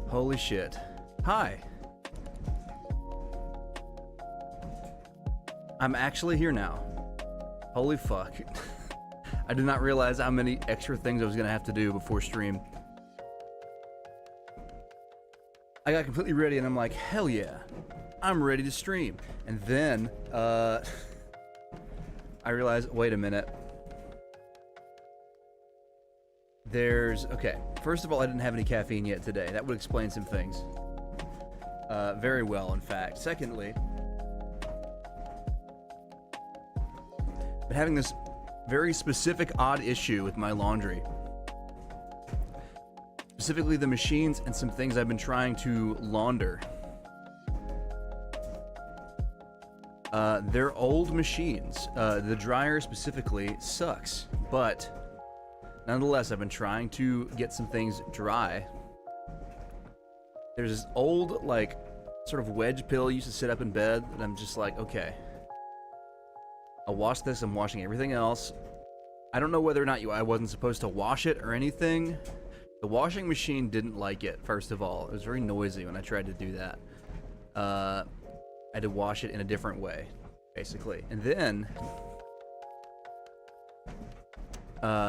Holy shit. Hi. I'm actually here now. Holy fuck. I did not realize how many extra things I was gonna have to do before stream. I got completely ready and I'm like, hell yeah, I'm ready to stream. And then, I realized, wait a minute. Okay, first of all, I didn't have any caffeine yet today. That would explain some things. Very well, in fact. Secondly, I've been having this very specific odd issue with my laundry. Specifically the machines and some things I've been trying to launder. They're old machines. The dryer specifically sucks, but nonetheless, I've been trying to get some things dry. There's this old, like, sort of wedge pill I used to sit up in bed, and I'm just like, okay. I'll wash this, I'm washing everything else. I don't know whether or not I wasn't supposed to wash it or anything. The washing machine didn't like it, first of all. It was very noisy when I tried to do that. I had to wash it in a different way, basically. And then,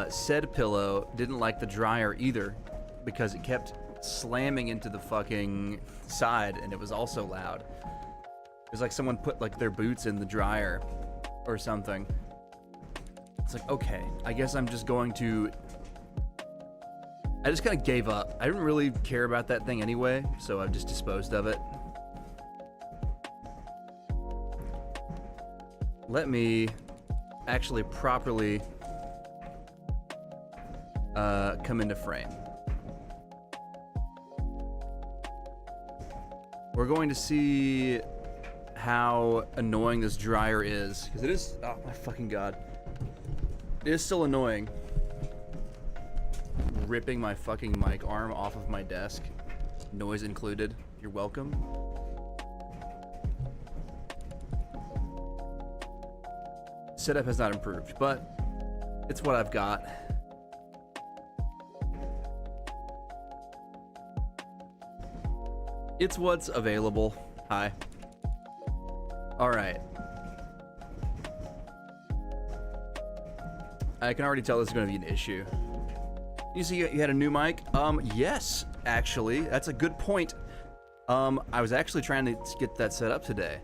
said pillow didn't like the dryer either, because it kept slamming into the fucking side, and it was also loud. It was like someone put like their boots in the dryer or something. It's like, okay, I guess I'm just going to... I just kind of gave up. I didn't really care about that thing anyway, so I've just disposed of it. Let me actually properly come into frame. We're going to see how annoying this dryer is, because it is, oh my fucking god. It is still annoying. Ripping my fucking mic arm off of my desk. Noise included. You're welcome. Setup has not improved, but it's what I've got. It's what's available. Hi. Alright. I can already tell this is going to be an issue. You see you had a new mic? Yes, actually. That's a good point. I was actually trying to get that set up today.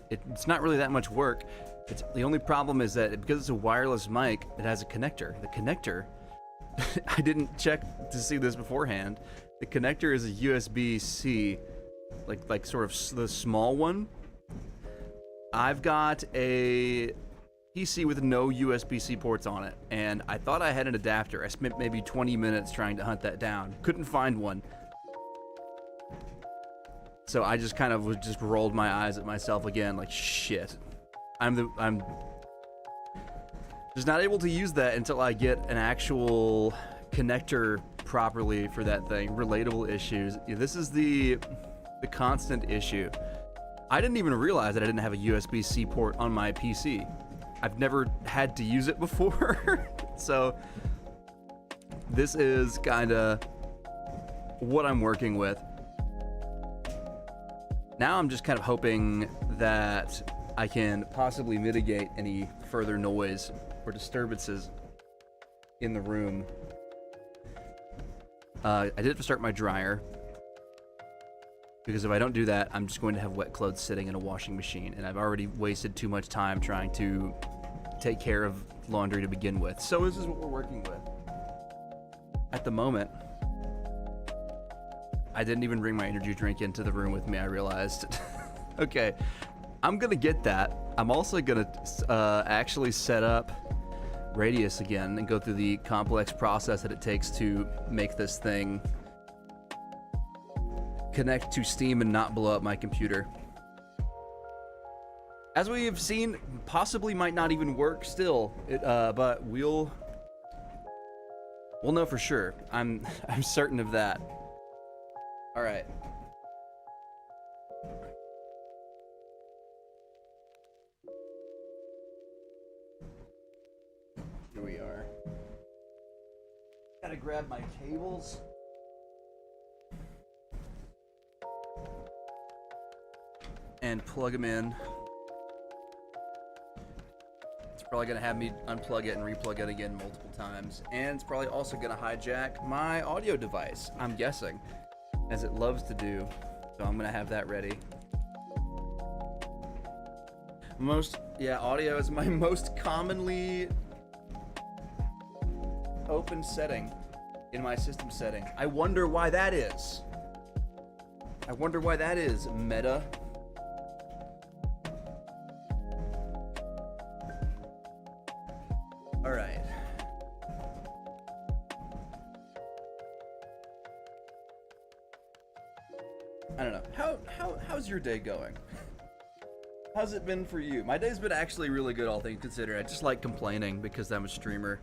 It's not really that much work. The only problem is that because it's a wireless mic, it has a connector. The connector, I didn't check to see this beforehand. The connector is a USB-C, like sort of the small one. I've got a PC with no USB-C ports on it, and I thought I had an adapter. I spent maybe 20 minutes trying to hunt that down. Couldn't find one. So I just kind of just rolled my eyes at myself again, like, shit. I'm just not able to use that until I get an actual connector properly for that thing. Relatable issues. This is the constant issue. I didn't even realize that I didn't have a USB-C port on my PC. I've never had to use it before. So this is kind of what I'm working with. Now I'm just kind of hoping that I can possibly mitigate any further noise or disturbances in the room. I did have to start my dryer, because if I don't do that, I'm just going to have wet clothes sitting in a washing machine, and I've already wasted too much time trying to take care of laundry to begin with. So this is what we're working with. At the moment, I didn't even bring my energy drink into the room with me, I realized. Okay, I'm gonna get that. I'm also gonna actually set up Radius again and go through the complex process that it takes to make this thing connect to Steam and not blow up my computer. As we have seen, possibly might not even work still, but we'll know for sure. I'm certain of that. All right. Here we are. Gotta grab my cables. And plug them in. It's probably gonna have me unplug it and replug it again multiple times. And it's probably also gonna hijack my audio device, I'm guessing, as it loves to do. So I'm gonna have that ready. Audio is my most commonly open setting in my system setting. I wonder why that is. Meta. All right. I don't know. How's your day going? How's it been for you? My day's been actually really good, all things considered. I just like complaining because I'm a streamer.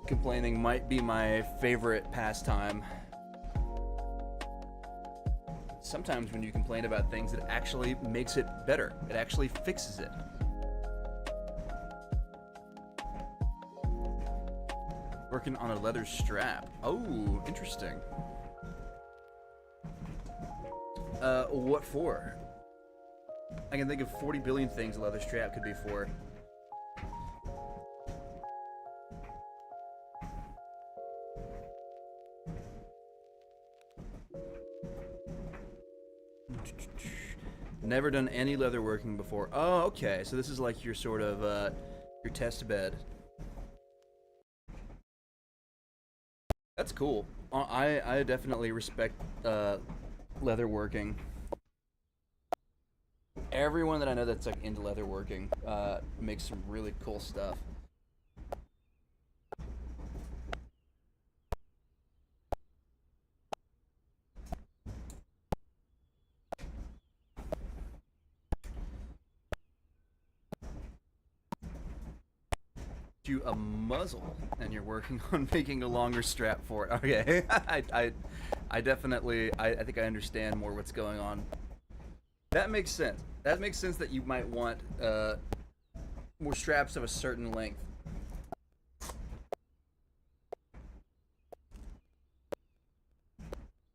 Complaining might be my favorite pastime. Sometimes when you complain about things, it actually makes it better. It actually fixes it. Working on a leather strap. Oh, interesting. What for? I can think of 40 billion things a leather strap could be for. Never done any leather working before. Oh, okay. So this is like your sort of your test bed. That's cool. I definitely respect leather working. Everyone that I know that's like into leather working makes some really cool stuff. You a muzzle and you're working on making a longer strap for it. Okay. I definitely I think I understand more what's going on. That makes sense. That makes sense that you might want more straps of a certain length.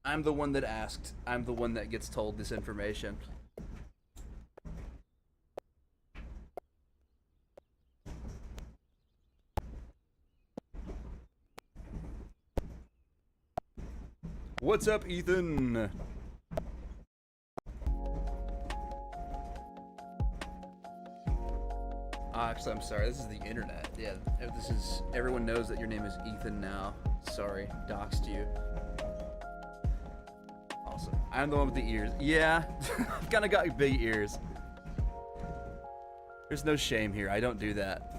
I'm the one that asked. I'm the one that gets told this information. What's up, Ethan? Actually, I'm sorry. This is the internet. Yeah, this is. Everyone knows that your name is Ethan now. Sorry, doxed you. Awesome. I'm the one with the ears. Yeah, I've kind of got big ears. There's no shame here. I don't do that.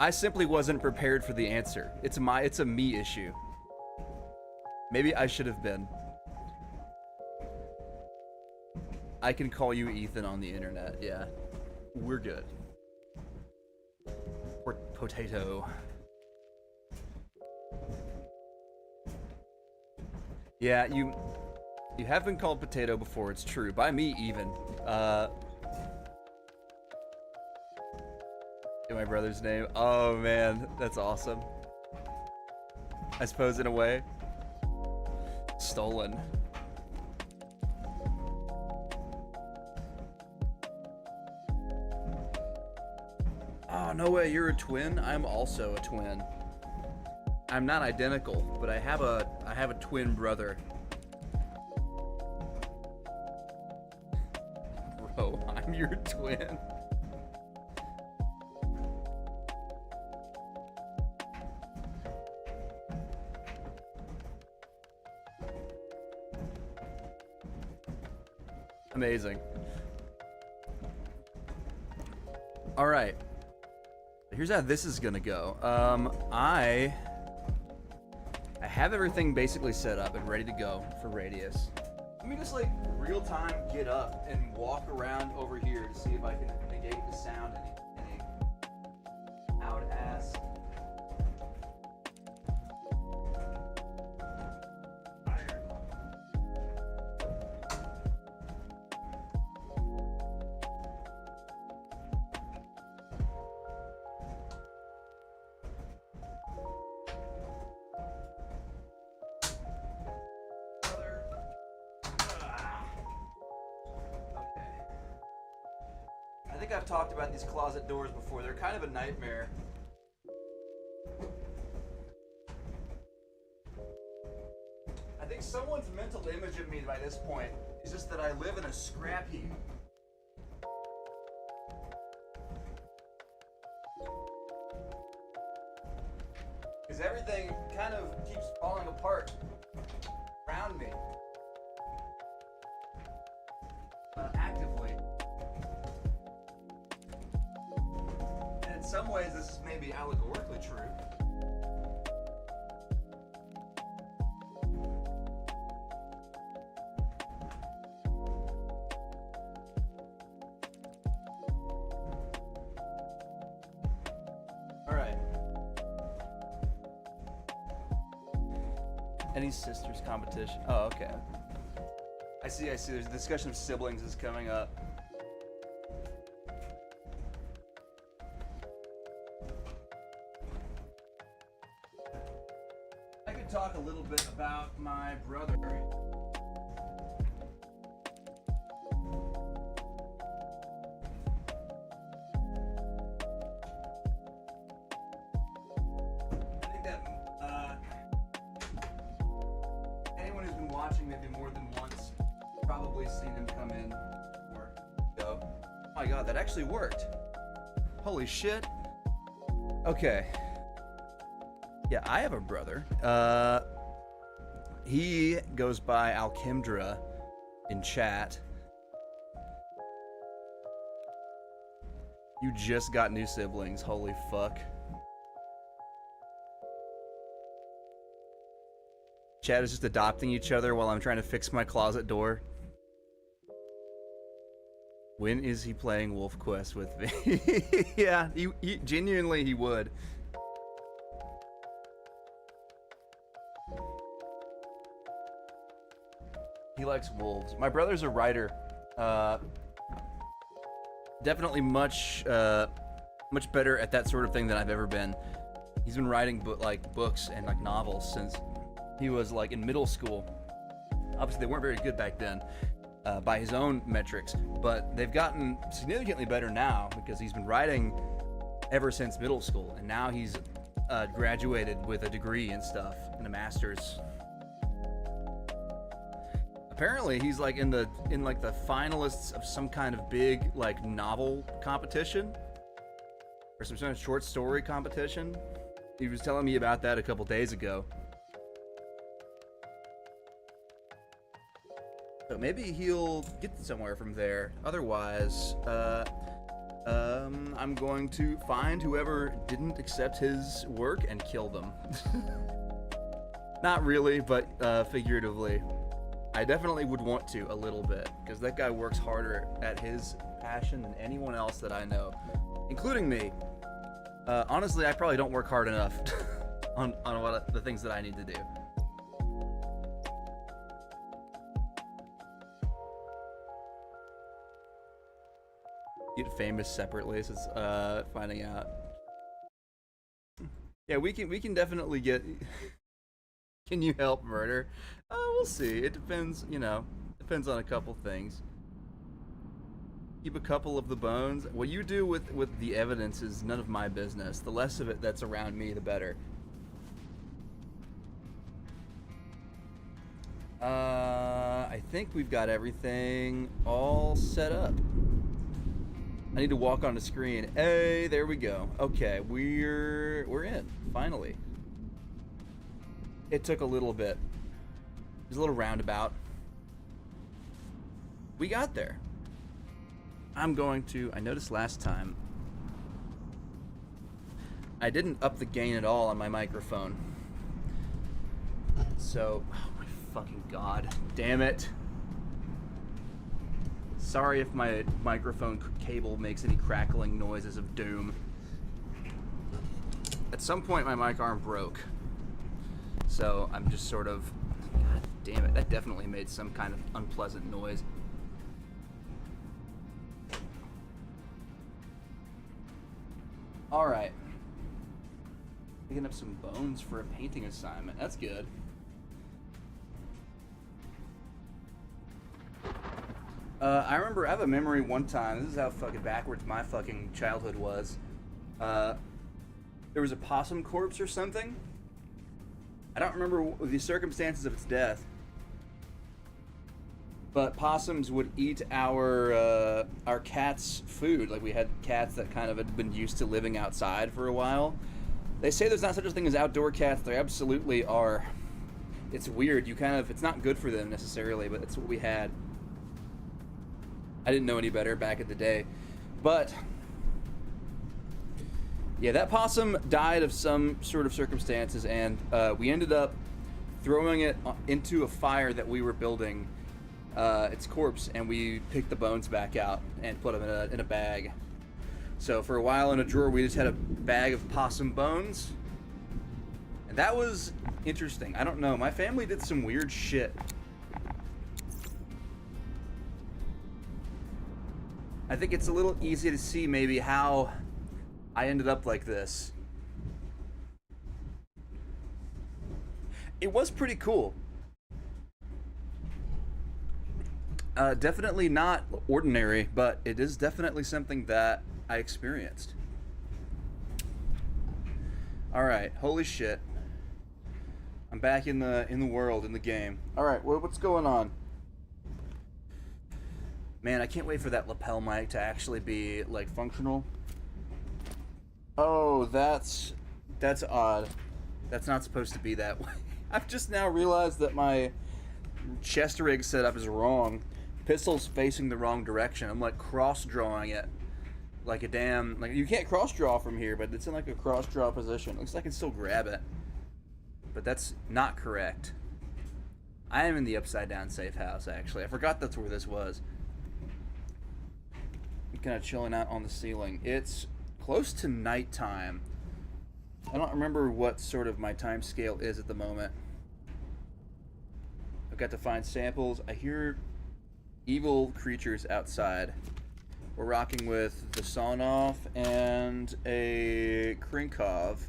I simply wasn't prepared for the answer. It's a me issue. Maybe I should have been. I can call you Ethan on the internet, yeah. We're good. Or potato. Yeah, you have been called potato before, it's true. By me, even. My brother's name. Oh man, that's awesome. I suppose in a way. Stolen. Oh, no way, you're a twin? I'm also a twin. I'm not identical, but I have a twin brother. Bro, I'm your twin. Amazing. All right. Here's how this is gonna go. I have everything basically set up and ready to go for Radius. Let me just like real time get up and walk around over here to see if I can negate the sound any out ass. I've talked about these closet doors before. They're kind of a nightmare. I think someone's mental image of me by this point is just that I live in a scrap heap. Because everything kind of keeps falling apart around me. Actively. In some ways, this is maybe allegorically true. All right. Any sisters competition? Oh, okay. I see. There's a discussion of siblings is coming up. Talk a little bit about my brother. I think that anyone who's been watching maybe more than once. Probably seen him come in or go. Oh my god, that actually worked. Holy shit. Okay. Yeah, I have a brother. He goes by Alchemdra in chat. You just got new siblings. Holy fuck. Chat is just adopting each other while I'm trying to fix my closet door. When is he playing Wolf Quest with me? Yeah, he genuinely he would. He likes wolves. My brother's a writer. Definitely much better at that sort of thing than I've ever been. He's been writing books and like novels since he was like in middle school. Obviously, they weren't very good back then by his own metrics, but they've gotten significantly better now because he's been writing ever since middle school, and now he's graduated with a degree and stuff and a master's. Apparently, he's like in the finalists of some kind of big like novel competition or some sort of short story competition. He was telling me about that a couple days ago. So maybe he'll get somewhere from there. Otherwise, I'm going to find whoever didn't accept his work and kill them. Not really, but figuratively. I definitely would want to a little bit, because that guy works harder at his passion than anyone else that I know, including me. Honestly, I probably don't work hard enough on the things that I need to do. Get famous separately, so it's finding out. Yeah, we can definitely get. Can you help murder? We'll see. It depends, depends on a couple things. Keep a couple of the bones. What you do with the evidence is none of my business. The less of it that's around me, the better. I think we've got everything all set up. I need to walk on the screen. Hey, there we go. Okay, we're in, finally. It took a little bit. It was a little roundabout. We got there. I noticed last time I didn't up the gain at all on my microphone. So, oh my fucking god. Damn it. Sorry if my microphone cable makes any crackling noises of doom. At some point my mic arm broke. So I'm just sort of, god damn it, that definitely made some kind of unpleasant noise. Alright. Picking up some bones for a painting assignment. That's good. I remember, I have a memory one time, this is how fucking backwards my fucking childhood was. There was a possum corpse or something. I don't remember the circumstances of its death. But possums would eat our cats' food. Like, we had cats that kind of had been used to living outside for a while. They say there's not such a thing as outdoor cats. There absolutely are. It's weird. It's not good for them necessarily, but it's what we had. I didn't know any better back in the day. But yeah, that possum died of some sort of circumstances, and we ended up throwing it into a fire that we were building, its corpse, and we picked the bones back out and put them in a bag. So for a while in a drawer, we just had a bag of possum bones, and that was interesting. I don't know, my family did some weird shit. I think it's a little easy to see maybe how I ended up like this. It was pretty cool. Definitely not ordinary, but it is definitely something that I experienced. Alright, holy shit. I'm back in the world, in the game. All right, what's going on? Man, I can't wait for that lapel mic to actually be like functional. Oh, that's odd. That's not supposed to be that way. I've just now realized that my chest rig setup is wrong. Pistol's facing the wrong direction. I'm like cross drawing it. Like a damn, like you can't cross draw from here, but it's in like a cross draw position. Looks like I can still grab it. But that's not correct. I am in the upside down safe house actually. I forgot that's where this was. I'm kind of chilling out on the ceiling. It's close to nighttime. I don't remember what sort of my time scale is at the moment. I've got to find samples. I hear evil creatures outside. We're rocking with the Sawn-Off and a Krinkov.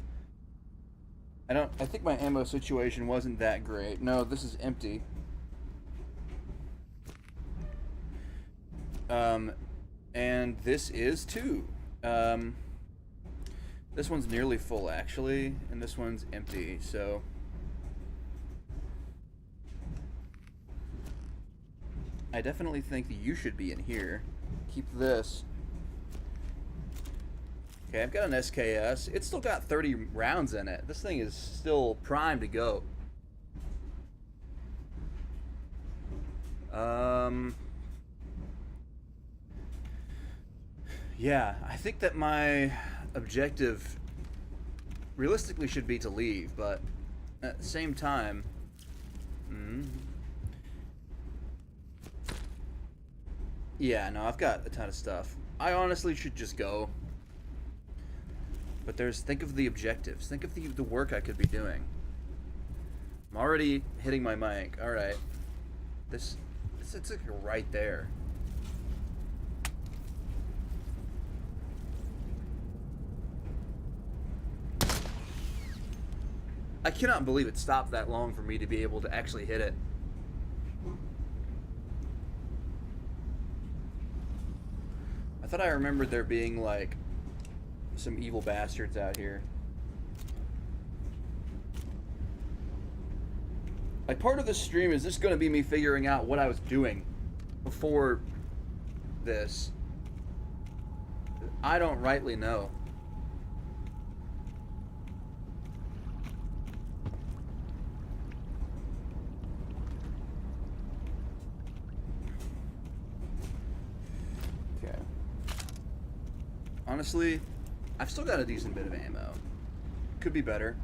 I think my ammo situation wasn't that great. No, this is empty. And this is too. This one's nearly full actually, and this one's empty, so. I definitely think that you should be in here. Keep this. Okay, I've got an SKS. It's still got 30 rounds in it. This thing is still primed to go. Yeah, I think that my objective realistically should be to leave, but at the same time, yeah, no, I've got a ton of stuff. I honestly should just go. But think of the objectives. Think of the work I could be doing. I'm already hitting my mic. All right. It's like right there. I cannot believe it stopped that long for me to be able to actually hit it. I thought I remembered there being like some evil bastards out here. Like part of the stream is just going to be me figuring out what I was doing before this. I don't rightly know. Okay. Honestly, I've still got a decent bit of ammo. Could be better.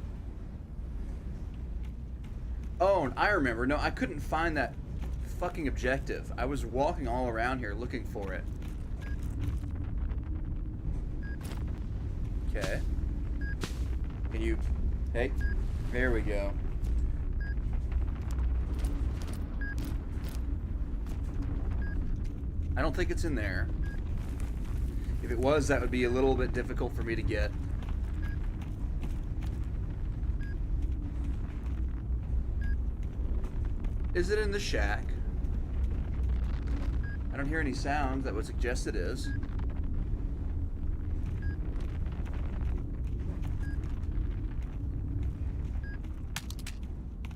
Oh, and I remember. No, I couldn't find that fucking objective. I was walking all around here looking for it. Okay. Can you... Hey. There we go. I don't think it's in there. If it was, that would be a little bit difficult for me to get. Is it in the shack? I don't hear any sounds that would suggest it is.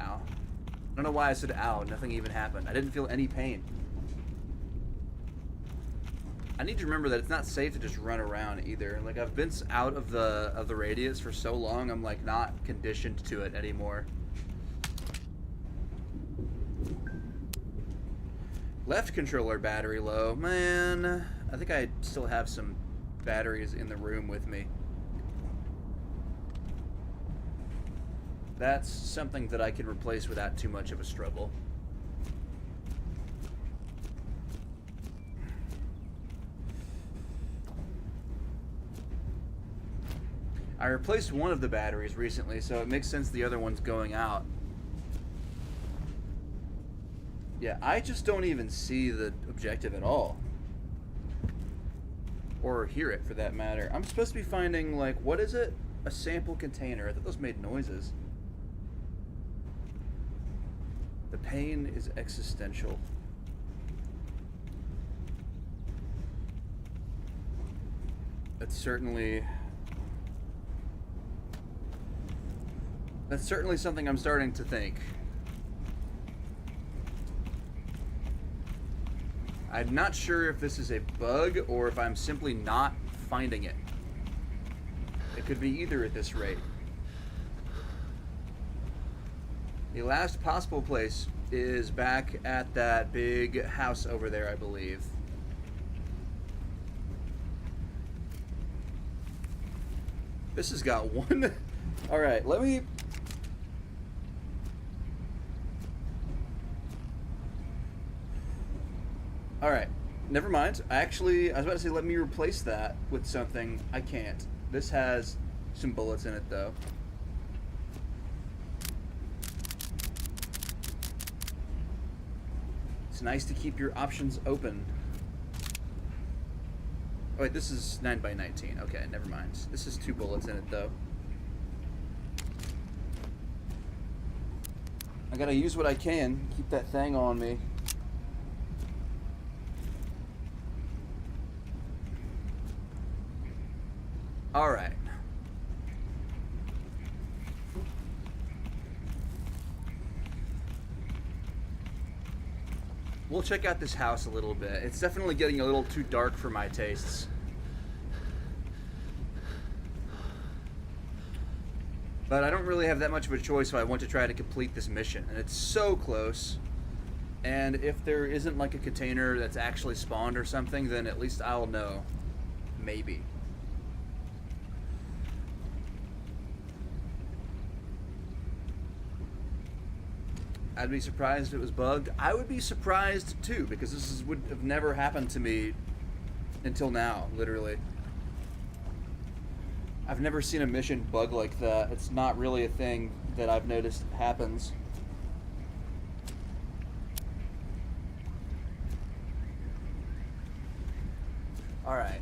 Ow. I don't know why I said ow. Nothing even happened. I didn't feel any pain. I need to remember that it's not safe to just run around either. Like I've been out of the radius for so long, I'm like not conditioned to it anymore. Left controller battery low. Man, I think I still have some batteries in the room with me. That's something that I can replace without too much of a struggle. I replaced one of the batteries recently, so it makes sense the other one's going out. Yeah, I just don't even see the objective at all. Or hear it, for that matter. I'm supposed to be finding, like, what is it? A sample container. I thought those made noises. The pain is existential. It's certainly... That's certainly something I'm starting to think. I'm not sure if this is a bug or if I'm simply not finding it. It could be either at this rate. The last possible place is back at that big house over there, I believe. This has got one... Alright, let me... Alright, never mind. I was about to say let me replace that with something. I can't. This has some bullets in it, though. It's nice to keep your options open. Oh wait, this is 9x19. Okay, never mind. This is 2 bullets in it, though. I gotta use what I can. Keep that thing on me. Alright. We'll check out this house a little bit. It's definitely getting a little too dark for my tastes. But I don't really have that much of a choice if I want to try to complete this mission. And it's so close. And if there isn't like a container that's actually spawned or something, then at least I'll know. Maybe. I'd be surprised if it was bugged. I would be surprised too, because would have never happened to me until now, literally. I've never seen a mission bug like that. It's not really a thing that I've noticed happens. Alright.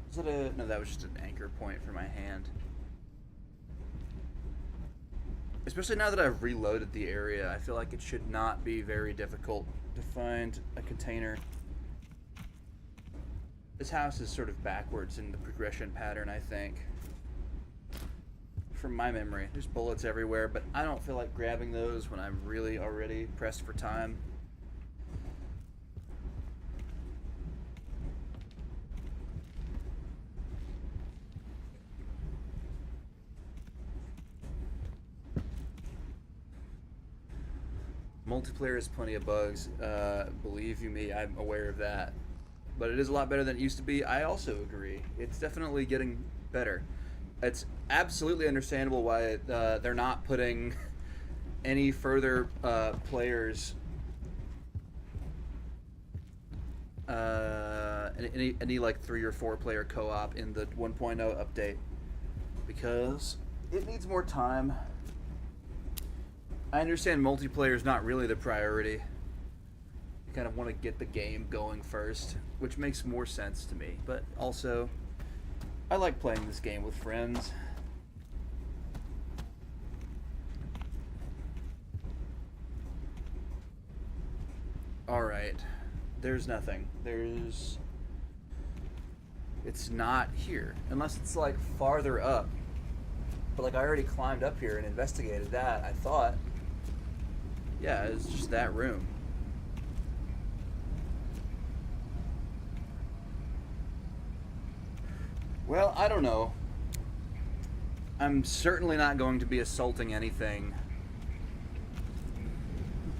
Is that no, that was just an anchor point for my hand. Especially now that I've reloaded the area, I feel like it should not be very difficult to find a container. This house is sort of backwards in the progression pattern, I think. From my memory. There's bullets everywhere, but I don't feel like grabbing those when I'm really already pressed for time. Multiplayer has plenty of bugs. Believe you me, I'm aware of that. But it is a lot better than it used to be. I also agree. It's definitely getting better. It's absolutely understandable why they're not putting any further players, any like 3 or 4 player co-op in the 1.0 update, because it needs more time. I understand multiplayer is not really the priority. You kind of want to get the game going first, which makes more sense to me. But also, I like playing this game with friends. Alright. There's nothing. It's not here. Unless it's like farther up. But like I already climbed up here and investigated that, I thought. Yeah, it's just that room. Well, I don't know. I'm certainly not going to be assaulting anything.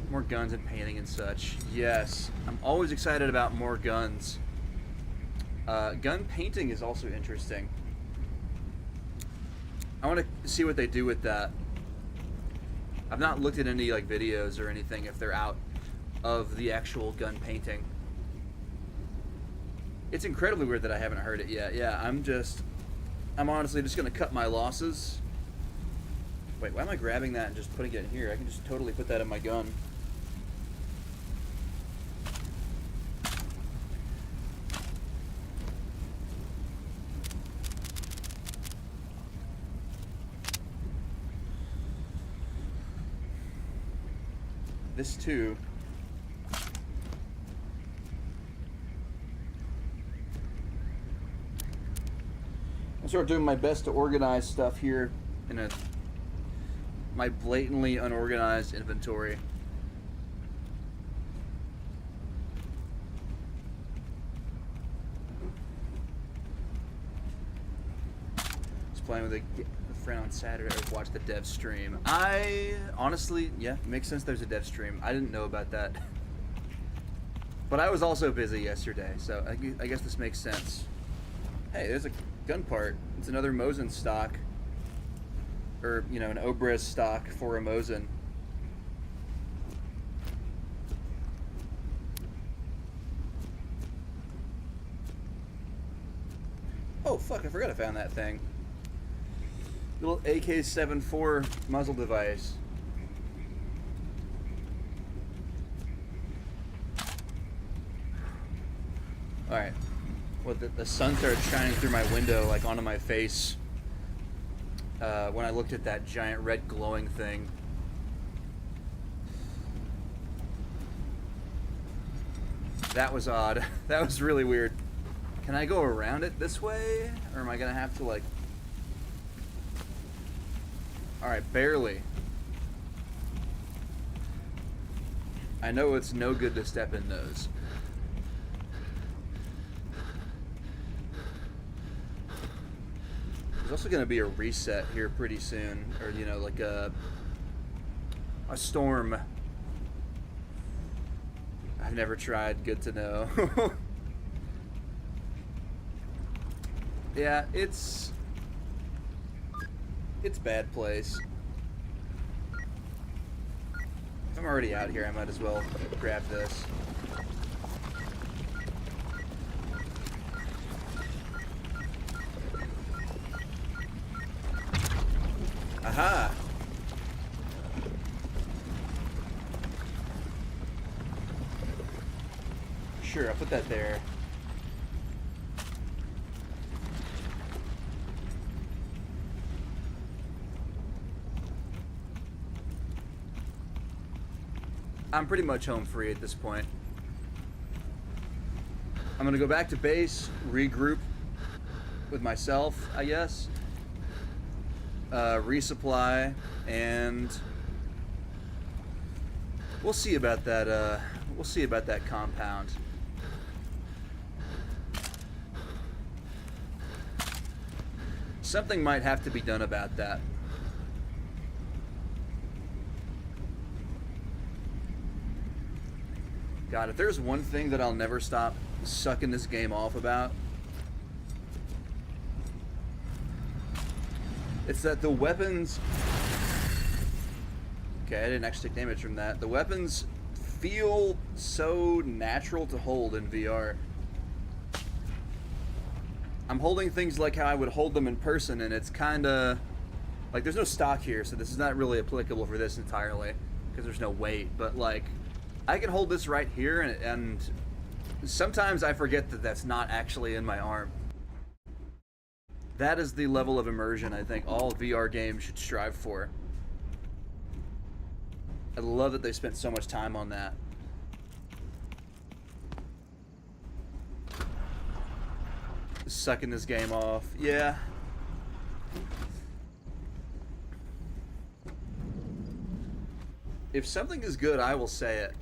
More guns and painting and such. Yes, I'm always excited about more guns. Gun painting is also interesting. I want to see what they do with that. I've not looked at any like videos or anything if they're out of the actual gun painting. It's incredibly weird that I haven't heard it yet. Yeah, I'm honestly just gonna cut my losses. Wait, why am I grabbing that and just putting it in here? I can just totally put that in my gun. This too. I start doing my best to organize stuff here in my blatantly unorganized inventory. Playing with a friend on Saturday, or watch the dev stream. I honestly, yeah, it makes sense there's a dev stream. I didn't know about that. But I was also busy yesterday, so I guess this makes sense. Hey, there's a gun part. It's another Mosin stock. Or, you know, an Obrez stock for a Mosin. Oh, fuck, I forgot I found that thing. Little AK-74 muzzle device. Alright. Well, the sun started shining through my window, like onto my face, when I looked at that giant red glowing thing. That was odd. That was really weird. Can I go around it this way? Or am I gonna have to, like... Alright, barely. I know it's no good to step in those. There's also going to be a reset here pretty soon. Or, you know, like a storm. I've never tried. Good to know. Yeah, it's bad place. If I'm already out here, I might as well grab this. Aha! Sure, I'll put that there. I'm pretty much home free at this point. I'm gonna go back to base, regroup with myself, I guess. Resupply, and we'll see about that. We'll see about that compound. Something might have to be done about that. God, if there's one thing that I'll never stop sucking this game off about, it's that the weapons... Okay, I didn't actually take damage from that. The weapons feel so natural to hold in VR. I'm holding things like how I would hold them in person, and it's kinda... Like, there's no stock here, so this is not really applicable for this entirely, because there's no weight, but, like, I can hold this right here, and sometimes I forget that that's not actually in my arm. That is the level of immersion I think all VR games should strive for. I love that they spent so much time on that. Sucking this game off. Yeah. If something is good, I will say it.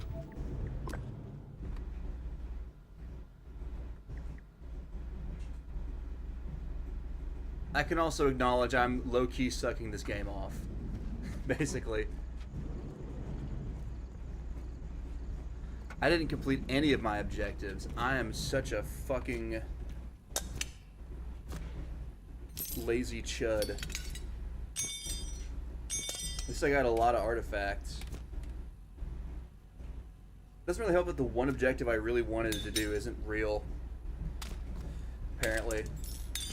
I can also acknowledge I'm low-key sucking this game off. Basically. I didn't complete any of my objectives. I am such a fucking lazy chud. At least I got a lot of artifacts. Doesn't really help that the one objective I really wanted to do isn't real. Apparently.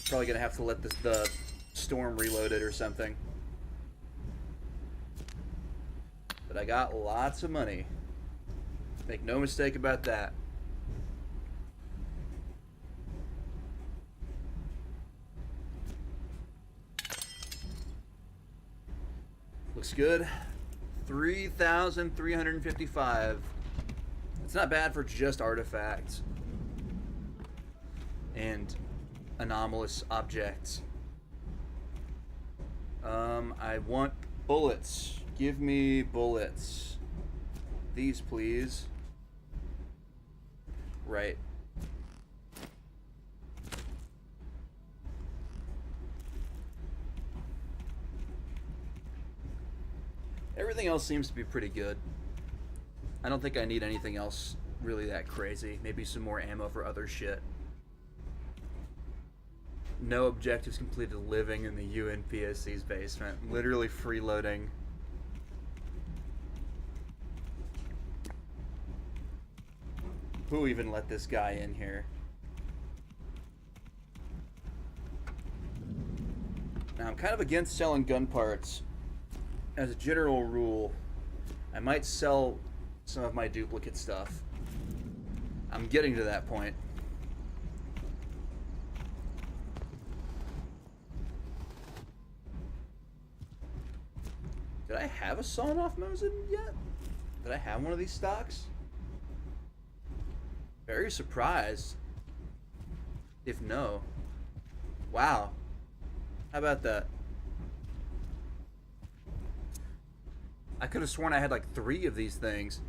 Probably gonna have to let the storm reload it or something. But I got lots of money. Make no mistake about that. Looks good. 3,355. It's not bad for just artifacts and anomalous objects. I want bullets. Give me bullets. These, please. Right. Everything else seems to be pretty good. I don't think I need anything else really that crazy. Maybe some more ammo for other shit. No objectives completed living in the UNPSC's basement. Literally freeloading. Who even let this guy in here? Now, I'm kind of against selling gun parts. As a general rule, I might sell some of my duplicate stuff. I'm getting to that point. Did I have a sawn-off Mosin yet? Did I have one of these stocks? Very surprised. If no. Wow. How about that? I could have sworn I had like 3 of these things.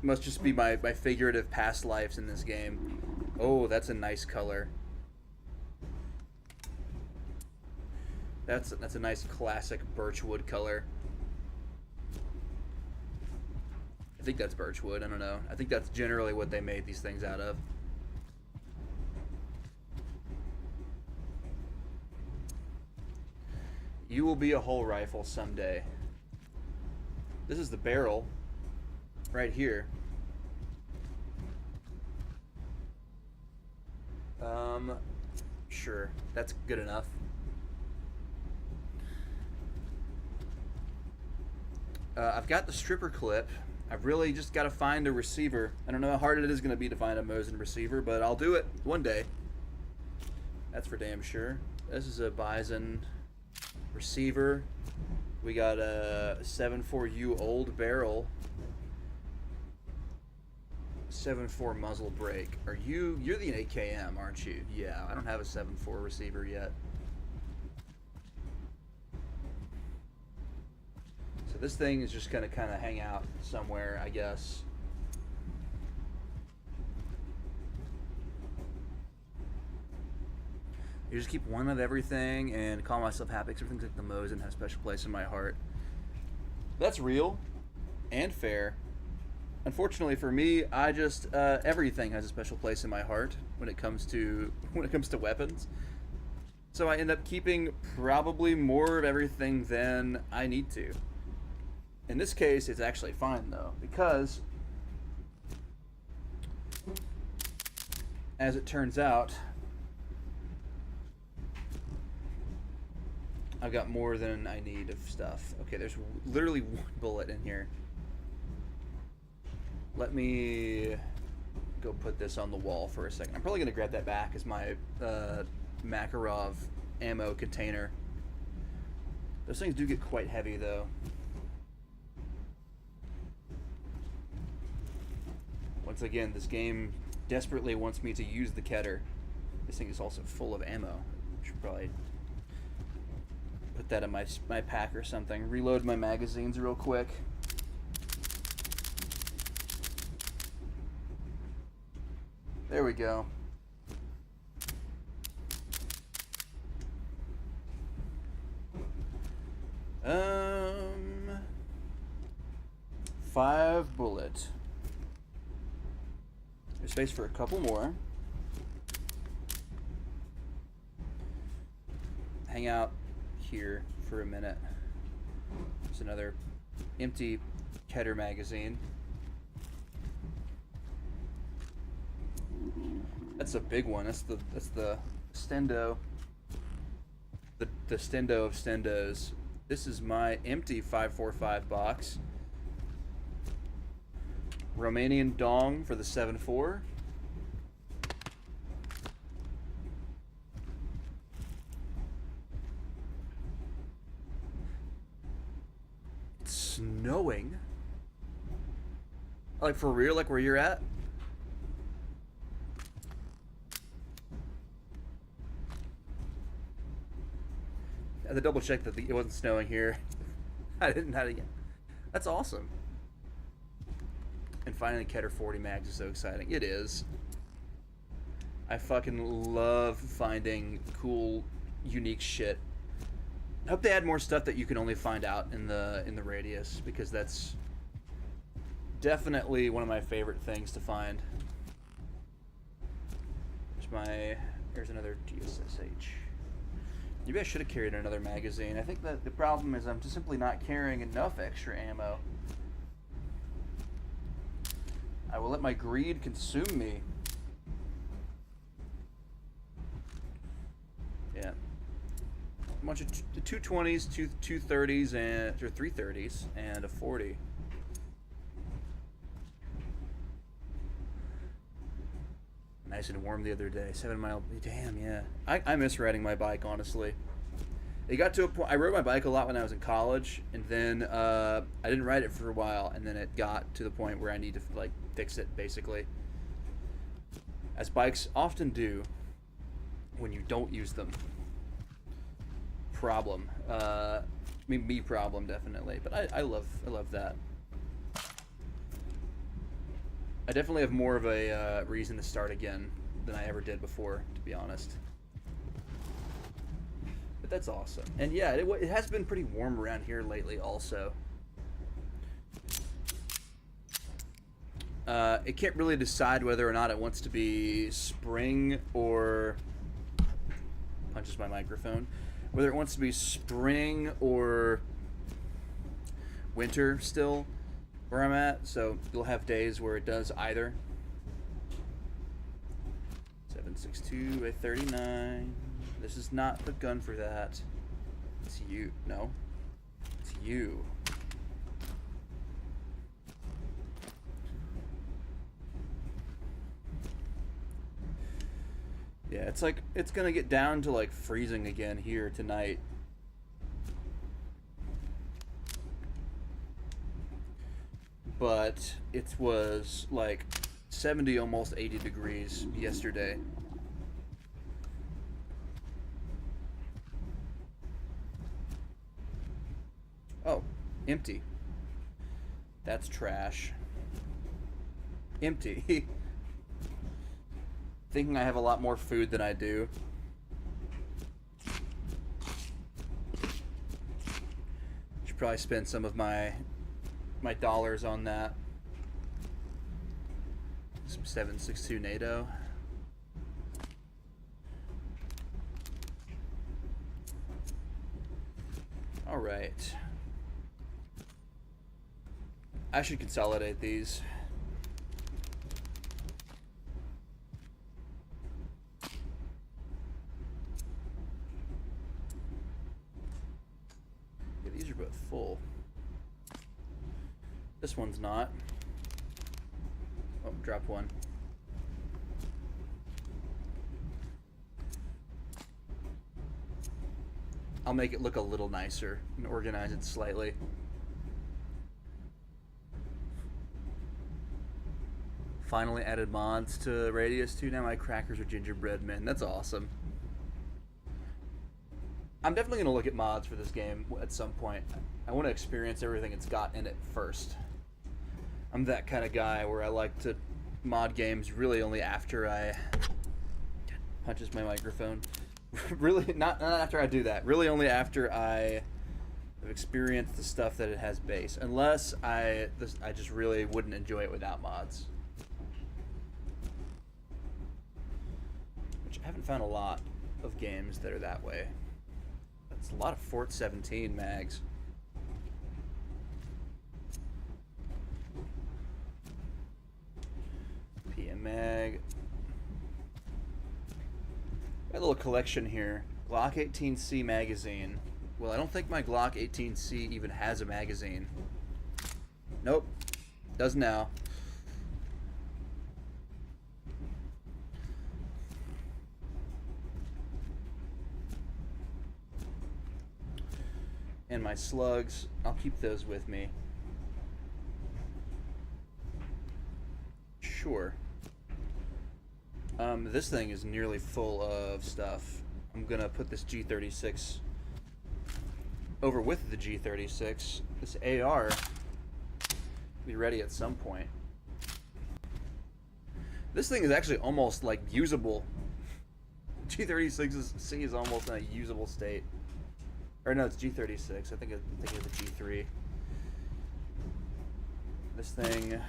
Must just be my figurative past lives in this game. Oh, that's a nice color. That's a nice classic birchwood color. I think that's birchwood, I don't know. I think that's generally what they made these things out of. You will be a whole rifle someday. This is the barrel right here. Sure, that's good enough. I've got the stripper clip. I've really just got to find a receiver. I don't know how hard it is going to be to find a Mosin receiver, but I'll do it one day. That's for damn sure. This is a Bison receiver. We got a 7.4U old barrel. 7.4 muzzle brake. You're the AKM, aren't you? Yeah, I don't have a 7.4 receiver yet. So this thing is just gonna kind of hang out somewhere, I guess. You just keep one of everything and call myself happy because everything's like the Mosin has a special place in my heart. That's real and fair. Unfortunately for me, I just everything has a special place in my heart when it comes to weapons. So I end up keeping probably more of everything than I need to. In this case, it's actually fine though, because as it turns out, I've got more than I need of stuff. Okay, there's literally one bullet in here. Let me go put this on the wall for a second. I'm probably going to grab that back as my Makarov ammo container. Those things do get quite heavy, though. Once again, this game desperately wants me to use the Keter. This thing is also full of ammo. I should probably put that in my pack or something. Reload my magazines real quick. There we go. 5 bullet. There's space for a couple more. Hang out here for a minute. There's another empty Keter magazine. That's a big one. That's the Stendo. The Stendo of Stendos. This is my empty 5.45 box. Romanian dong for the 7.4. It's snowing. Like for real, like where you're at? had to double check that it wasn't snowing here. I didn't have it. That's awesome. And finally, Keter 40 mags is so exciting. It is. I fucking love finding cool, unique shit. I hope they add more stuff that you can only find out in the radius, because that's definitely one of my favorite things to find. Here's another DSSH. Maybe I should have carried another magazine. I think that the problem is I'm just simply not carrying enough extra ammo. I will let my greed consume me. Yeah. A bunch of 220s, 230s, and or 330s, and a 40. Nice and warm the other day. 7 mile. Damn, yeah. I miss riding my bike, honestly. It got to a point. I rode my bike a lot when I was in college, and then I didn't ride it for a while, and then it got to the point where I need to like fix it, basically. As bikes often do when you don't use them. Problem. Me problem, definitely. But I love that. I definitely have more of a reason to start again than I ever did before, to be honest. But that's awesome. And yeah, it has been pretty warm around here lately also. It can't really decide whether or not it wants to be spring or... Punches my microphone. Whether it wants to be spring or winter still. Where I'm at, so you'll have days where it does either. 7.62 by 39. This is not the gun for that. It's you. No. It's you. Yeah, it's like, it's gonna get down to like freezing again here tonight. But it was like 70, almost 80 degrees yesterday. Oh, empty. That's trash. Empty. Thinking I have a lot more food than I do. Should probably spend some of my dollars on that. Some 7.62 NATO. All right. I should consolidate these. Yeah, these are both full. This one's not. Oh, drop one. I'll make it look a little nicer and organize it slightly. Finally added mods to Radius 2. Now my crackers are gingerbread men. That's awesome. I'm definitely going to look at mods for this game at some point. I want to experience everything it's got in it first. I'm that kind of guy where I like to mod games really only after I... Punches my microphone. Really, not after I do that. Really only after I have experienced the stuff that it has base. Unless I just really wouldn't enjoy it without mods. Which I haven't found a lot of games that are that way. That's a lot of Fort 17 mags. PM mag. Got a little collection here. Glock 18C magazine. Well, I don't think my Glock 18C even has a magazine. Nope. Does now. And my slugs, I'll keep those with me. Sure. This thing is nearly full of stuff. I'm gonna put this G36 over with the G36. This AR will be ready at some point. This thing is actually almost like usable. G36C is almost in a usable state. Or no, it's G36. I think it's a G3. This thing.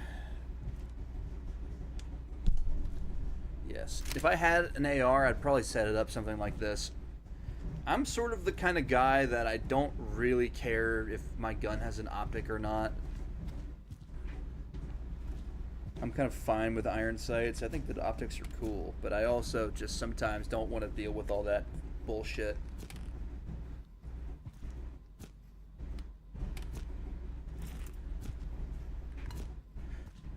Yes. If I had an AR, I'd probably set it up something like this. I'm sort of the kind of guy that I don't really care if my gun has an optic or not. I'm kind of fine with iron sights. I think that optics are cool, but I also just sometimes don't want to deal with all that bullshit.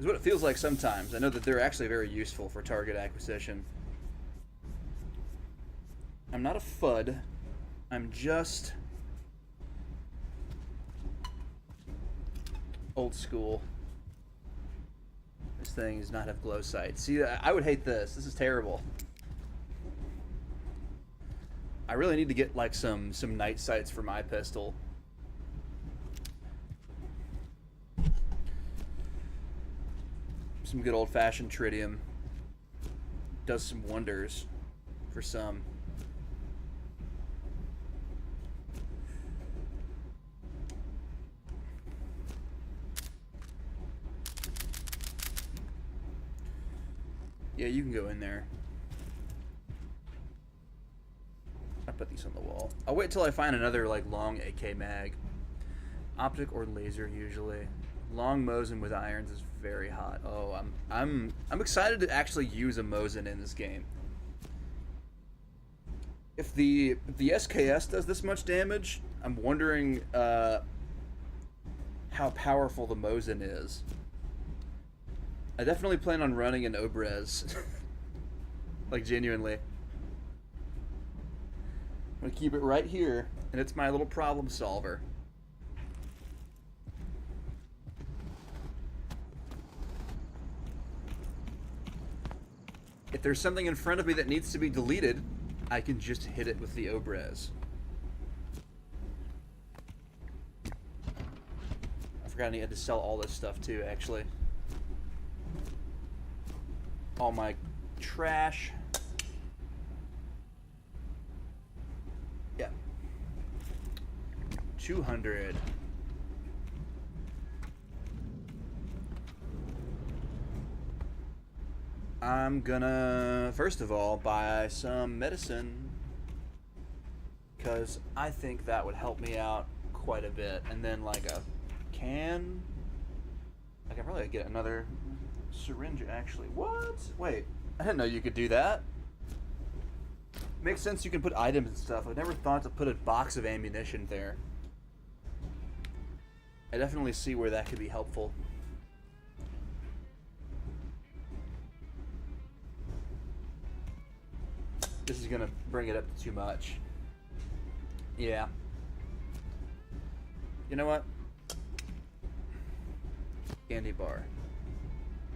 Is what it feels like sometimes. I know that they're actually very useful for target acquisition. I'm not a FUD. I'm just old school. This thing does not have glow sights. See, I would hate this. This is terrible. I really need to get like some night sights for my pistol. Some good old-fashioned tritium does some wonders for some. Yeah, you can go in there. I put these on the wall. I'll wait till I find another like long AK mag. Optic or laser usually. Long Mosin with irons is very hot. Oh, I'm excited to actually use a Mosin in this game. If the SKS does this much damage, I'm wondering how powerful the Mosin is. I definitely plan on running an Obrez. Like, genuinely. I'm gonna keep it right here, and it's my little problem solver. If there's something in front of me that needs to be deleted, I can just hit it with the Obrez. I forgot I needed to sell all this stuff too, actually. All my trash. Yeah. 200. I'm gonna, first of all, buy some medicine, because I think that would help me out quite a bit. And then like a can, I can probably get another syringe actually. What? Wait, I didn't know you could do that. Makes sense, you can put items and stuff. I never thought to put a box of ammunition there. I definitely see where that could be helpful. This is gonna bring it up to too much. Yeah. You know what? Candy bar.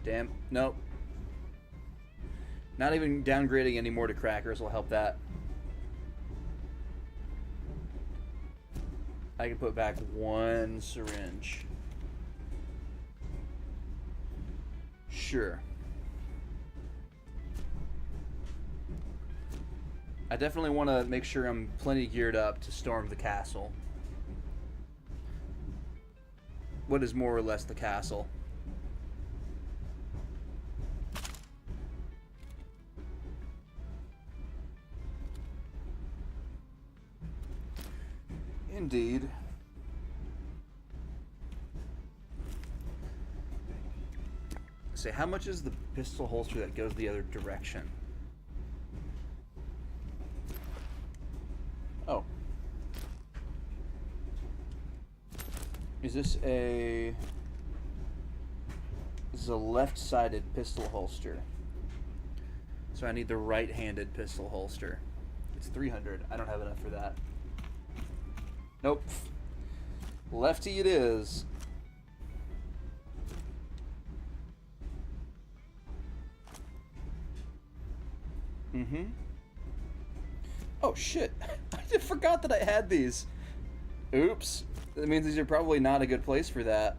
Damn. Nope. Not even downgrading anymore to crackers will help that. I can put back one syringe. Sure. I definitely want to make sure I'm plenty geared up to storm the castle. What is more or less the castle? Indeed. Say, how much is the pistol holster that goes the other direction? Oh. Is this a... This is a left-sided pistol holster. So I need the right-handed pistol holster. It's 300. I don't have enough for that. Nope. Lefty it is. Mm-hmm. Oh, shit. I forgot that I had these. Oops. That means these are probably not a good place for that.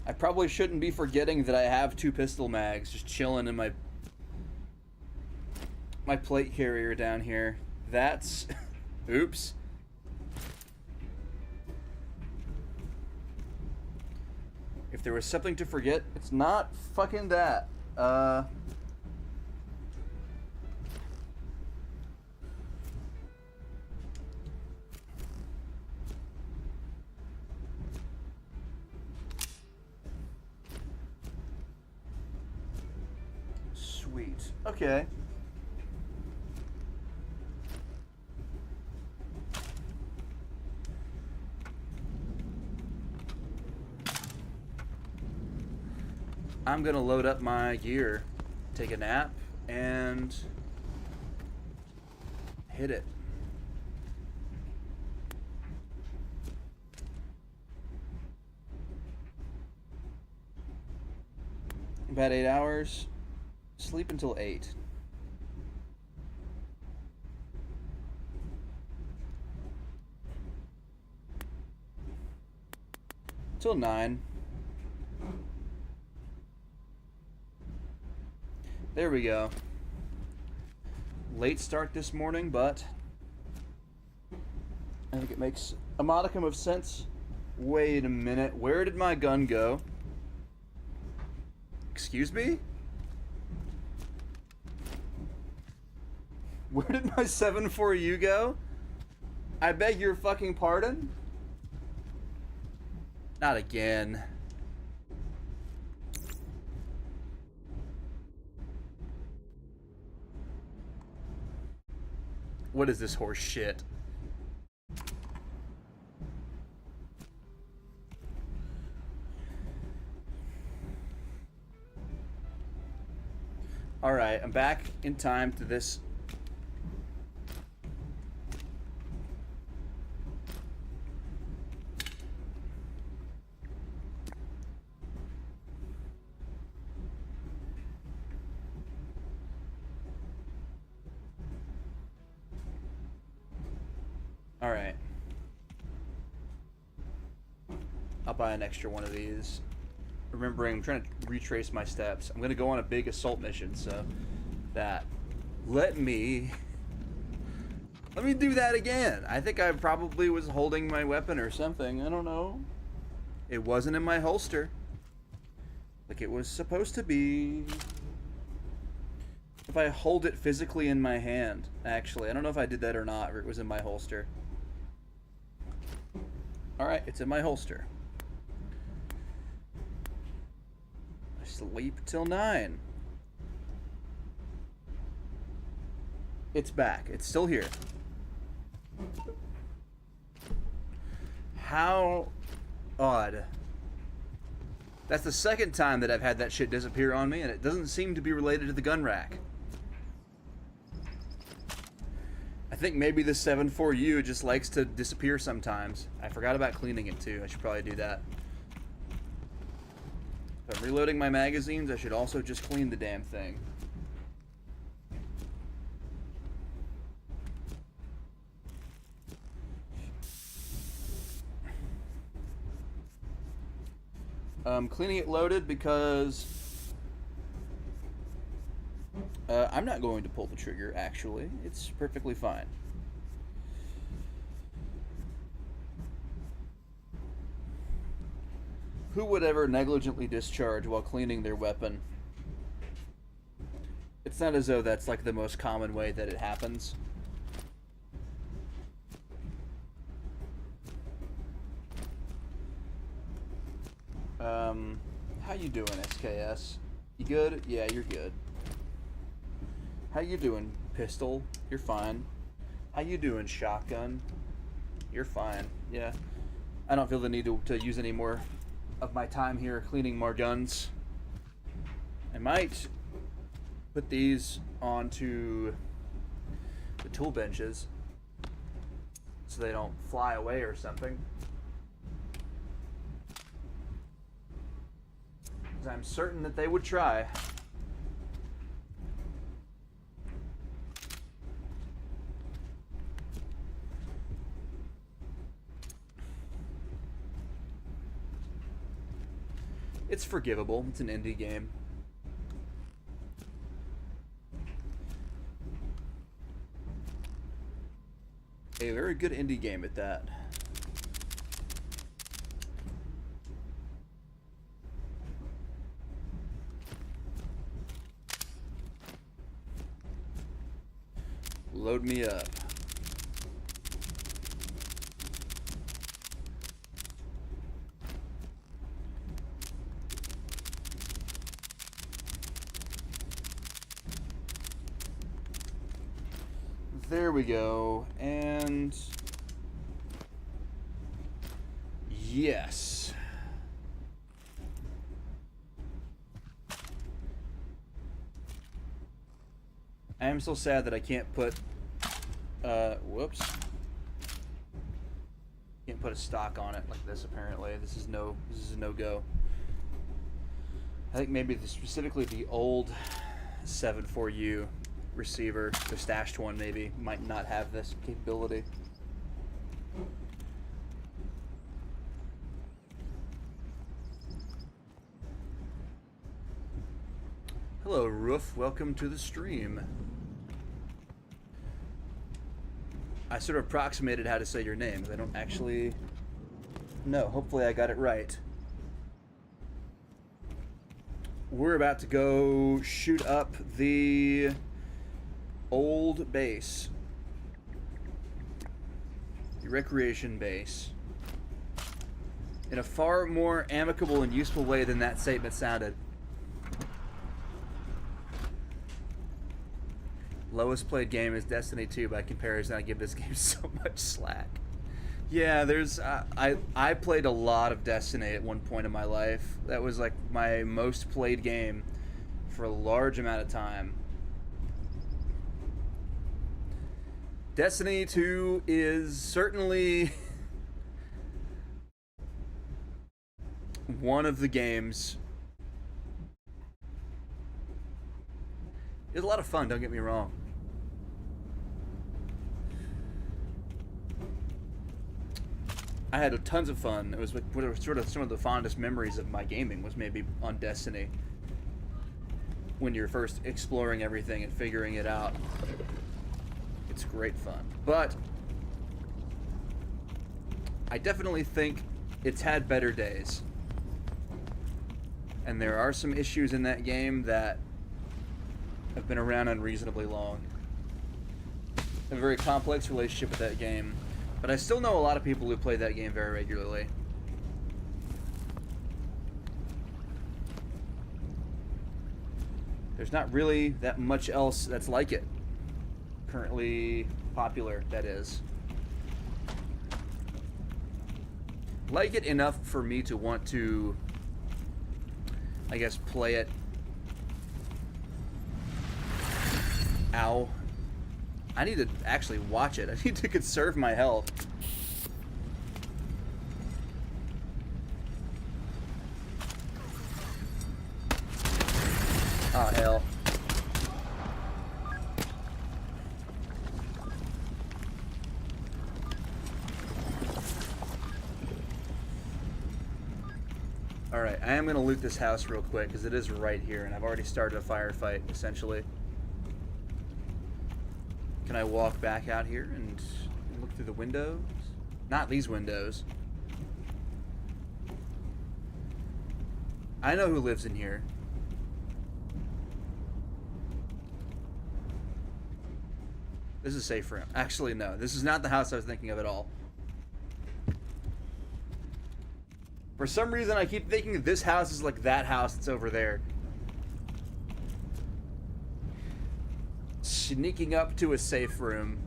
I probably shouldn't be forgetting that I have 2 pistol mags just chilling in my plate carrier down here. That's... Oops. If there was something to forget, it's not fucking that. Sweet. Okay. I'm gonna load up my gear, take a nap, and hit it. About 8 hours. Sleep until 8. Till 9. There we go. Late start this morning, but I think it makes a modicum of sense. Wait a minute. Where did my gun go? Excuse me? Where did my 7.4U go? I beg your fucking pardon? Not again. What is this horse shit? Alright, I'm back in time to this. Alright. I'll buy an extra one of these. Remembering, I'm trying to retrace my steps. I'm gonna go on a big assault mission, so that. Let me do that again. I think I probably was holding my weapon or something. I don't know. It wasn't in my holster, like it was supposed to be. If I hold it physically in my hand, actually. I don't know if I did that or not, or it was in my holster. Alright, it's in my holster. I sleep till 9. It's back. It's still here. How odd. That's the second time that I've had that shit disappear on me, and it doesn't seem to be related to the gun rack. I think maybe the 7.4U just likes to disappear sometimes. I forgot about cleaning it too. I should probably do that. If I'm reloading my magazines, I should also just clean the damn thing. Cleaning it loaded because I'm not going to pull the trigger, actually. It's perfectly fine. Who would ever negligently discharge while cleaning their weapon? It's not as though that's like the most common way that it happens. How you doing, SKS? You good? Yeah, you're good. How you doing, pistol? You're fine. How you doing, shotgun? You're fine. Yeah. I don't feel the need to use any more of my time here cleaning more guns. I might put these onto the tool benches so they don't fly away or something. Because I'm certain that they would try. It's forgivable. It's an indie game. A very good indie game at that. Load me up. There we go. And yes. I am so sad that I can't put whoops. Can't put a stock on it like this apparently. This is a no-go. I think maybe specifically the old 7.4U receiver, the stashed one maybe, might not have this capability. Hello, Roof. Welcome to the stream. I sort of approximated how to say your name, because I don't actually know. Hopefully I got it right. We're about to go shoot up the old base. The recreation base. In a far more amicable and useful way than that statement sounded. Lowest played game is Destiny 2 by comparison. I give this game so much slack. Yeah, there's I played a lot of Destiny at one point in my life. That was like my most played game for a large amount of time. Destiny 2 is certainly one of the games. It was a lot of fun, don't get me wrong. I had tons of fun. It was sort of some of the fondest memories of my gaming was maybe on Destiny. When you're first exploring everything and figuring it out. It's great fun. But I definitely think it's had better days. And there are some issues in that game that have been around unreasonably long. I have a very complex relationship with that game, but I still know a lot of people who play that game very regularly. There's not really that much else that's like it. Currently popular, that is. Like it enough for me to want to, I guess, play it. Ow. I need to actually watch it. I need to conserve my health. Oh, hell. Alright, I am going to loot this house real quick, because it is right here, and I've already started a firefight, essentially. Can I walk back out here and look through the windows? Not these windows. I know who lives in here. This is a safe room. Actually, no. This is not the house I was thinking of at all. For some reason, I keep thinking that this house is like that house that's over there. Sneaking up to a safe room.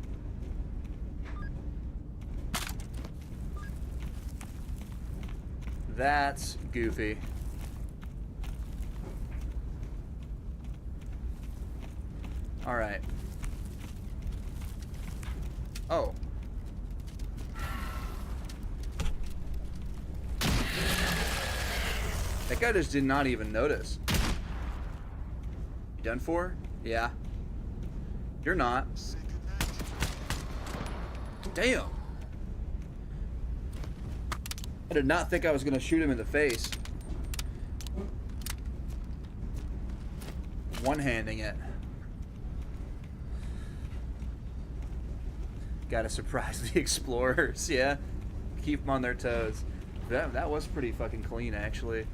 That's goofy. All right. Oh. That guy just did not even notice. You done for? Yeah. You're not. Damn. I did not think I was going to shoot him in the face. One-handing it. Gotta surprise the explorers, yeah. Keep them on their toes. That was pretty fucking clean, actually.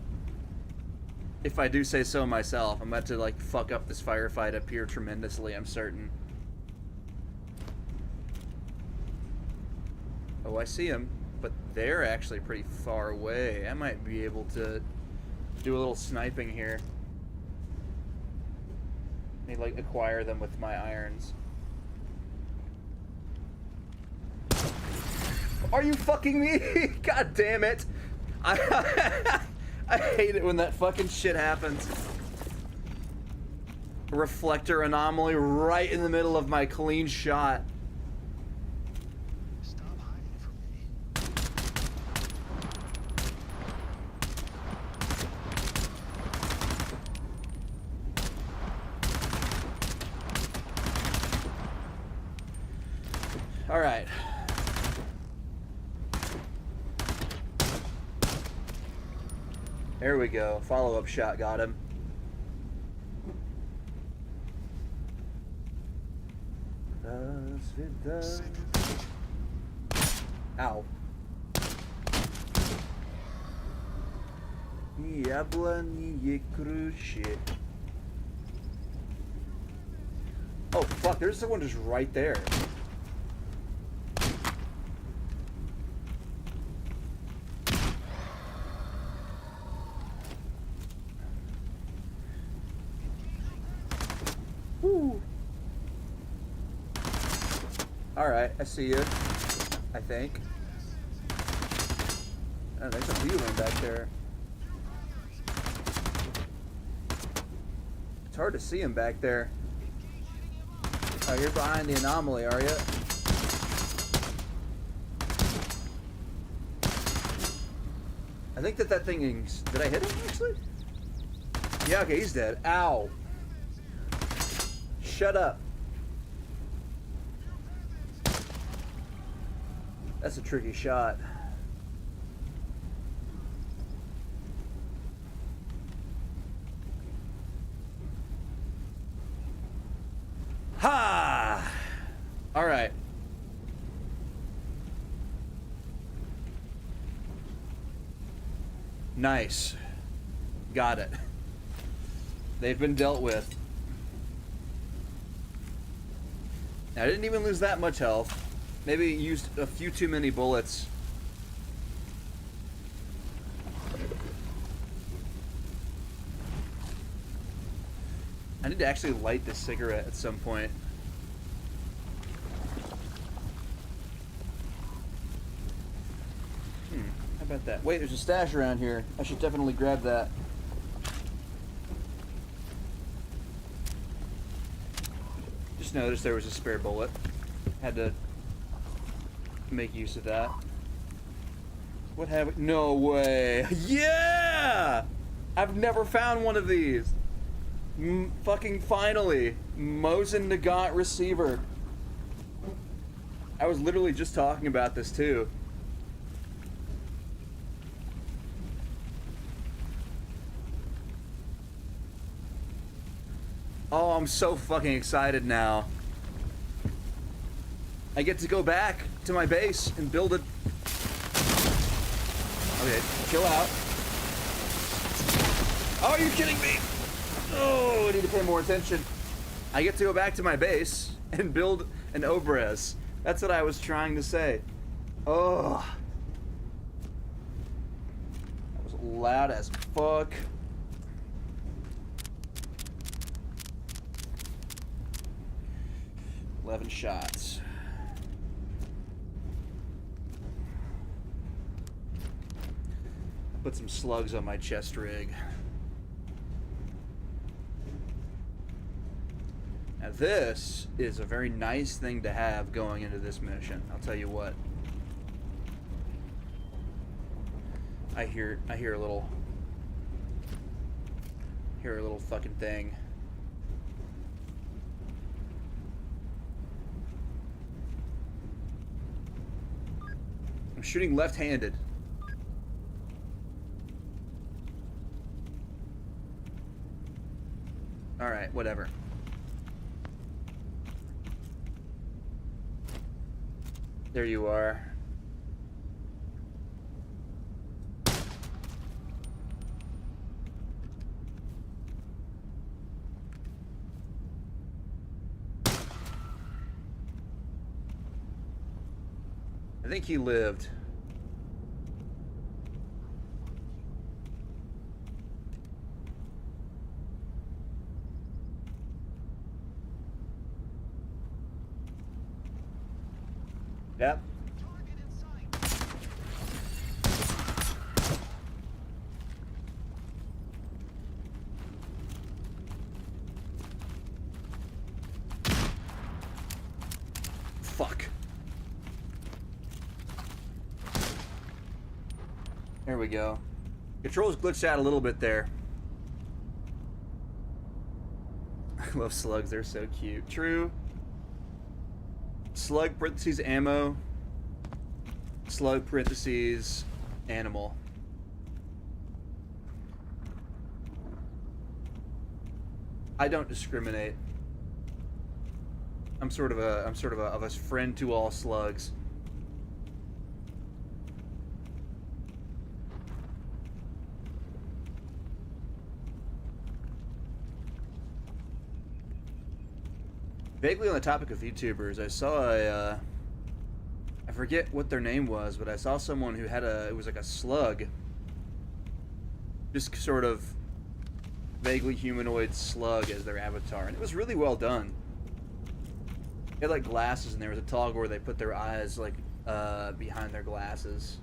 If I do say so myself, I'm about to, like, fuck up this firefight up here tremendously, I'm certain. Oh, I see them, but they're actually pretty far away. I might be able to do a little sniping here. Maybe, like, acquire them with my irons. Are you fucking me? God damn it. I hate it when that fucking shit happens. A reflector anomaly right in the middle of my clean shot. Stop hiding from me. All right. There we go. Follow-up shot got him. Ow. Яблони крыши. Oh fuck, there's someone just right there. Woo. Alright, I see you. I think. Oh, there's a feeling back there. It's hard to see him back there. Oh, you're behind the anomaly, are you? I think that thing is... Did I hit him, actually? Yeah, okay, he's dead. Ow. Shut up. That's a tricky shot. Ha! All right. Nice. Got it. They've been dealt with. I didn't even lose that much health. Maybe used a few too many bullets. I need to actually light this cigarette at some point. How about that? Wait, there's a stash around here. I should definitely grab that. Just noticed there was a spare bullet. Had to make use of that. What have we? No way. Yeah! I've never found one of these. Fucking finally. Mosin Nagant receiver. I was literally just talking about this too. Oh, I'm so fucking excited now. I get to go back to my base and build it. Okay, chill out. Oh, are you kidding me? Oh, I need to pay more attention. I get to go back to my base and build an Obrez. That's what I was trying to say. Oh. That was loud as fuck. $11 shots. Put some slugs on my chest rig. Now this is a very nice thing to have going into this mission. I'll tell you what. I hear a little fucking thing. I'm shooting left-handed. Alright. Alright, whatever. There you are. I think he lived. Yep. Fuck. There we go. Controls glitched out a little bit there. I love slugs, they're so cute. True. Slug parentheses ammo. Slug parentheses animal. I don't discriminate. I'm sort of a friend to all slugs. Vaguely on the topic of YouTubers, I saw a, I forget what their name was, but I saw someone who had it was like a slug. Just sort of vaguely humanoid slug as their avatar, and it was really well done. They had like glasses, and there was a toggle where they put their eyes like behind their glasses.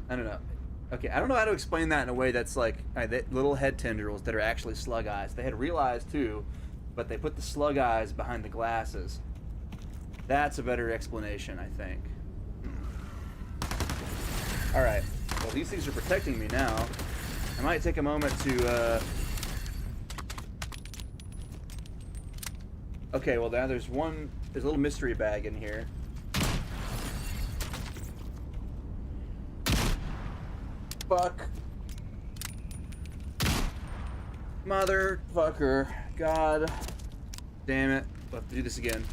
I don't know. Okay, I don't know how to explain that in a way that's like little head tendrils that are actually slug eyes. They had real eyes too, but they put the slug eyes behind the glasses. That's a better explanation, I think. Alright, well these things are protecting me now. I might take a moment to... Okay, well now there's a little mystery bag in here. Fuck. Motherfucker. God. Damn it. We'll have to do this again.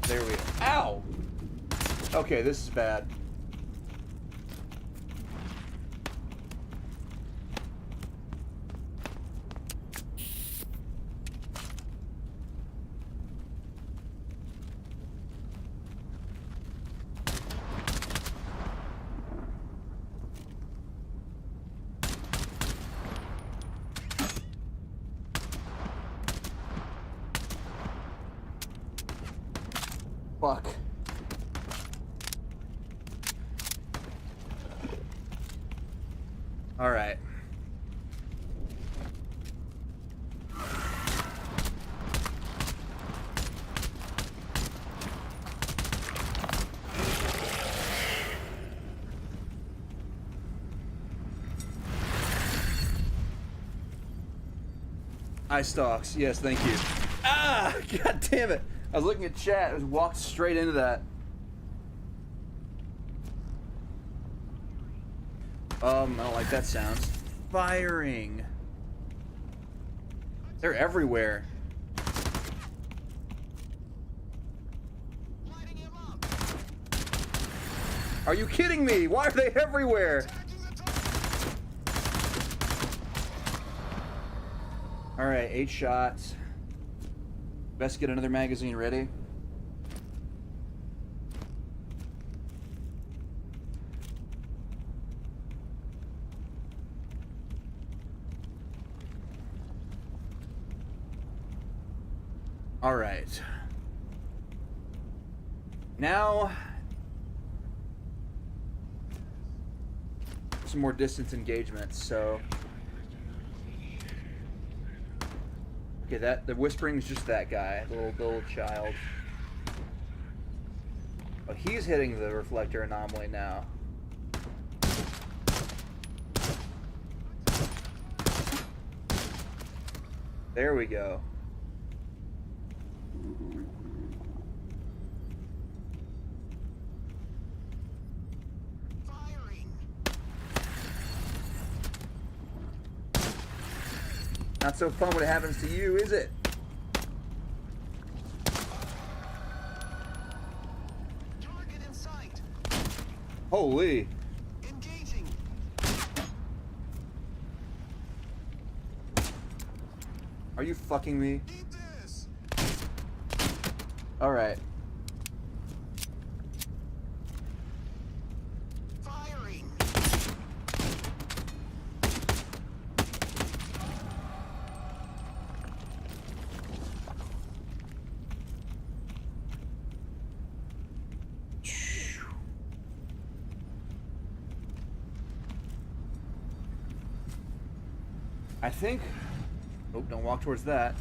There we go. Ow! Okay, this is bad. Fuck. All right. Eye stalks. Yes, thank you. Ah! God damn it. I was looking at chat. I just walked straight into that. I don't like that sound. Firing. They're everywhere. Are you kidding me? Why are they everywhere? Alright, 8 shots. Best get another magazine ready. All right. Now, some more distance engagements. So, okay, the whispering is just that guy, the little child. Oh, he's hitting the reflector anomaly now. There we go. Not so fun when it happens to you, is it? Target in sight. Holy. Engaging. Are you fucking me? Eat this. Alright. Firing. I think... Oh, don't walk towards that.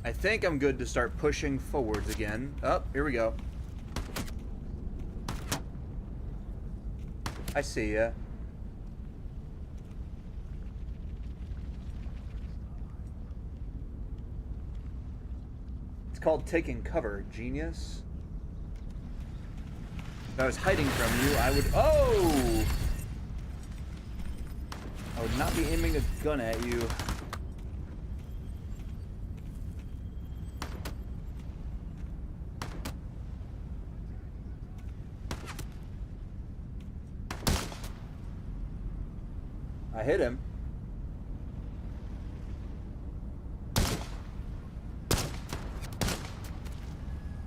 I think I'm good to start pushing forwards again. Oh, here we go. I see ya. It's called taking cover, genius. If I was hiding from you, I would... Oh! I would not be aiming a gun at you. I hit him.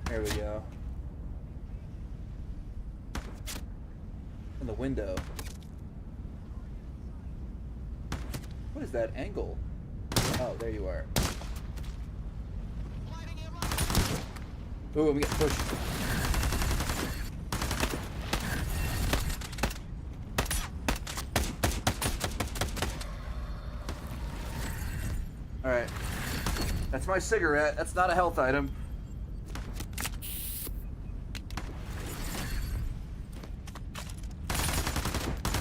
There we go. In the window. What is that angle? Oh, there you are. Lighting him up. Ooh, we get pushed. Alright. That's my cigarette. That's not a health item.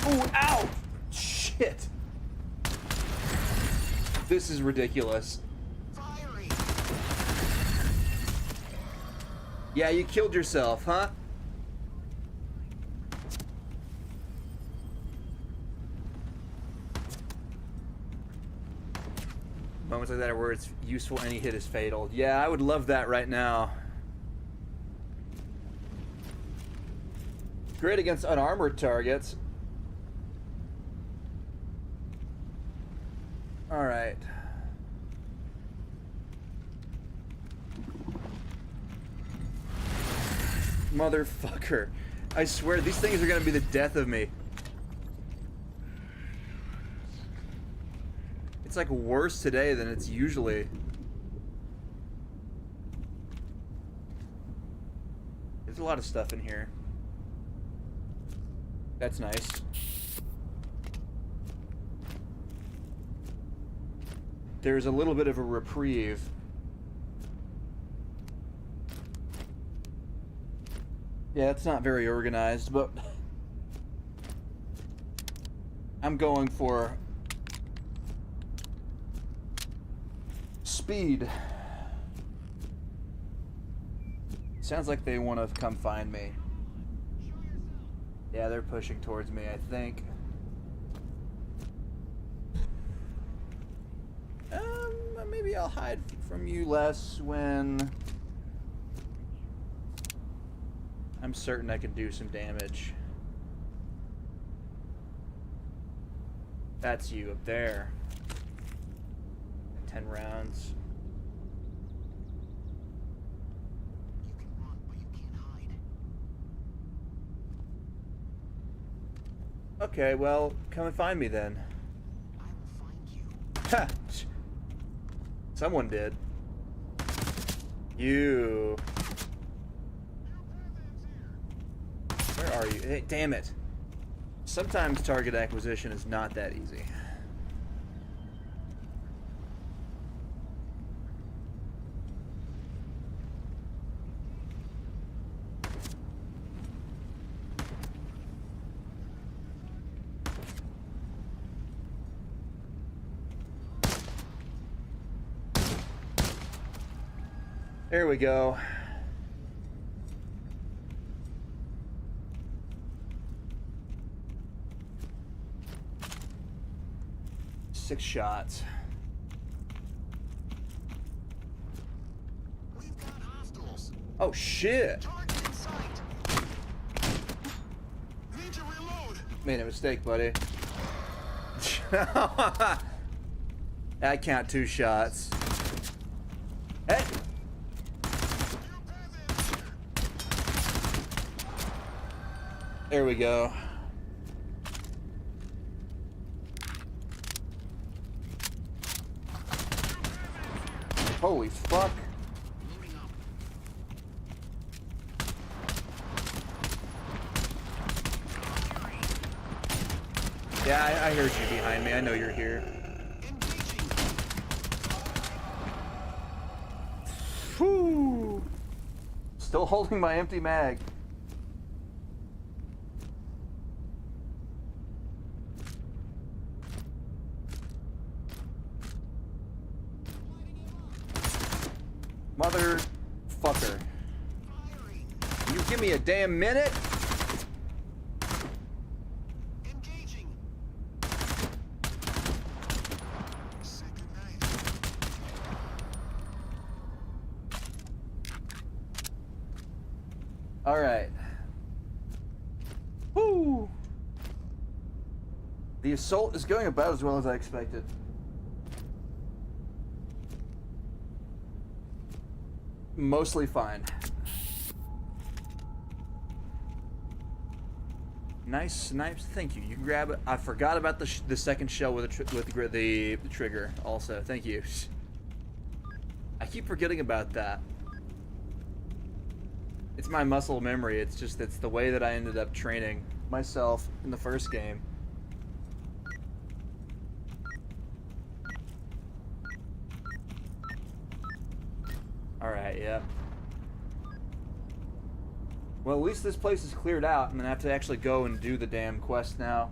Ooh, ow! Shit! This is ridiculous. Firing. Yeah, you killed yourself, huh? Moments like that are where it's useful, any hit is fatal. Yeah, I would love that right now. Great against unarmored targets. Alright. Motherfucker. I swear, these things are gonna be the death of me. It's like worse today than it's usually. There's a lot of stuff in here. That's nice. There's a little bit of a reprieve. Yeah, it's not very organized, but I'm going for speed. Sounds like they want to come find me. Yeah, they're pushing towards me, I think. Maybe I'll hide from you less when I'm certain I can do some damage. That's you up there. 10 rounds. You can run, but you can't hide. Okay, well, come and find me then. I will find you. Ha! Someone did. You. Where are you? Hey, damn it. Sometimes target acquisition is not that easy. There we go. Six shots. Oh shit! Target in sight. Need to reload. Made a mistake, buddy. I count 2 shots. Hey! There we go. Holy fuck. Loading up. Yeah, I heard you behind me. I know you're here. Engaging. Whew. Still holding my empty mag. Motherfucker. Firing. You give me a damn minute? Engaging. Say goodnight. Alright. Woo! The assault is going about as well as I expected. Mostly fine. Nice snipes. Thank you. You can grab it. I forgot about the second shell with the trigger. Also, thank you. I keep forgetting about that. It's my muscle memory. It's the way that I ended up training myself in the first game. Alright, yeah. Well, at least this place is cleared out. I'm gonna have to actually go and do the damn quest now.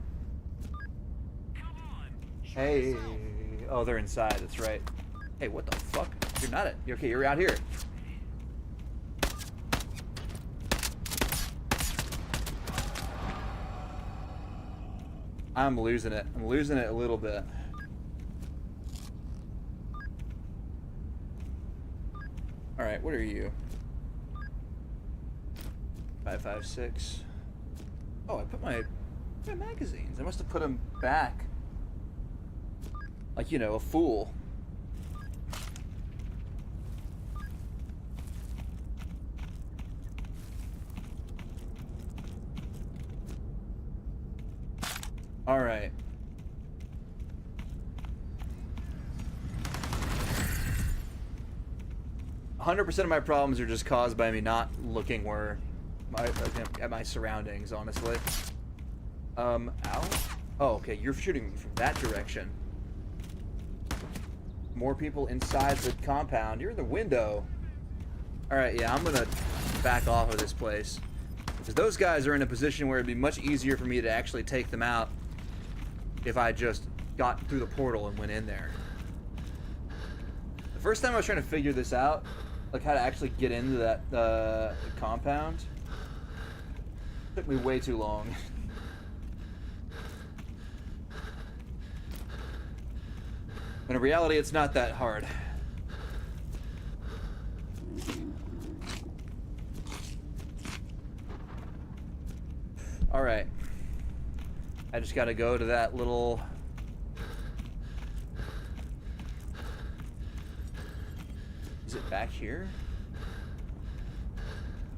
Hey. Oh, they're inside. That's right. Hey, what the fuck? You're not it. Okay, you're out here. I'm losing it. I'm losing it a little bit. Alright, what are you? 5.56. Oh, I put my magazines. I must have put them back. Like, you know, a fool. Alright. 100% of my problems are just caused by me not looking where at my surroundings, honestly. Ow. Oh, okay, you're shooting me from that direction. More people inside the compound. You're in the window. Alright, yeah, I'm gonna back off of this place. Because those guys are in a position where it'd be much easier for me to actually take them out if I just got through the portal and went in there. The first time I was trying to figure this out, like how to actually get into that compound, it took me way too long. But in reality, it's not that hard. Alright. I just gotta go to that little... Is it back here?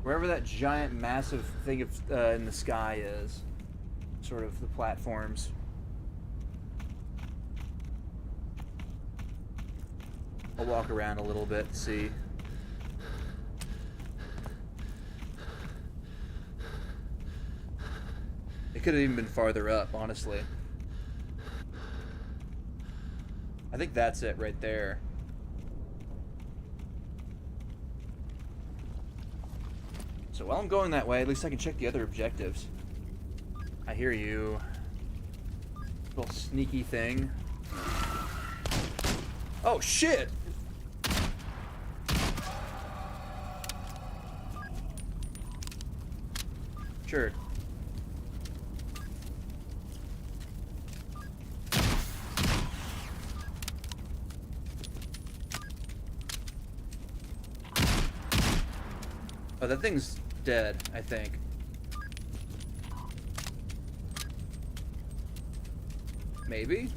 Wherever that giant, massive thing of, in the sky is. Sort of the platforms. I'll walk around a little bit to see. It could have even been farther up, honestly. I think that's it right there. So while I'm going that way, at least I can check the other objectives. I hear you. Little sneaky thing. Oh, shit! Sure. Oh, that thing's dead, I think. Maybe?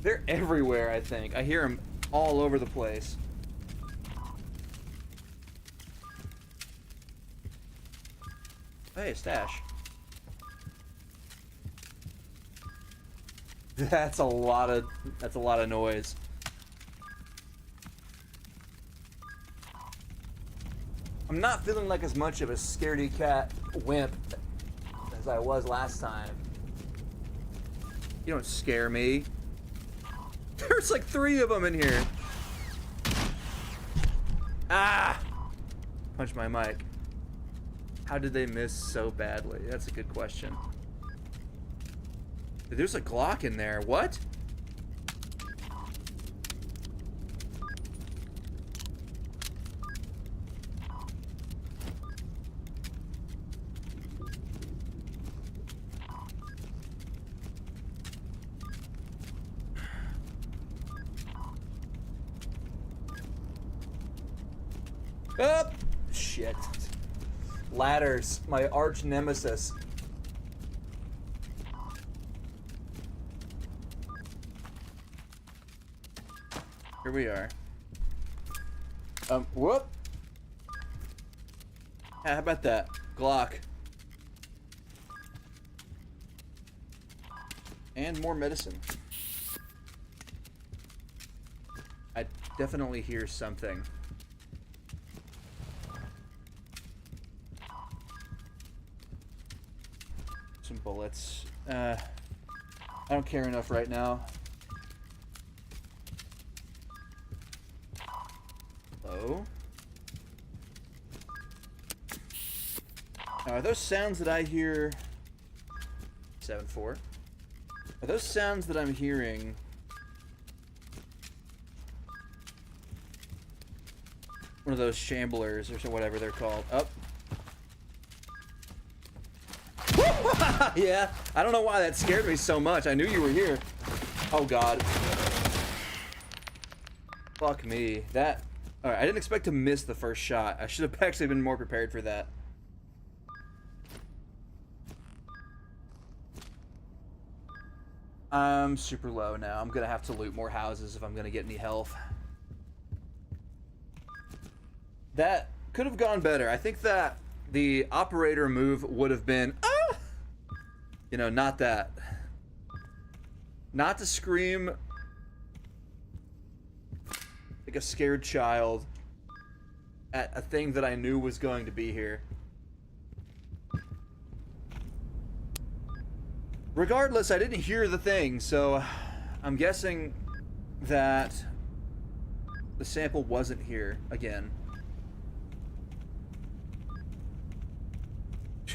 They're everywhere, I think. I hear them all over the place. Hey, stash. That's a lot of noise. I'm not feeling like as much of a scaredy cat wimp as I was last time. You don't scare me. There's like 3 of them in here. Ah! Punch my mic. How did they miss so badly? That's a good question. There's a Glock in there. What? Up! Shit. Ladders, my arch nemesis. Here we are. Whoop! How about that? Glock. And more medicine. I definitely hear something. Some bullets. I don't care enough right now. Hello? Now, are those sounds that I hear... 7-4. Are those sounds that I'm hearing... one of those shamblers or whatever they're called? Up. Yeah, I don't know why that scared me so much. I knew you were here. Oh god. Fuck me. That... Alright, I didn't expect to miss the first shot. I should have actually been more prepared for that. I'm super low now. I'm gonna have to loot more houses if I'm gonna get any health. That could have gone better. I think that the operator move would have been... Ah! You know, not that. Not to scream like a scared child at a thing that I knew was going to be here. Regardless, I didn't hear the thing, so I'm guessing that the sample wasn't here again.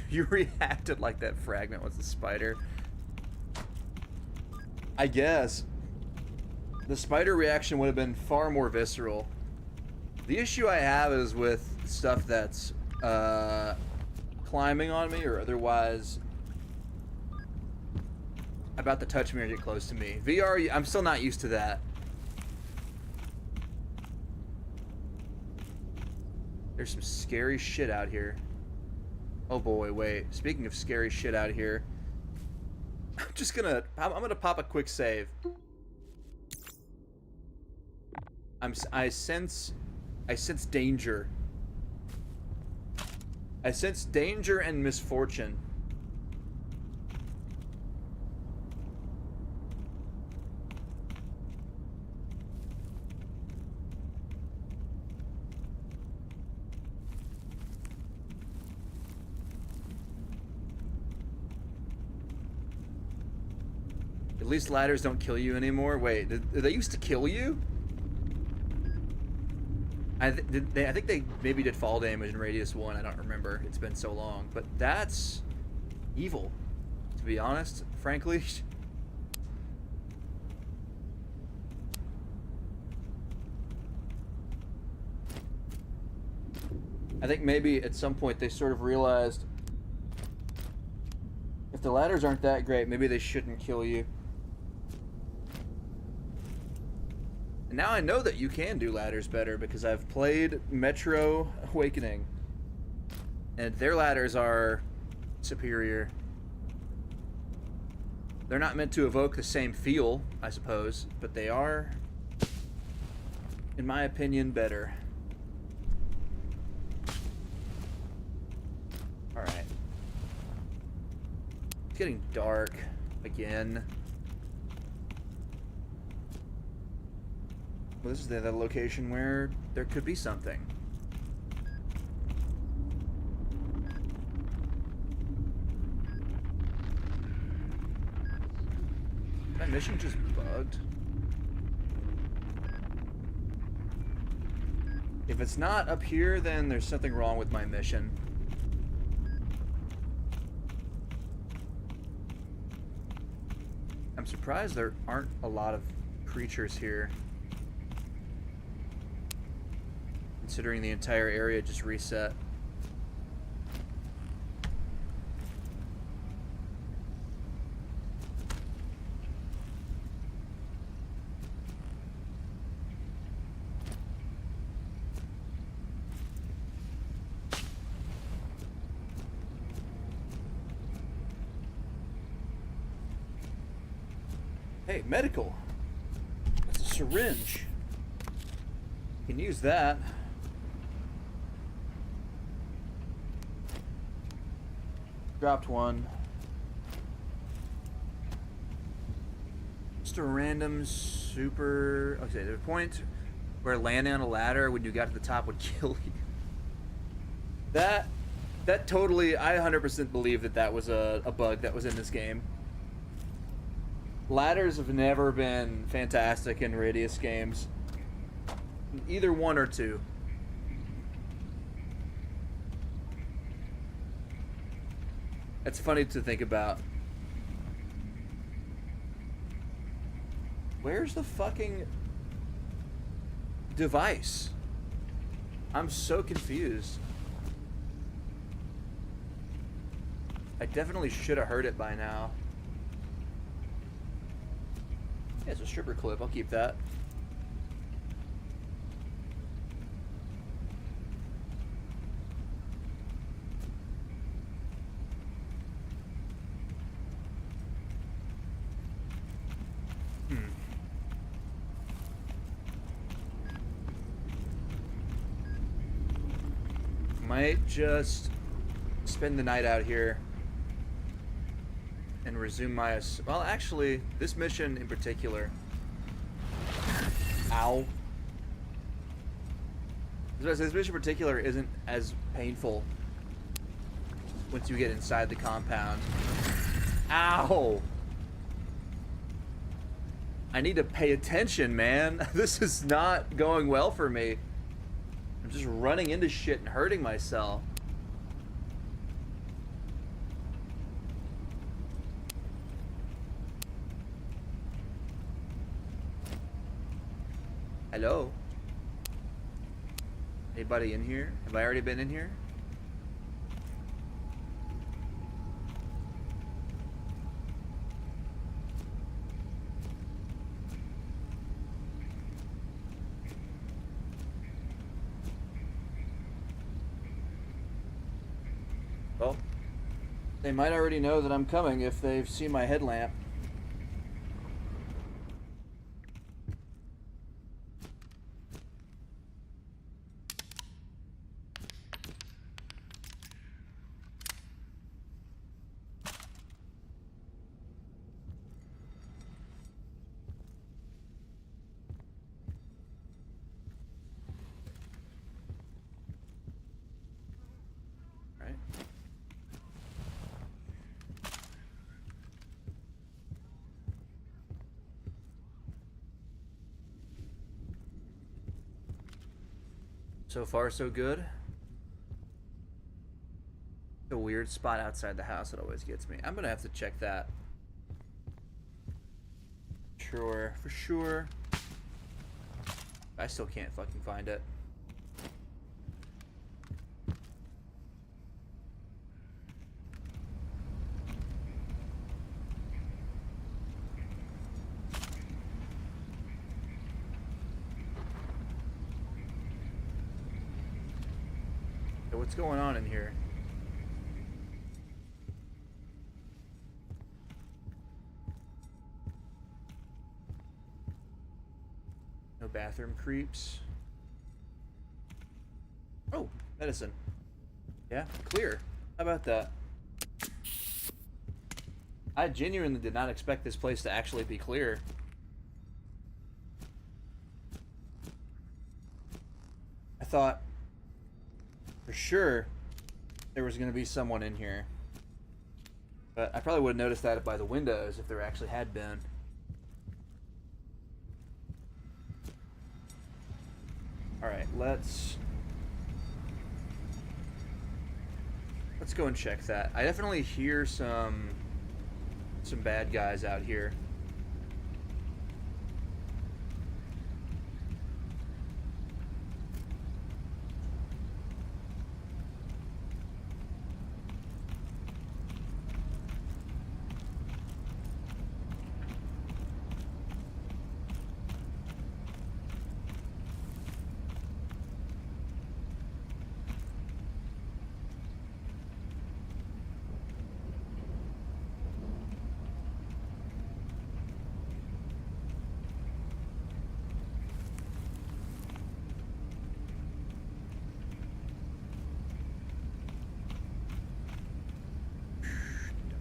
You reacted like that fragment was a spider. I guess. The spider reaction would have been far more visceral. The issue I have is with stuff that's climbing on me or otherwise about to touch me or get close to me. VR, I'm still not used to that. There's some scary shit out here. Oh boy, wait. Speaking of scary shit out here, I'm gonna pop a quick save. I sense danger. I sense danger and misfortune. At least ladders don't kill you anymore. Wait, did they used to kill you? I think they maybe did fall damage in Radius 1. I don't remember. It's been so long. But that's evil, to be honest, frankly. I think maybe at some point they sort of realized if the ladders aren't that great, maybe they shouldn't kill you. And now I know that you can do ladders better because I've played Metro Awakening. And their ladders are superior. They're not meant to evoke the same feel, I suppose, but they are, in my opinion, better. Alright. It's getting dark again. Well, this is the location where there could be something. My mission just bugged. If it's not up here, then there's something wrong with my mission. I'm surprised there aren't a lot of creatures here, considering the entire area just reset. Hey, medical. That's a syringe. You can use that. Dropped one. Just a random super... Okay, there's a point where landing on a ladder when you got to the top would kill you. That totally... I 100% believe that was a bug that was in this game. Ladders have never been fantastic in Radius games. Either one or two. It's funny to think about. Where's the fucking device? I'm so confused. I definitely should have heard it by now. Yeah, it's a stripper clip. I'll keep that. Might just spend the night out here and resume my... Well, actually, this mission in particular... Ow. This mission in particular isn't as painful once you get inside the compound. Ow! I need to pay attention, man. This is not going well for me. I'm just running into shit and hurting myself. Hello? Anybody in here? Have I already been in here? Well, they might already know that I'm coming if they've seen my headlamp. So far, so good. The weird spot outside the house that always gets me. I'm gonna have to check that. Sure, for sure. I still can't fucking find it. So what's going on in here? No bathroom creeps. Oh, medicine. Yeah, clear. How about that? I genuinely did not expect this place to actually be clear. I thought for sure there was going to be someone in here. But I probably would have noticed that by the windows if there actually had been. Alright, let's go and check that. I definitely hear some bad guys out here.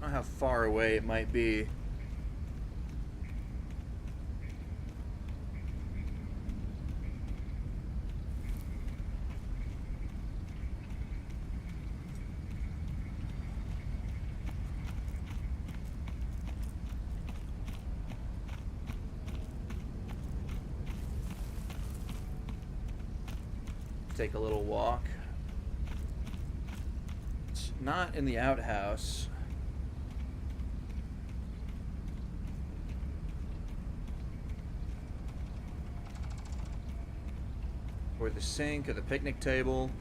Don't know how far away it might be. Take a little walk. It's not in the outhouse. Or the sink or the picnic table.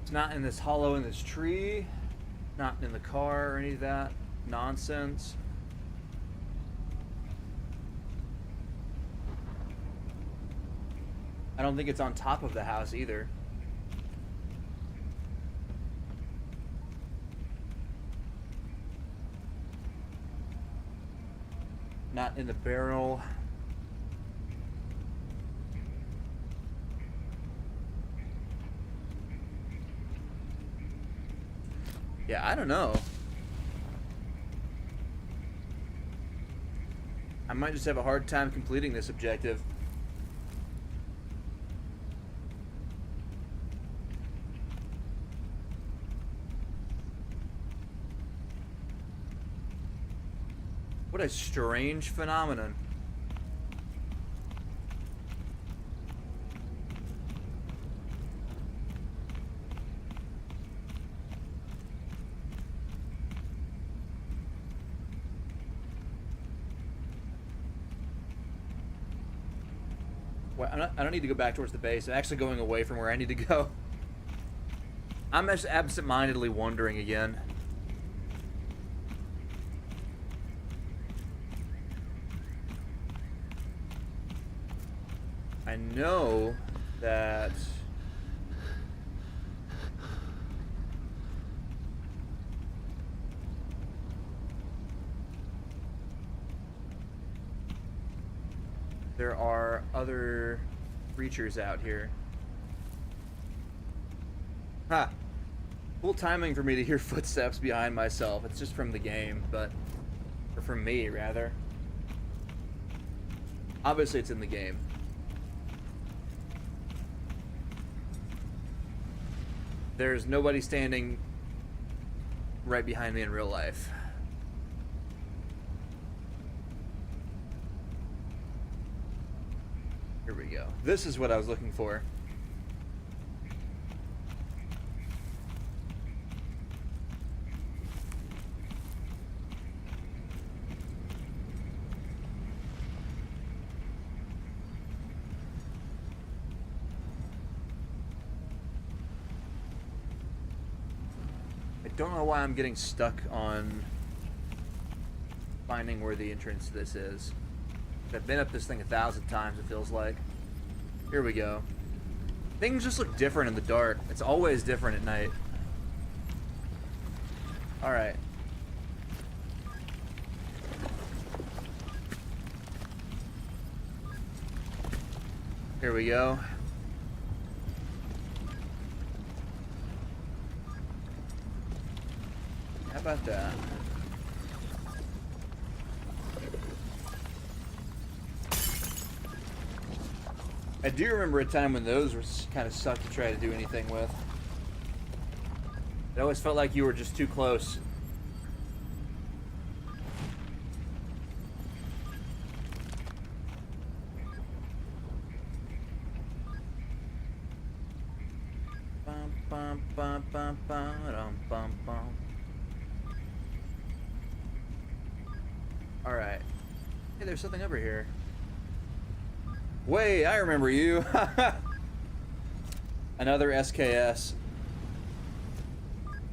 It's not in this hollow in this tree. Not in the car or any of that nonsense. I don't think it's on top of the house either. Not in the barrel. Yeah, I don't know. I might just have a hard time completing this objective. What a strange phenomenon. Well, I don't need to go back towards the base. I'm actually going away from where I need to go. I'm just absent-mindedly wandering again. I know that there are other creatures out here. Ha! Cool timing for me to hear footsteps behind myself. It's just from the game, but... or from me, rather. Obviously it's in the game. There's nobody standing right behind me in real life. Here we go. This is what I was looking for. I don't know why I'm getting stuck on finding where the entrance to this is. I've been up this thing 1,000 times, it feels like. Here we go. Things just look different in the dark. It's always different at night. Alright. Here we go. How about that? I do remember a time when those were kind of sucked to try to do anything with. It always felt like you were just too close. Bum, bum, bum, bum, bum, bum, bum. All right. Hey, there's something over here. Wait, I remember you. Another SKS.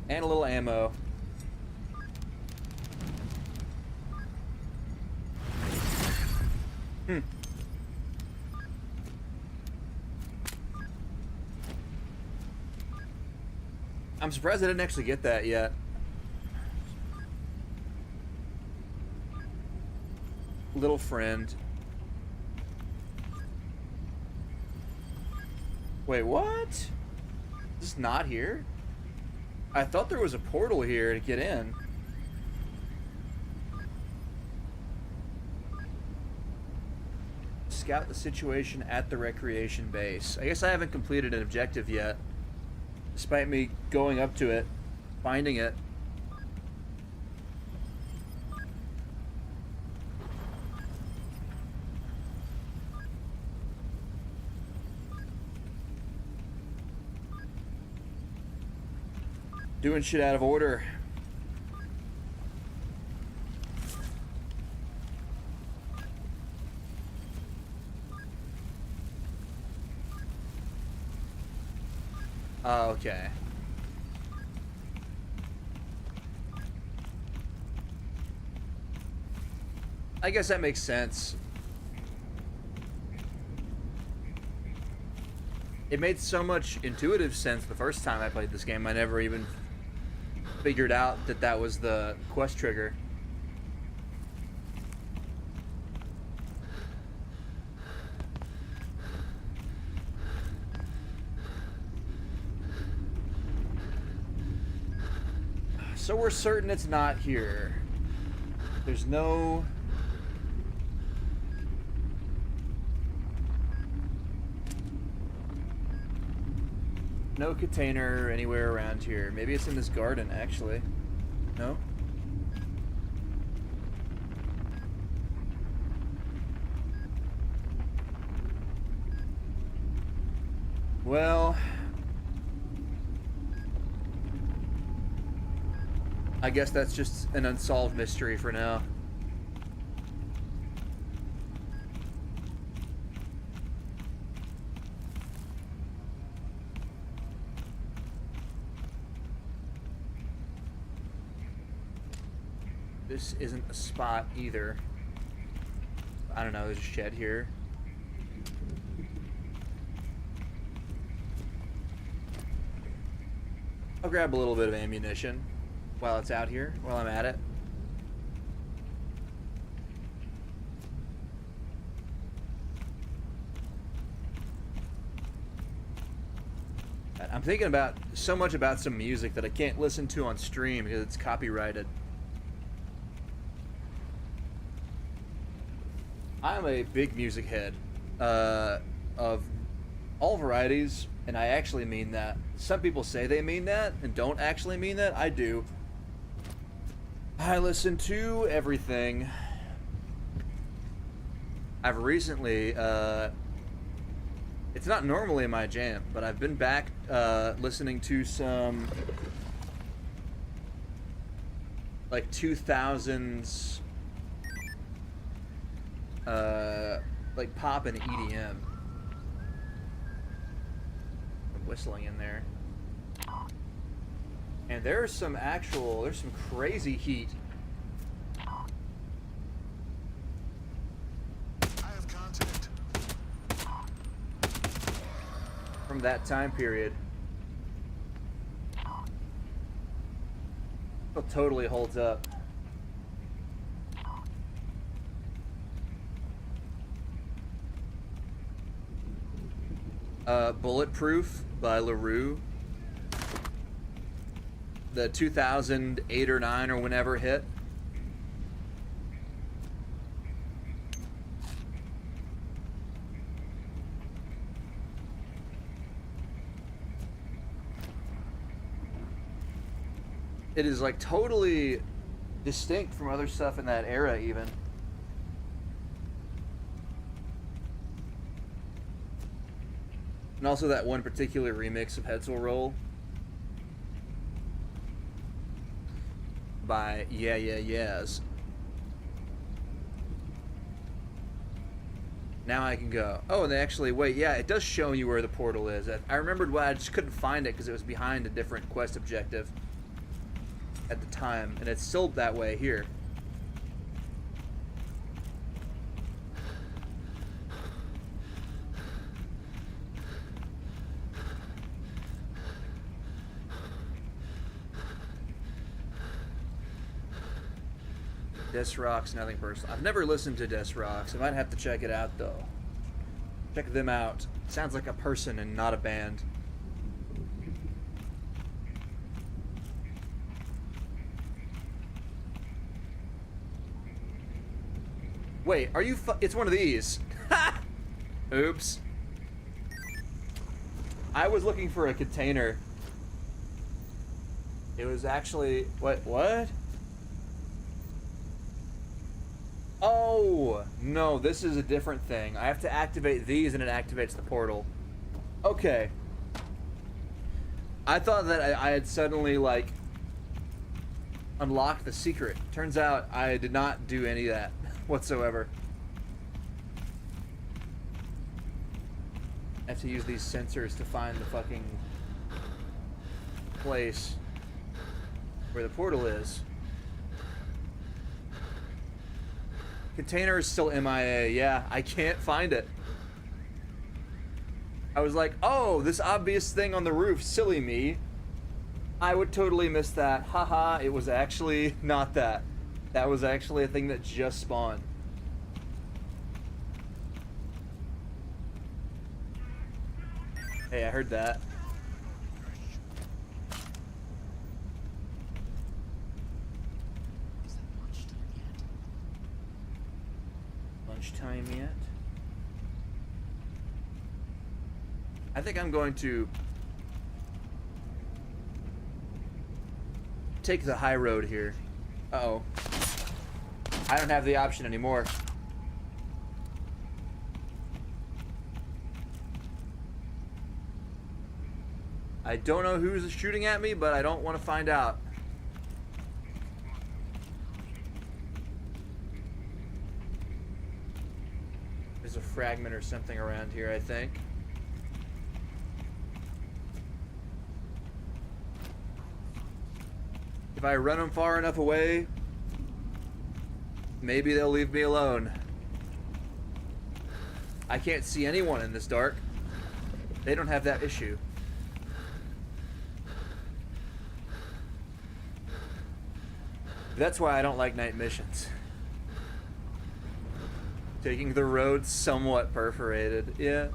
And a little ammo. I'm surprised I didn't actually get that yet. Little friend. Wait, what? Is this not here? I thought there was a portal here to get in. Scout the situation at the recreation base. I guess I haven't completed an objective yet. Despite me going up to it, finding it. Doing shit out of order. Oh, okay. I guess that makes sense. It made so much intuitive sense the first time I played this game. I never even figured out that that was the quest trigger. So we're certain it's not here. There's no... no container anywhere around here. Maybe it's in this garden, actually. No? Well... I guess that's just an unsolved mystery for now. This isn't a spot either. I don't know, there's a shed here. I'll grab a little bit of ammunition while it's out here, while I'm at it. I'm thinking about so much about some music that I can't listen to on stream because it's copyrighted. I'm a big music head of all varieties, and I actually mean that. Some people say they mean that and don't actually mean that. I do. I listen to everything. I've recently, it's not normally my jam, but I've been back listening to some like 2000s like pop and EDM. I'm whistling in there. And there's some crazy heat. from that time period. It totally holds up. Bulletproof by LaRue. The 2008 or 9 or whenever hit. It is like totally distinct from other stuff in that era even. And also that one particular remix of Hetzel Roll by Yeah Yeah Yeahs. Now I can go. Oh, and they actually, wait, yeah, it does show you where the portal is. I remembered why I just couldn't find it because it was behind a different quest objective at the time, and it's still that way here. Des Rocks, nothing personal. I've never listened to Des Rocks. I might have to check it out though. Check them out. Sounds like a person and not a band. Wait, are you it's one of these. Oops. I was looking for a container. It was actually, what? Oh, no, this is a different thing. I have to activate these and it activates the portal. Okay. I thought that I had suddenly, like, unlocked the secret. Turns out I did not do any of that whatsoever. I have to use these sensors to find the fucking place where the portal is. Container is still MIA. Yeah, I can't find it. I was like, oh, this obvious thing on the roof, silly me. I would totally miss that. Haha, it was actually not that. That was actually a thing that just spawned. Hey, I heard that. Is that lunchtime yet? Lunchtime yet? I think I'm going to take the high road here. Uh-oh. I don't have the option anymore. I don't know who's shooting at me, but I don't want to find out. There's a fragment or something around here, I think. If I run them far enough away, maybe they'll leave me alone. I can't see anyone in this dark. They don't have that issue. That's why I don't like night missions. Taking the road somewhat perforated, yeah.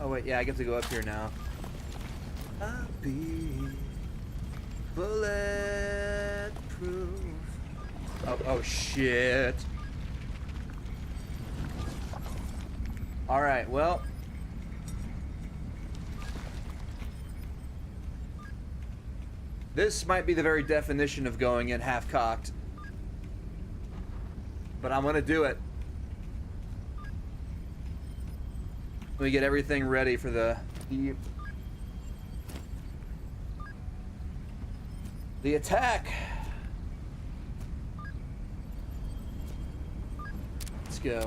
Oh wait, yeah, I get to go up here now. I'll be bulletproof. Oh shit. Alright, well. This might be the very definition of going in half-cocked. But I'm gonna do it. Let me get everything ready for the The attack. Let's go.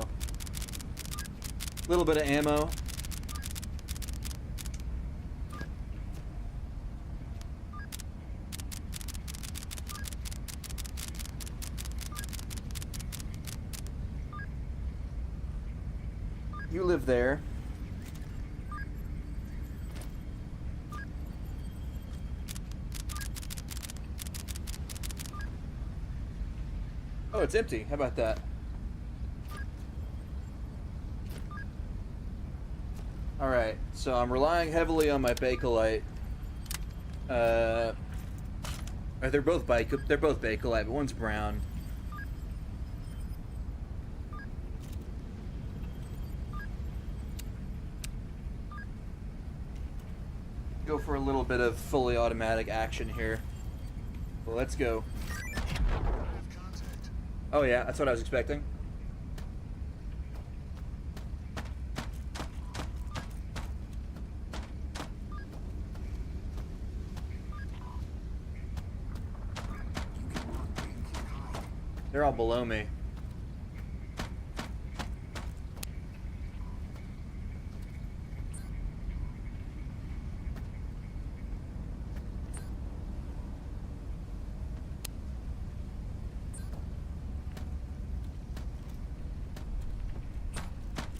Little bit of ammo. You live there. Oh, it's empty. How about that? Alright, so I'm relying heavily on my Bakelite. They're both Bakelite, but one's brown. Go for a little bit of fully automatic action here. Well, let's go. Oh yeah, that's what I was expecting. They're all below me.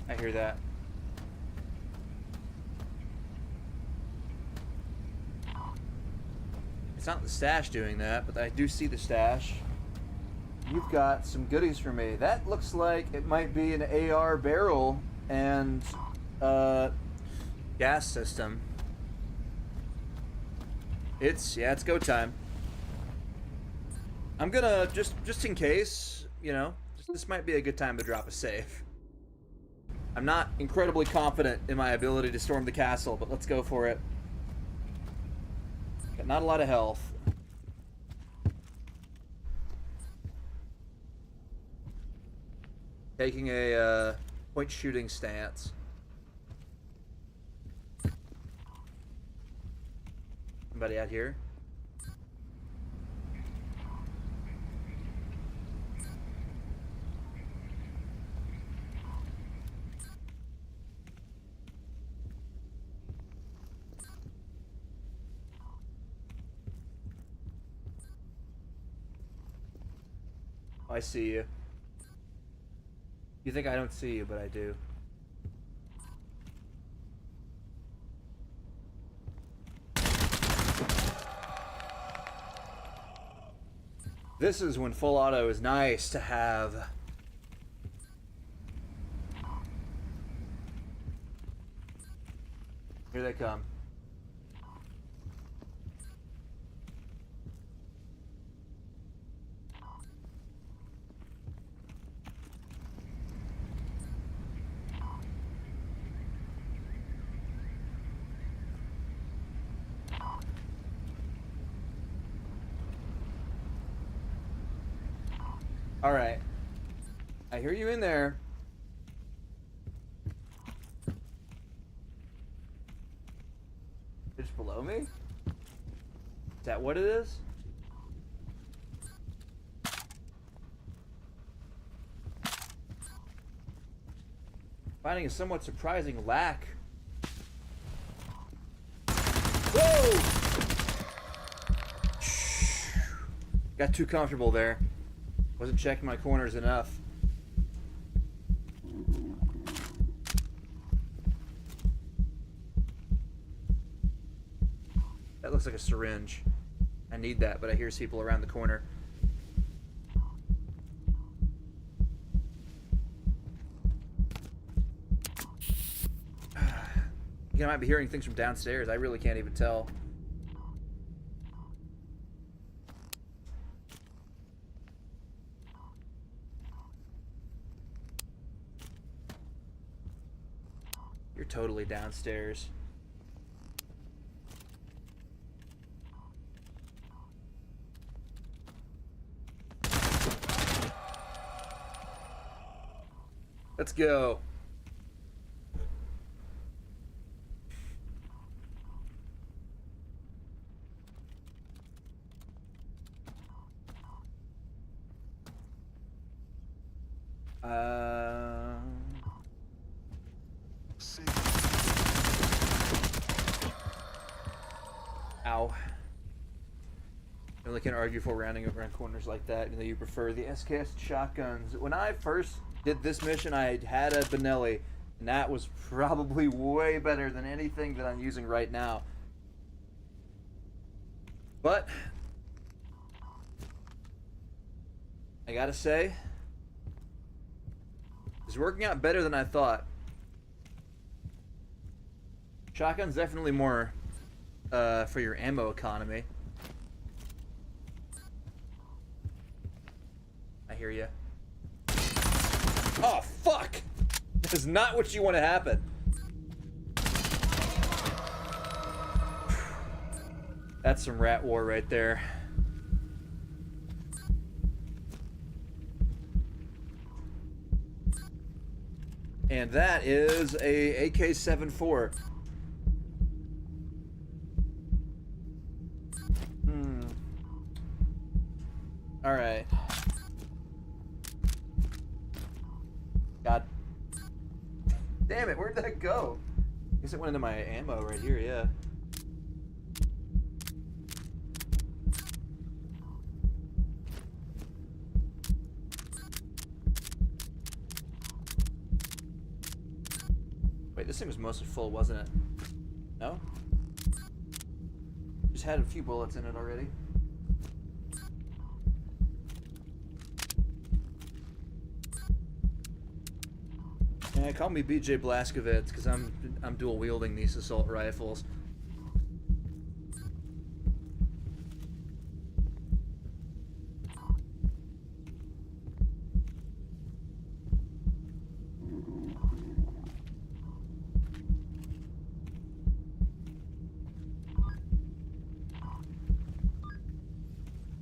I hear that. It's not the stash doing that, but I do see the stash. You've got some goodies for me. That looks like it might be an AR barrel and gas system. It's go time. I'm gonna just in case, you know, this might be a good time to drop a save. I'm not incredibly confident in my ability to storm the castle, but let's go for it. Got not a lot of health. Taking a point shooting stance. Somebody out here? I see you. You think I don't see you, but I do. This is when full auto is nice to have. Here they come. All right. I hear you in there. It's below me? Is that what it is? Finding a somewhat surprising lack. Whoa! Got too comfortable there. Wasn't checking my corners enough. That looks like a syringe. I need that, but I hear people around the corner. You know, I might be hearing things from downstairs. I really can't even tell. You're totally downstairs. Let's go. Ow. I really can't argue for rounding around corners like that, even though you prefer the SKS shotguns. When I first did this mission, I had a Benelli, and that was probably way better than anything that I'm using right now. But I gotta say, it's working out better than I thought. Shotgun's definitely more for your ammo economy. I hear ya. Oh, fuck! That is not what you want to happen. That's some rat war right there. And that is a AK-74. Alright. God. Damn it, where'd that go? I guess it went into my ammo right here, yeah. Wait, this thing was mostly full, wasn't it? No? Just had a few bullets in it already. Yeah, call me BJ Blazkowicz because I'm dual wielding these assault rifles.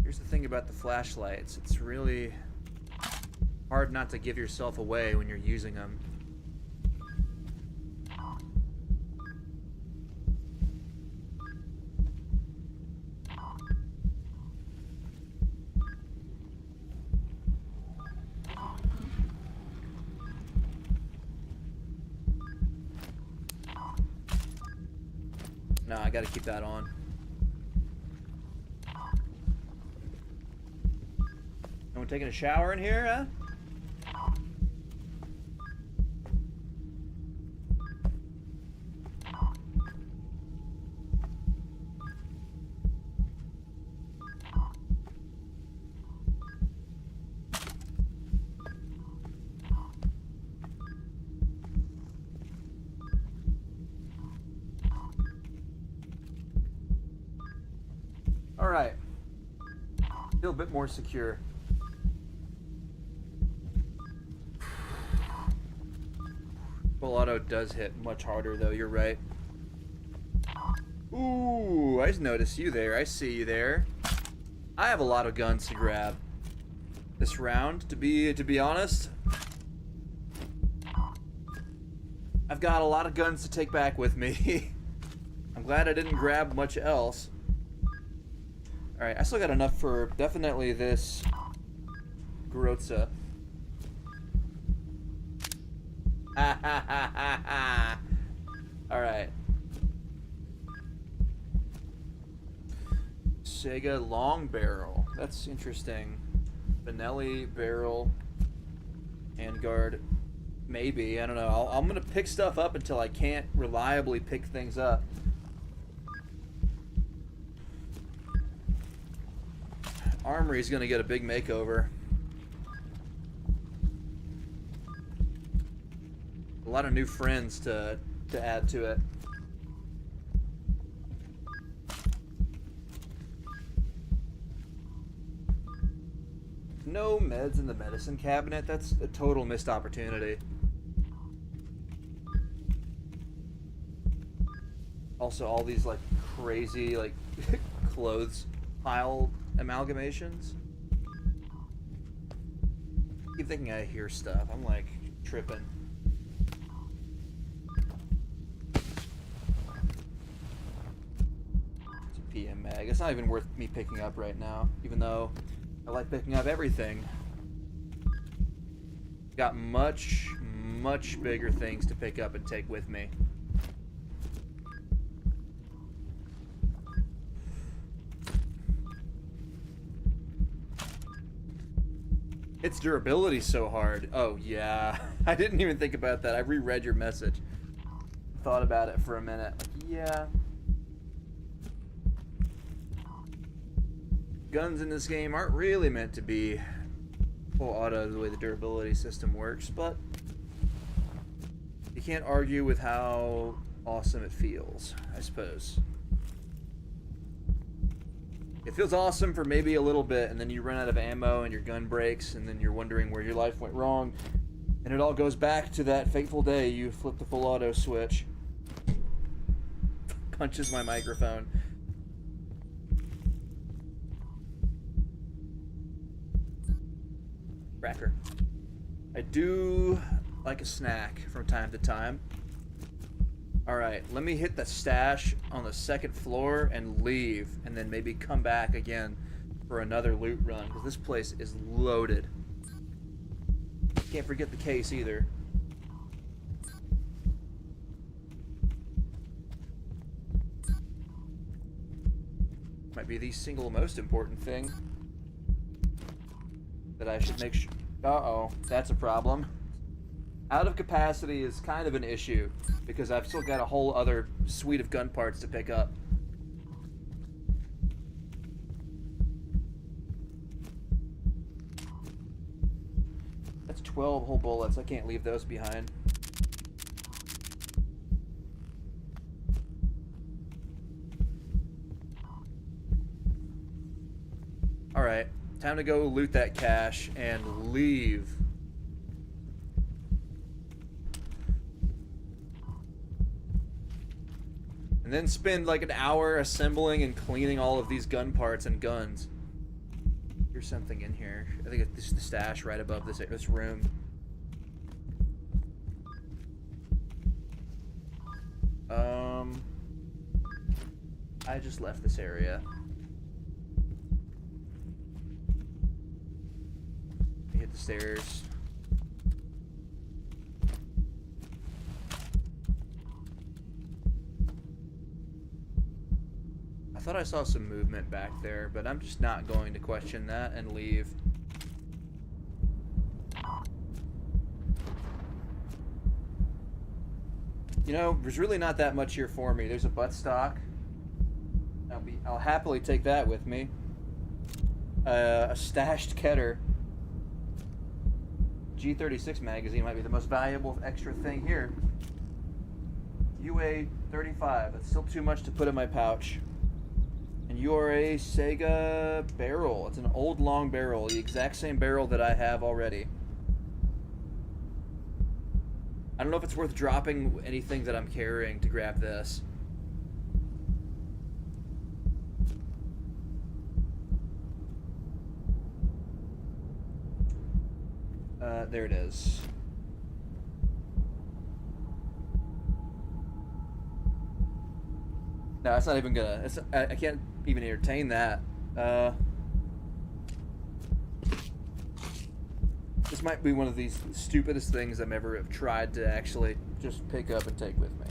Here's the thing about the flashlights. It's really hard not to give yourself away when you're using them. No, I gotta keep that on. Anyone taking a shower in here, huh? Alright. Feel a bit more secure. Full auto does hit much harder though, you're right. Ooh, I just noticed you there. I see you there. I have a lot of guns to grab this round, to be honest. I've got a lot of guns to take back with me. I'm glad I didn't grab much else. Alright, I still got enough for definitely this Grotza. Ha ha ha ha ha. Alright. Sega long barrel. That's interesting. Benelli barrel. Handguard. Maybe. I don't know. I'm gonna pick stuff up until I can't reliably pick things up. Armory's gonna get a big makeover. A lot of new friends to add to it. No meds in the medicine cabinet. That's a total missed opportunity. Also, all these like crazy like clothes pile amalgamations. I keep thinking I hear stuff. I'm like tripping. It's a PM mag. It's not even worth me picking up right now, even though I like picking up everything. Got much, much bigger things to pick up and take with me. Its durability's so hard. Oh, yeah. I didn't even think about that. I reread your message. Thought about it for a minute. Like, yeah. Guns in this game aren't really meant to be full auto the way the durability system works, but you can't argue with how awesome it feels, I suppose. It feels awesome for maybe a little bit, and then you run out of ammo and your gun breaks, and then you're wondering where your life went wrong, and it all goes back to that fateful day you flipped the full auto switch. Punches my microphone. Cracker. I do like a snack from time to time. Alright, let me hit the stash on the second floor and leave, and then maybe come back again for another loot run, because this place is loaded. Can't forget the case either. Might be the single most important thing that I should make sure. Uh-oh, that's a problem. Out of capacity is kind of an issue, because I've still got a whole other suite of gun parts to pick up. That's 12 whole bullets. I can't leave those behind. Alright, time to go loot that cache and leave. And then spend like an hour assembling and cleaning all of these gun parts and guns. Here's something in here. I think this is the stash right above this room. I just left this area. Hit the stairs. I thought I saw some movement back there, but I'm just not going to question that and leave. You know, there's really not that much here for me. There's a buttstock. I'll happily take that with me. A stashed Keter. G36 magazine might be the most valuable extra thing here. UA-35. That's still too much to put in my pouch. And you are a Sega barrel. It's an old long barrel, the exact same barrel that I have already. I don't know if it's worth dropping anything that I'm carrying to grab this. There it is. No, it's not even gonna. I can't even entertain that. This might be one of these stupidest things I've ever have tried to actually just pick up and take with me.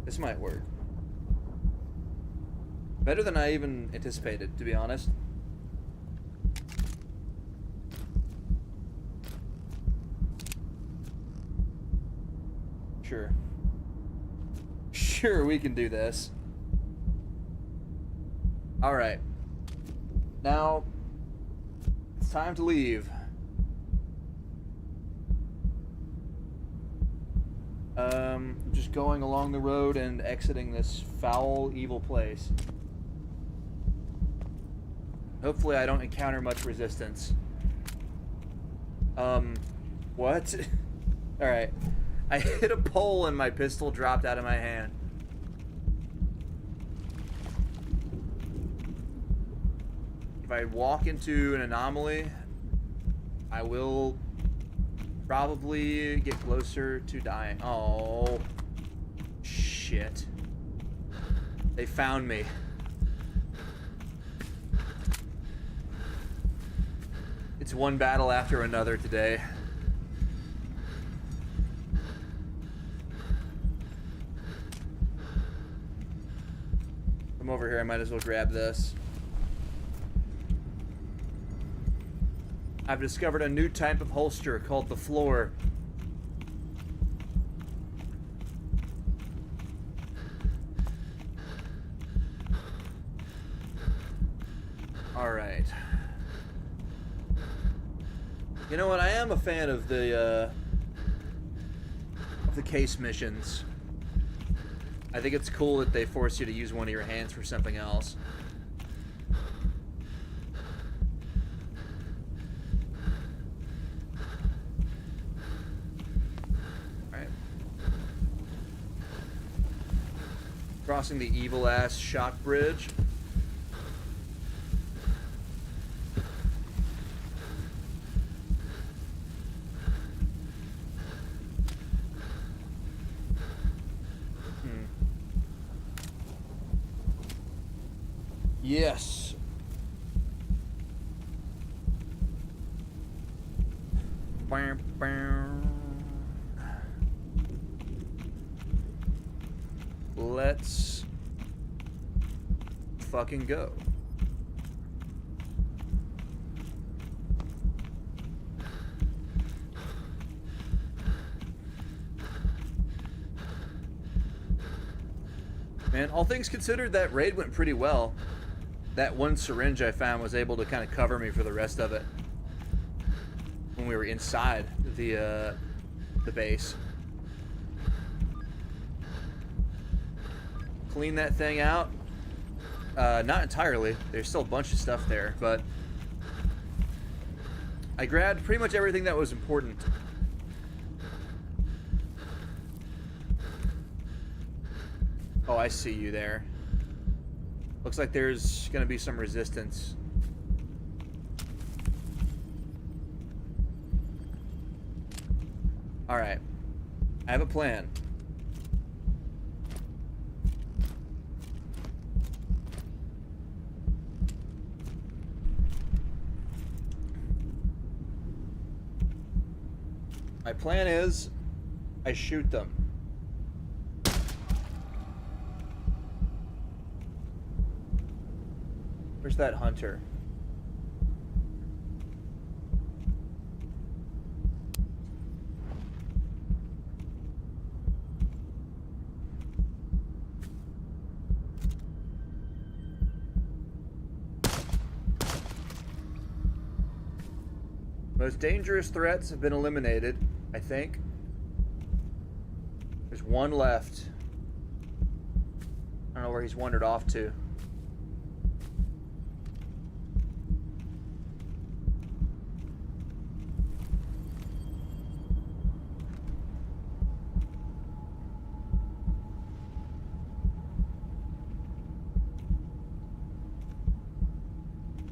This might work. Better than I even anticipated, to be honest. Sure. Sure, we can do this. Alright. Now, it's time to leave. Just going along the road and exiting this foul, evil place. Hopefully I don't encounter much resistance. What? Alright. I hit a pole and my pistol dropped out of my hand. If I walk into an anomaly, I will probably get closer to dying. Oh, shit. They found me. It's one battle after another today. Come over here, I might as well grab this. I've discovered a new type of holster called the floor. Alright. You know what? I am a fan of the case missions. I think it's cool that they force you to use one of your hands for something else. Alright. Crossing the evil-ass shock bridge. Yes. Let's fucking go. Man, all things considered, that raid went pretty well. That one syringe I found was able to kind of cover me for the rest of it when we were inside the base. Clean that thing out. Not entirely. There's still a bunch of stuff there, but I grabbed pretty much everything that was important. Oh, I see you there. Looks like there's gonna be some resistance. Alright. I have a plan. My plan is I shoot them. Where's that hunter? Most dangerous threats have been eliminated, I think. There's one left. I don't know where he's wandered off to.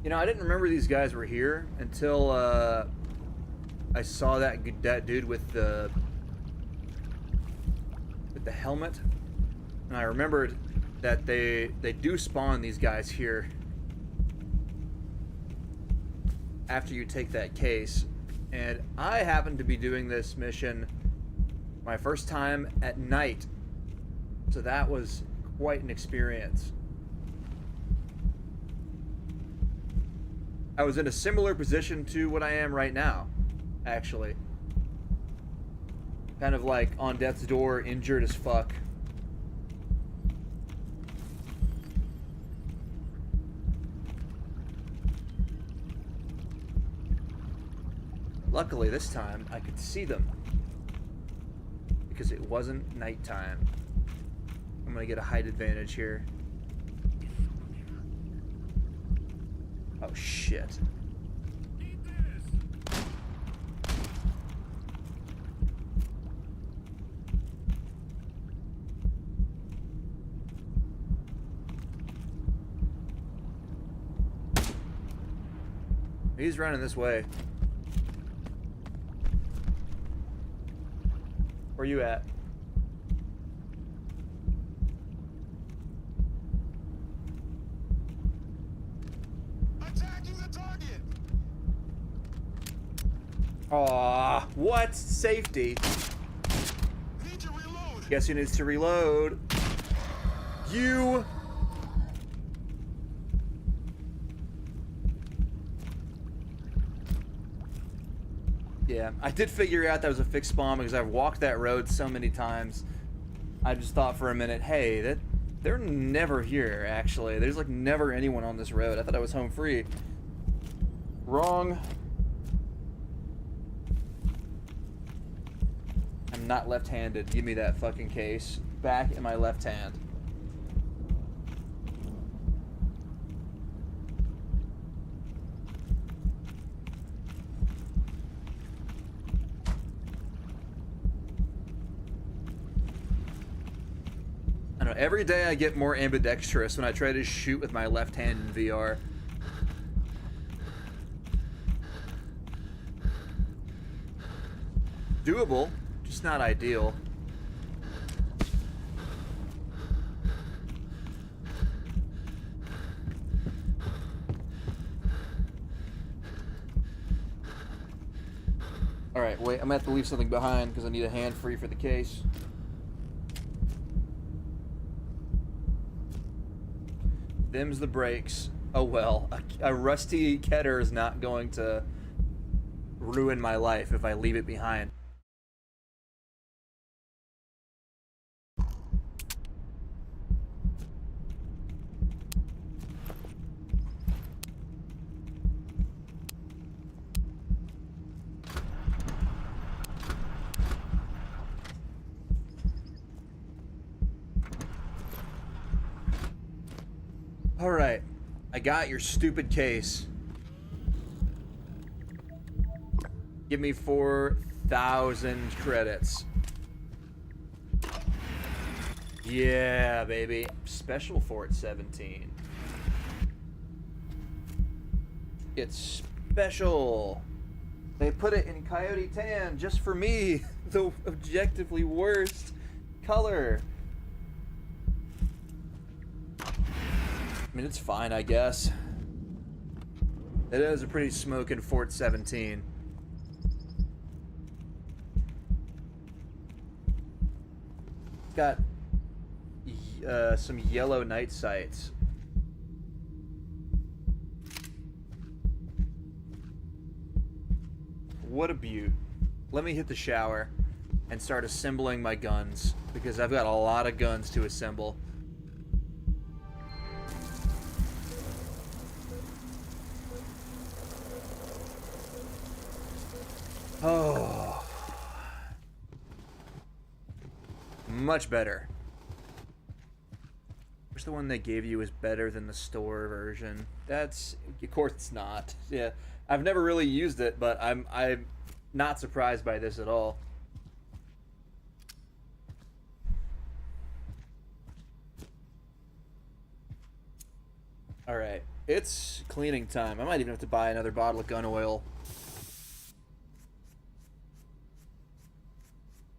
You know, I didn't remember these guys were here until I saw that dude with the helmet, and I remembered that they do spawn these guys here after you take that case. And I happened to be doing this mission my first time at night, so that was quite an experience. I was in a similar position to what I am right now, actually. Kind of like on death's door, injured as fuck. Luckily, this time, I could see them. Because it wasn't nighttime. I'm gonna get a height advantage here. Oh shit. He's running this way. Where you at? Attacking the target! Aw, what? Safety. Need to reload. Guess who needs to reload? You. Yeah, I did figure out that was a fixed spawn because I've walked that road so many times. I just thought for a minute, hey, they're never here, actually. There's like never anyone on this road. I thought I was home free. Wrong. I'm not left-handed. Give me that fucking case. Back in my left hand. I don't know, every day I get more ambidextrous when I try to shoot with my left hand in VR. Doable, just not ideal. Alright, wait, I'm gonna have to leave something behind because I need a hand free for the case. Them's the brakes. Oh well, a rusty Keter is not going to ruin my life if I leave it behind. Alright, I got your stupid case. Give me 4,000 credits. Yeah, baby. Special Fort 17. It's special. They put it in Coyote Tan just for me. The objectively worst color. I mean, it's fine, I guess. It is a pretty smoking Fort 17. It's got some yellow night sights. What a beaut. Let me hit the shower and start assembling my guns, because I've got a lot of guns to assemble. Oh. Much better. Wish the one they gave you was better than the store version. That's, of course it's not. Yeah, I've never really used it, but I'm not surprised by this at all. All right, it's cleaning time. I might even have to buy another bottle of gun oil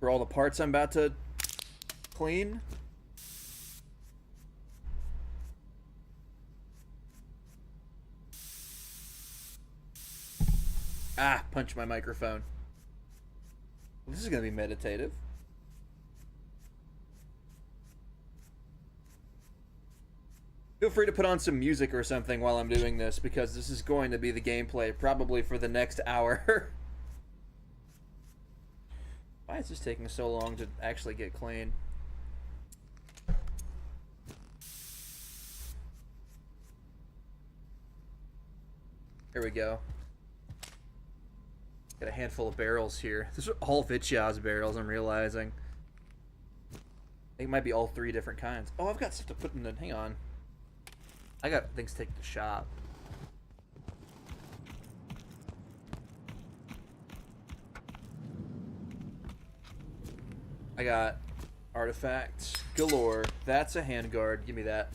for all the parts I'm about to clean. Ah, punch my microphone. This is gonna be meditative. Feel free to put on some music or something while I'm doing this, because this is going to be the gameplay probably for the next hour. Why is this taking so long to actually get clean? Here we go. Got a handful of barrels here. These are all Vityaz barrels, I'm realizing. I think it might be all 3 different kinds. Oh, I've got stuff to put in the... Hang on. I got things to take to the shop. I got artifacts galore. That's a handguard. Give me that.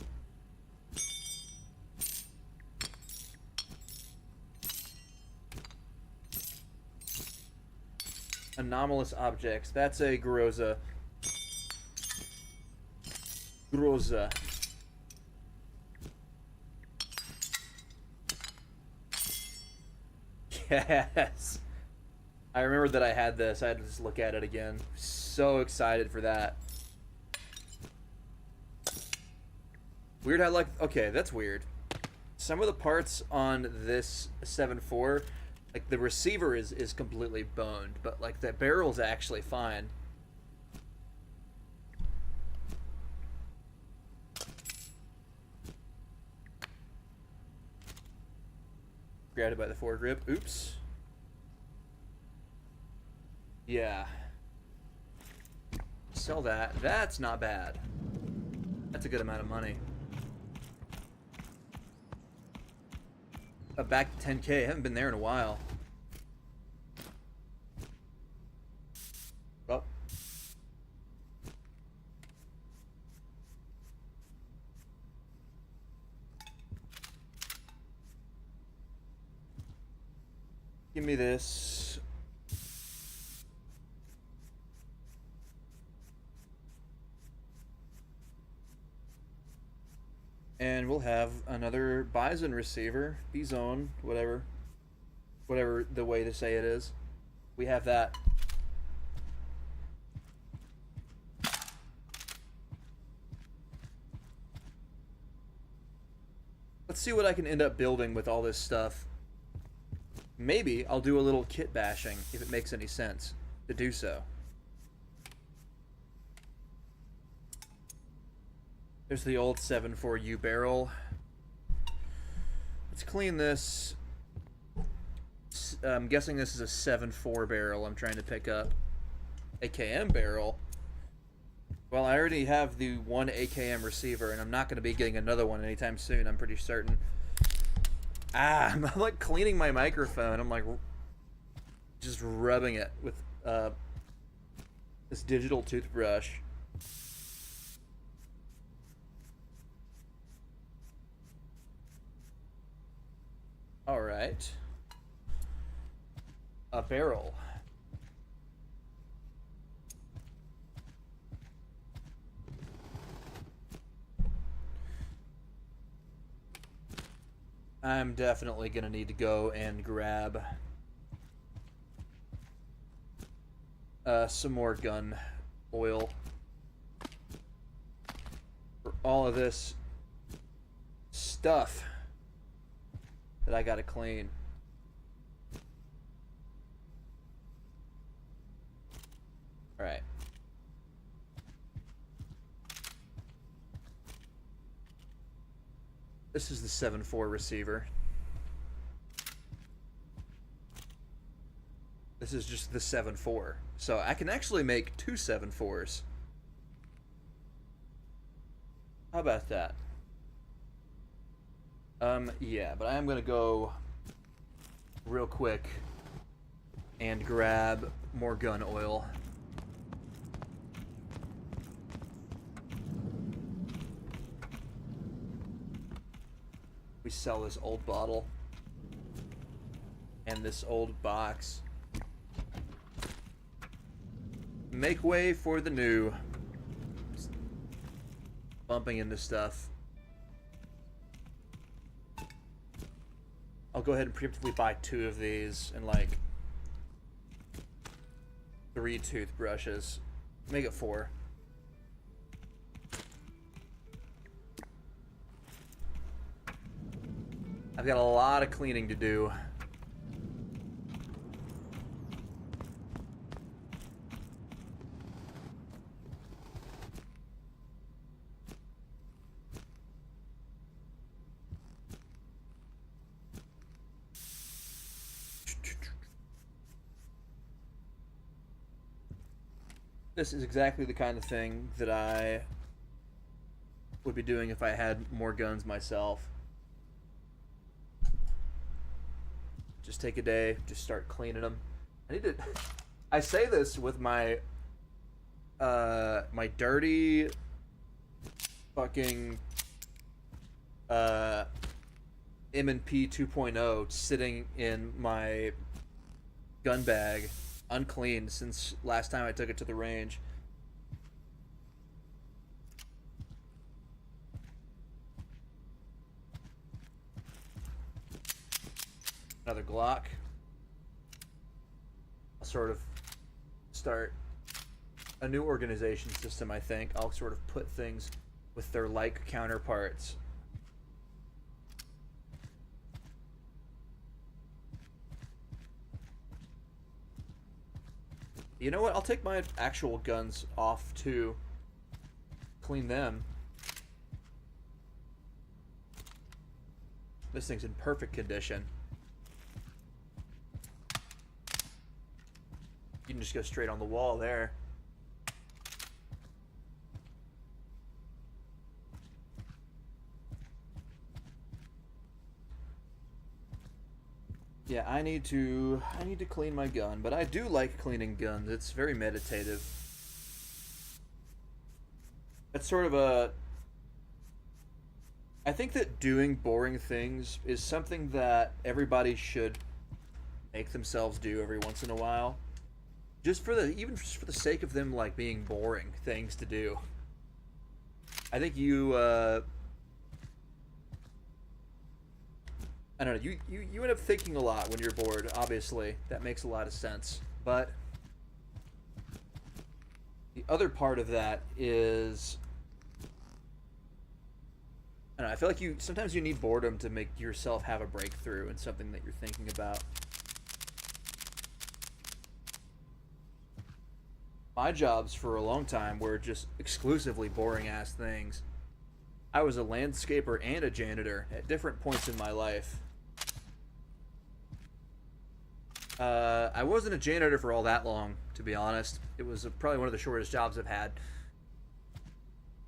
Anomalous objects. That's a Groza. Groza. Yes. I remember that I had this. I had to just look at it again. So excited for that. Weird how, like, okay, that's weird. Some of the parts on this 7.4, like, the receiver is completely boned, but, like, the barrel's actually fine. Grabbed it by the foregrip. Oops. Yeah. Sell that. That's not bad. That's a good amount of money. Back to 10K. I haven't been there in a while. Oh. Give me this. And we'll have another Bison receiver. Bison, whatever. Whatever the way to say it is. We have that. Let's see what I can end up building with all this stuff. Maybe I'll do a little kit bashing if it makes any sense to do so. There's the old 7.4U barrel. Let's clean this. I'm guessing this is a 7.4 barrel I'm trying to pick up. AKM barrel. Well, I already have the one AKM receiver, and I'm not going to be getting another one anytime soon, I'm pretty certain. Ah, I'm like cleaning my microphone. I'm like just rubbing it with this digital toothbrush. All right. A barrel. I'm definitely gonna need to go and grab some more gun oil for all of this stuff that I gotta clean. All right. This is the 7.4 receiver. This is just the 7.4. So I can actually make two 7.4s. How about that? Yeah, but I am gonna go real quick and grab more gun oil. We sell this old bottle and this old box. Make way for the new. Just bumping into stuff. I'll go ahead and preemptively buy 2 of these and like 3 toothbrushes. Make it 4. I've got a lot of cleaning to do. This is exactly the kind of thing that I would be doing if I had more guns myself. Just take a day, just start cleaning them. I need to. I say this with my my dirty fucking M&P 2.0 sitting in my gun bag, uncleaned since last time I took it to the range. Another Glock. I'll sort of start a new organization system, I think. I'll sort of put things with their like counterparts. You know what? I'll take my actual guns off too. Clean them. This thing's in perfect condition. You can just go straight on the wall there. Yeah, I need to clean my gun, but I do like cleaning guns. It's very meditative. It's sort of a... I think that doing boring things is something that everybody should make themselves do every once in a while. Just for the, even just for the sake of them, like, being boring things to do. I think you, I don't know, you end up thinking a lot when you're bored, obviously. That makes a lot of sense. But the other part of that is, I don't know, I feel like sometimes you need boredom to make yourself have a breakthrough in something that you're thinking about. My jobs for a long time were just exclusively boring ass things. I was a landscaper and a janitor at different points in my life. I wasn't a janitor for all that long, to be honest. It was probably one of the shortest jobs I've had.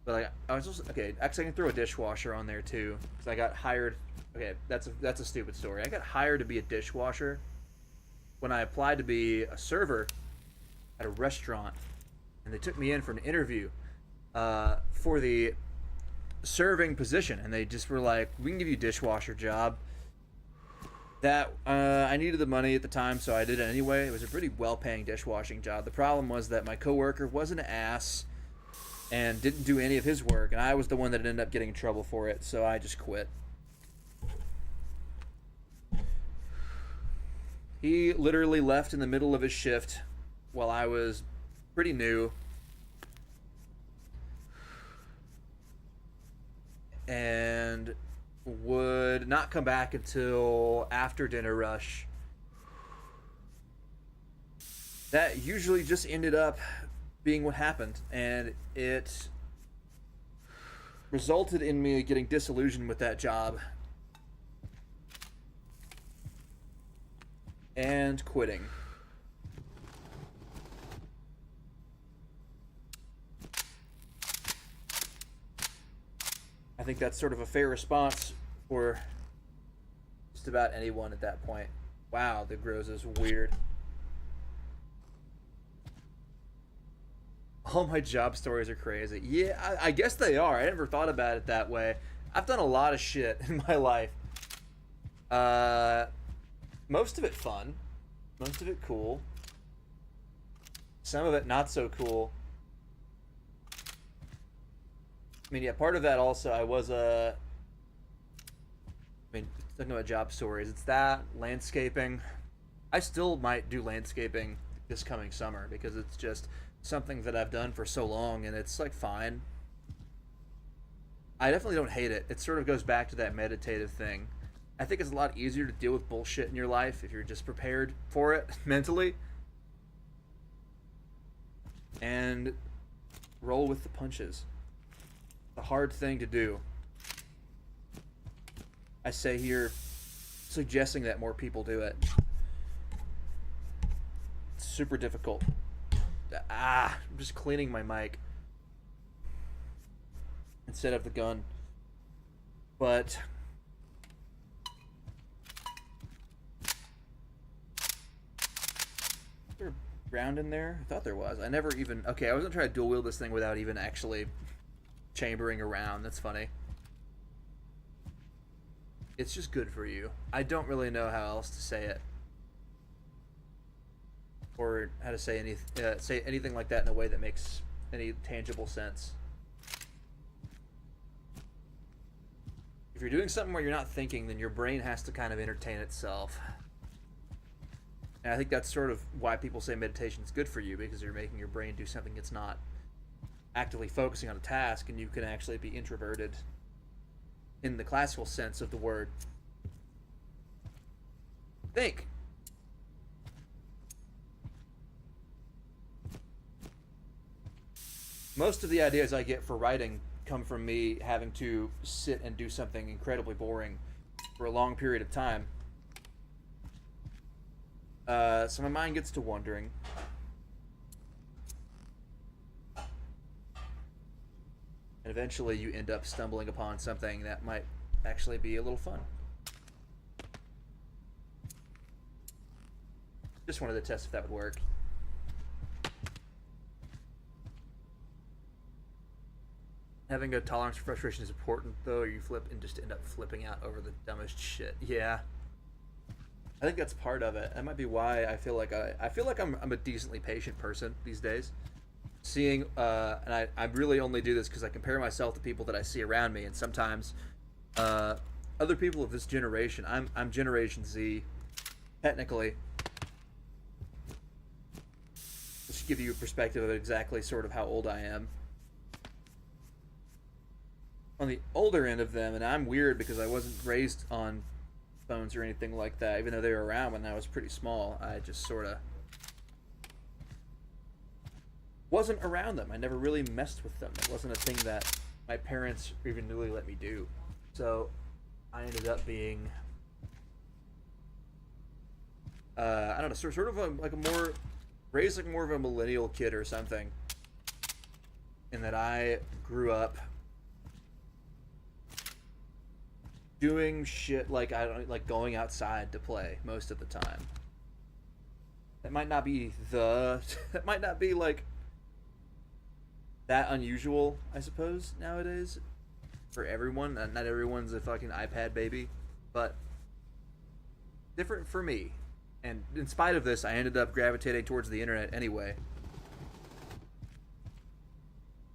But like, I was just, okay, actually I can throw a dishwasher on there too, because I got hired. Okay, that's a stupid story. I got hired to be a dishwasher when I applied to be a server at a restaurant, and they took me in for an interview for the serving position, and they just were like, we can give you a dishwasher job. That I needed the money at the time, so I did it anyway. It was a pretty well-paying dishwashing job. The problem was that my coworker was an ass and didn't do any of his work, and I was the one that ended up getting in trouble for it, so I just quit. He literally left in the middle of his shift while I was pretty new. And would not come back until after dinner rush. That usually just ended up being what happened, and it resulted in me getting disillusioned with that job and quitting. I think that's sort of a fair response for just about anyone at that point. Wow, the grows is weird. All my job stories are crazy. Yeah, I guess they are. I never thought about it that way. I've done a lot of shit in my life. Most of it fun. Most of it cool. Some of it not so cool. I mean, yeah, part of that also, I was I mean, talking about job stories, it's that, landscaping. I still might do landscaping this coming summer because it's just something that I've done for so long, and it's, like, fine. I definitely don't hate it. It sort of goes back to that meditative thing. I think it's a lot easier to deal with bullshit in your life if you're just prepared for it mentally. And roll with the punches. A hard thing to do. I say here, suggesting that more people do it. It's super difficult. I'm just cleaning my mic instead of the gun. But is there a round in there? I thought there was. I never even... Okay, I was gonna try to dual wield this thing without even actually chambering around. That's funny. It's just good for you. I don't really know how else to say it, or how to say anything like that in a way that makes any tangible sense. If you're doing something where you're not thinking, then your brain has to kind of entertain itself. And I think that's sort of why people say meditation is good for you, because you're making your brain do something it's not actively focusing on a task, and you can actually be introverted in the classical sense of the word. Think. Most of the ideas I get for writing come from me having to sit and do something incredibly boring for a long period of time. So my mind gets to wondering. And eventually you end up stumbling upon something that might actually be a little fun. Just wanted to test if that would work. Having a tolerance for frustration is important, though, or you flip and just end up flipping out over the dumbest shit. Yeah. I think that's part of it. That might be why I feel like I'm a decently patient person these days. Seeing, and I really only do this because I compare myself to people that I see around me, and sometimes other people of this generation. I'm Generation Z, technically. Just to give you a perspective of exactly sort of how old I am. On the older end of them, and I'm weird because I wasn't raised on phones or anything like that, even though they were around when I was pretty small. I just sort of wasn't around them. I never really messed with them. It wasn't a thing that my parents even really let me do. So I ended up being I don't know, sort of like a more raised like more of a millennial kid or something, in that I grew up doing shit like I don't like going outside to play most of the time. That might not be that might not be like that unusual, I suppose, nowadays for everyone. Not everyone's a fucking iPad baby, but different for me. And in spite of this, I ended up gravitating towards the internet anyway.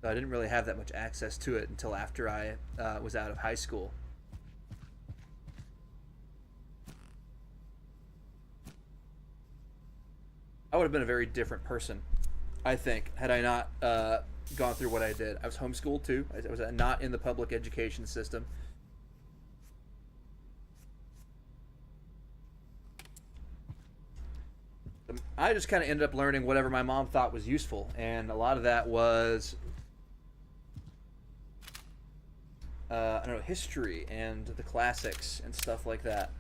So I didn't really have that much access to it until after I was out of high school. I would have been a very different person, I think, had I not gone through what I did. I was homeschooled too. I was not in the public education system. I just kind of ended up learning whatever my mom thought was useful, and a lot of that was I don't know, history and the classics and stuff like that.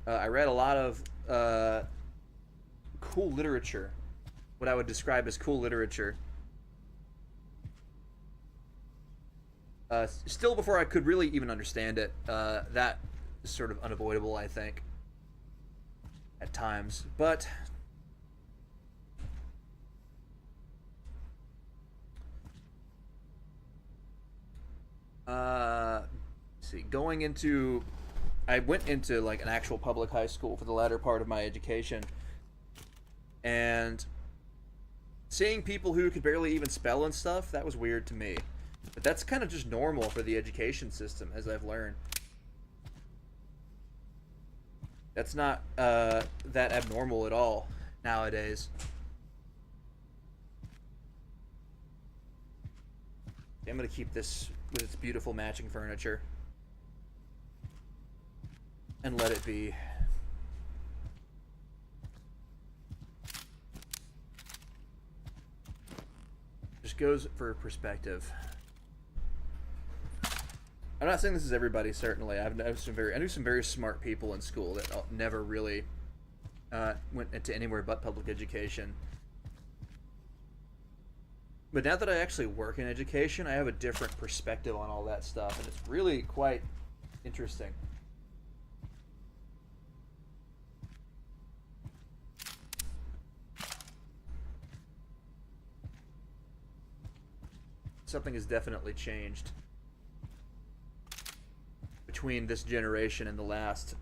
I read a lot of cool literature, what I would describe as cool literature. Still before I could really even understand it. That is sort of unavoidable, I think, at times. But let's see, I went into like an actual public high school for the latter part of my education, and seeing people who could barely even spell and stuff, that was weird to me. But that's kind of just normal for the education system, as I've learned. That's not that abnormal at all nowadays. I'm gonna keep this with its beautiful matching furniture and let it be. Just goes for perspective. I'm not saying this is everybody, certainly. I knew some very smart people in school that never really went into anywhere but public education. But now that I actually work in education, I have a different perspective on all that stuff, and it's really quite interesting. Something has definitely changed between this generation and the last.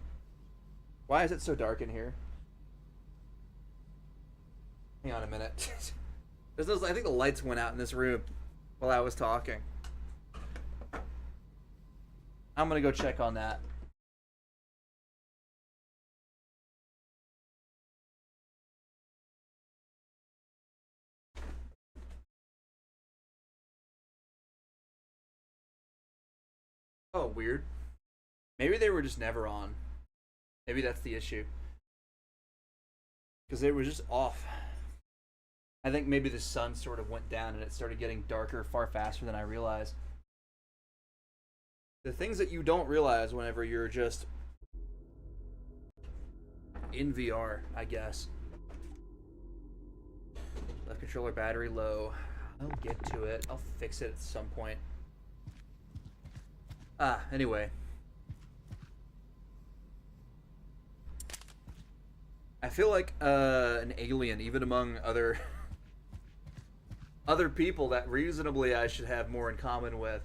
Why is it so dark in here? Hang on a minute. I think the lights went out in this room while I was talking. I'm gonna go check on that. Oh, weird. Maybe they were just never on. Maybe that's the issue. Because they were just off. I think maybe the sun sort of went down and it started getting darker far faster than I realized. The things that you don't realize whenever you're just in VR, I guess. Left controller battery low. I'll get to it. I'll fix it at some point. Anyway. I feel like an alien, even among other people that reasonably I should have more in common with.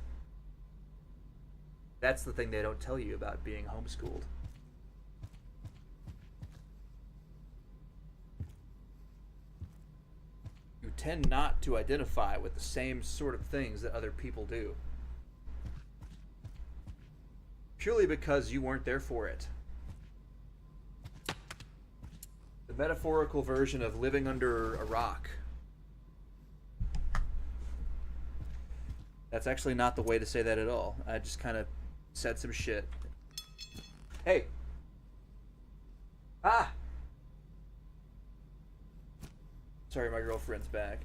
That's the thing they don't tell you about being homeschooled. You tend not to identify with the same sort of things that other people do. Purely because you weren't there for it. The metaphorical version of living under a rock. That's actually not the way to say that at all. I just kind of said some shit. Hey! Ah! Sorry, my girlfriend's back.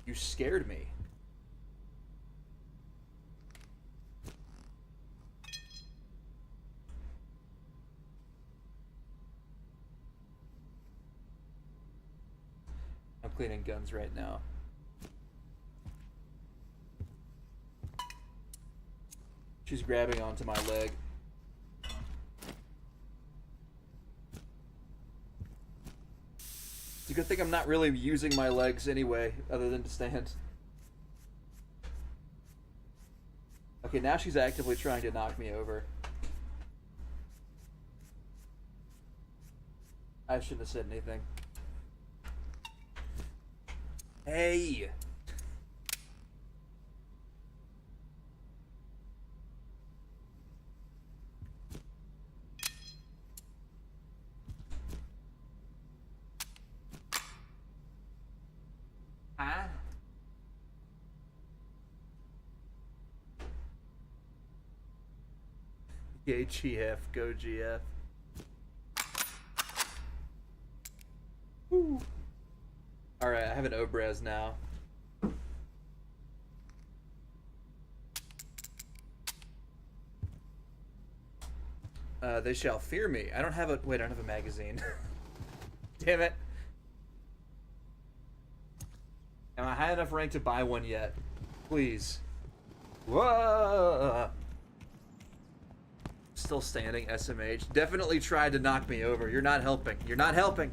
You scared me. I'm cleaning guns right now. She's grabbing onto my leg. It's a good thing I'm not really using my legs anyway, other than to stand. Okay, now she's actively trying to knock me over. I shouldn't have said anything. Hey! Huh? Yay, GF. Go, GF. Woo. Alright, I have an Obrez now. They shall fear me. I don't have a... Wait, I don't have a magazine. Damn it. Am I high enough rank to buy one yet? Please. Whoa! Still standing, SMH. Definitely tried to knock me over. You're not helping. You're not helping.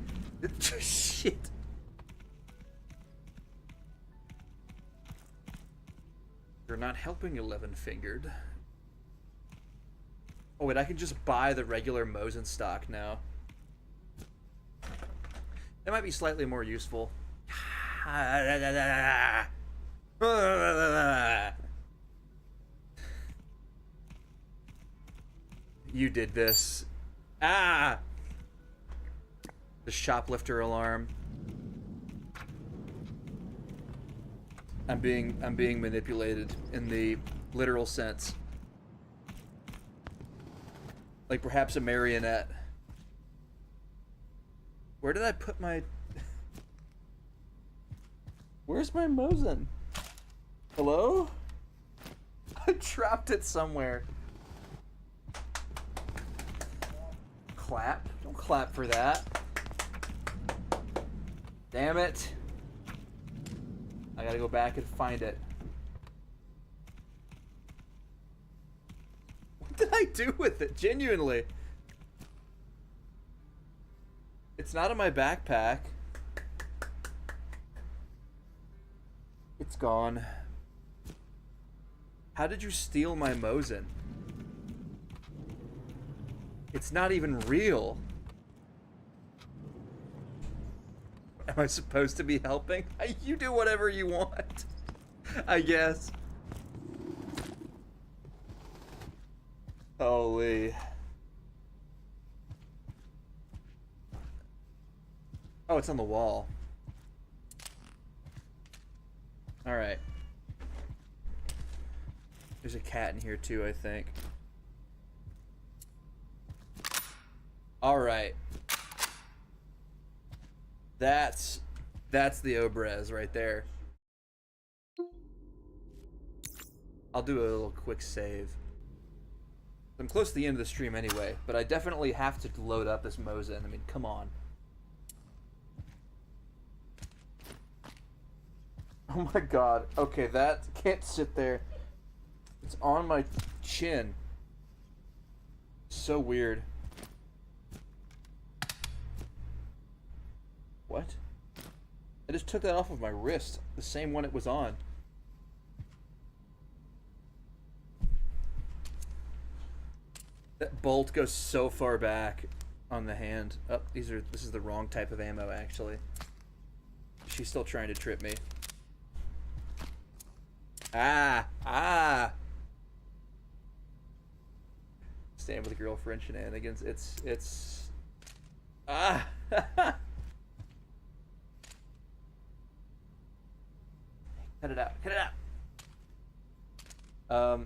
Shit. You're not helping, 11-fingered. Oh wait, I can just buy the regular Mosin stock now. That might be slightly more useful. You did this. Ah! The shoplifter alarm. I'm being manipulated in the literal sense. Like perhaps a marionette. Where did I put my... Where's my Mosin? Hello? I dropped it somewhere. Clap? Don't clap for that. Damn it. I gotta go back and find it. What did I do with it? Genuinely. It's not in my backpack. It's gone. How did you steal my Mosin? It's not even real. Am I supposed to be helping? You do whatever you want, I guess. Holy. Oh, it's on the wall. Alright. There's a cat in here too, I think. Alright. That's the Obrez right there. I'll do a little quick save. I'm close to the end of the stream anyway, but I definitely have to load up this Mosin. I mean, come on. Oh my god. Okay, that can't sit there. It's on my chin. So weird. What? I just took that off of my wrist. The same one it was on. That bolt goes so far back on the hand. Oh, this is the wrong type of ammo, actually. She's still trying to trip me. Ah! Stand with a girlfriend shenanigans. It's... Ah! Cut it out. Cut it out!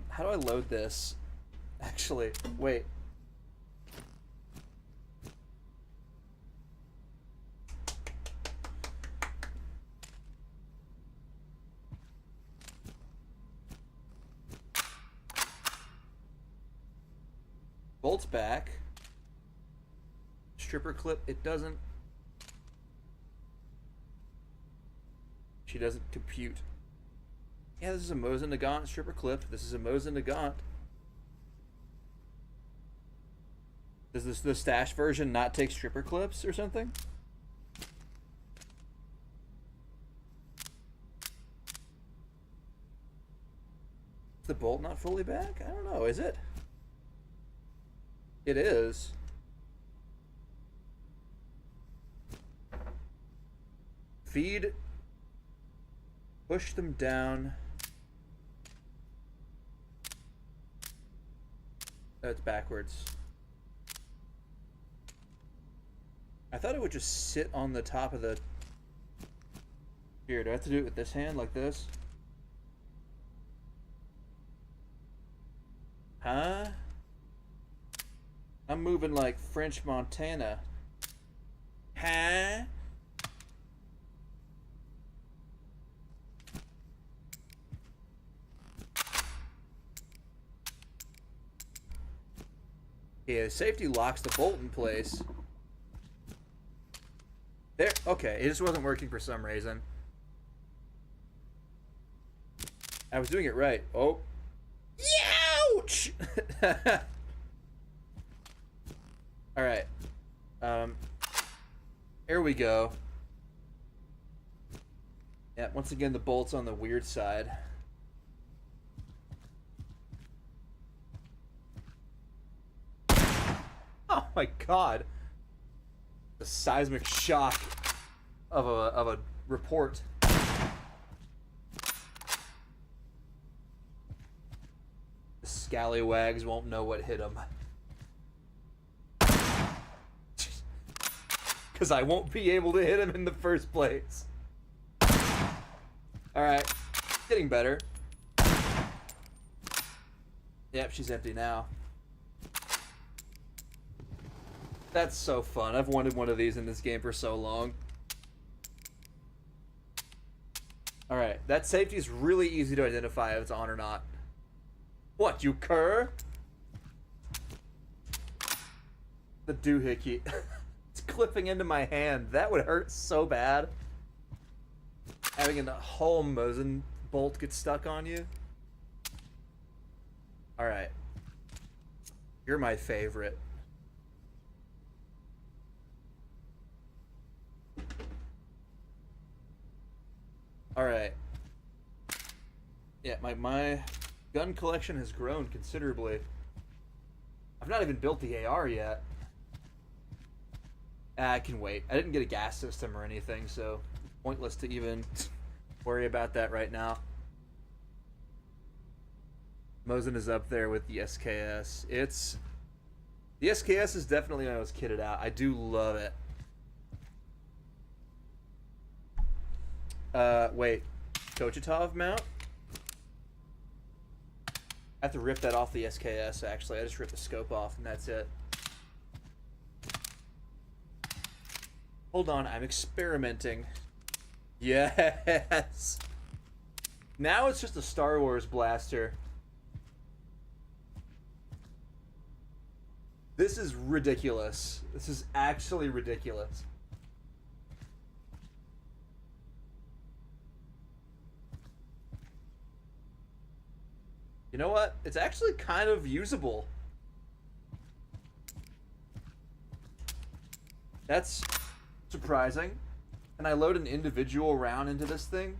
How do I load this? Actually, wait. Bolt's back. Stripper clip, it doesn't... She doesn't compute. Yeah, this is a Mosin Nagant stripper clip. This is a Mosin Nagant. Does the stash version not take stripper clips or something? Is the bolt not fully back? I don't know, is it? It is. Feed. Push them down. Oh, it's backwards. I thought it would just sit on the top of the... Here, do I have to do it with this hand, like this? Huh? I'm moving like French Montana. Huh? Yeah, safety locks the bolt in place. There, okay, it just wasn't working for some reason. I was doing it right. Oh. Ouch! Alright. Here we go. Yeah, once again, the bolt's on the weird side. Oh my god. The seismic shock of a report. The scallywags won't know what hit them. Because I won't be able to hit him in the first place. Alright. Getting better. Yep, she's empty now. That's so fun. I've wanted one of these in this game for so long. Alright, that safety is really easy to identify if it's on or not. What, you cur? The doohickey. It's clipping into my hand. That would hurt so bad. Having a whole Mosin bolt get stuck on you. Alright. You're my favorite. Alright. Yeah, my gun collection has grown considerably. I've not even built the AR yet. I can wait. I didn't get a gas system or anything, so it's pointless to even worry about that right now. Mosin is up there with the SKS. The SKS is definitely when I was kitted out. I do love it. Wait. Kochitov mount? I have to rip that off the SKS, actually. I just ripped the scope off, and that's it. Hold on, I'm experimenting. Yes! Now it's just a Star Wars blaster. This is ridiculous. This is actually ridiculous. You know what? It's actually kind of usable. That's surprising. Can I load an individual round into this thing?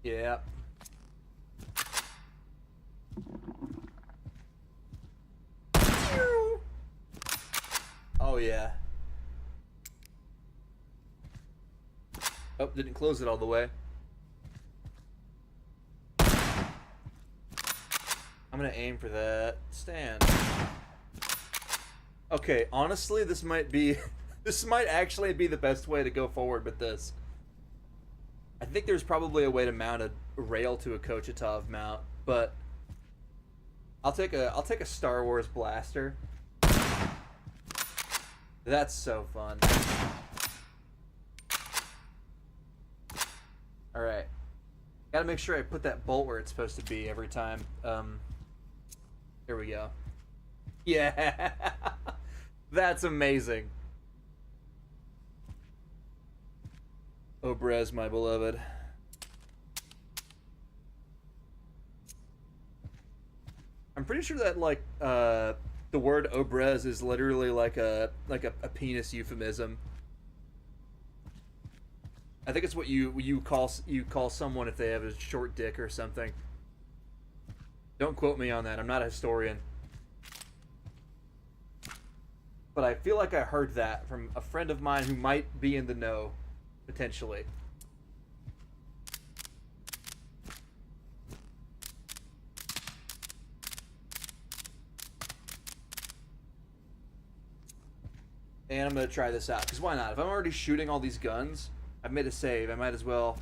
Yeah. Oh yeah. Oh, didn't close it all the way. I'm gonna aim for that stand. Okay, honestly, this might be... this might actually be the best way to go forward with this. I think there's probably a way to mount a rail to a Kochitov mount, but... I'll take a Star Wars blaster. That's so fun. Alright. Gotta make sure I put that bolt where it's supposed to be every time. Here we go. Yeah! That's amazing. Obrez, my beloved. I'm pretty sure that, like, the word Obrez is literally like a penis euphemism. I think it's what you call someone if they have a short dick or something. Don't quote me on that. I'm not a historian. But I feel like I heard that from a friend of mine who might be in the know, potentially. And I'm going to try this out, because why not? If I'm already shooting all these guns, I've made a save, I might as well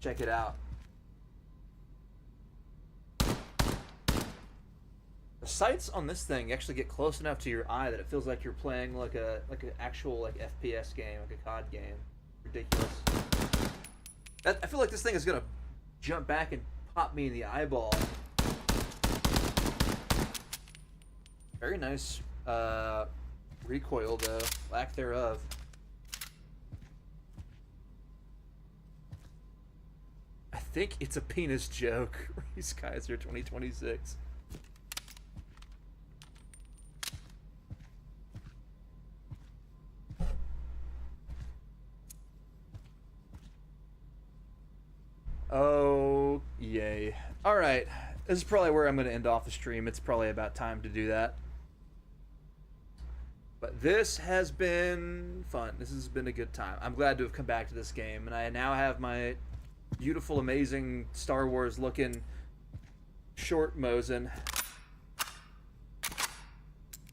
check it out. The sights on this thing actually get close enough to your eye that it feels like you're playing like an actual like FPS game, like a COD game. Ridiculous. I feel like this thing is gonna jump back and pop me in the eyeball. Very nice recoil though, lack thereof. I think it's a penis joke. Reese Kaiser 2026. Oh, yay. Alright, this is probably where I'm going to end off the stream. It's probably about time to do that. But this has been fun. This has been a good time. I'm glad to have come back to this game. And I now have my beautiful, amazing, Star Wars looking short Mosin.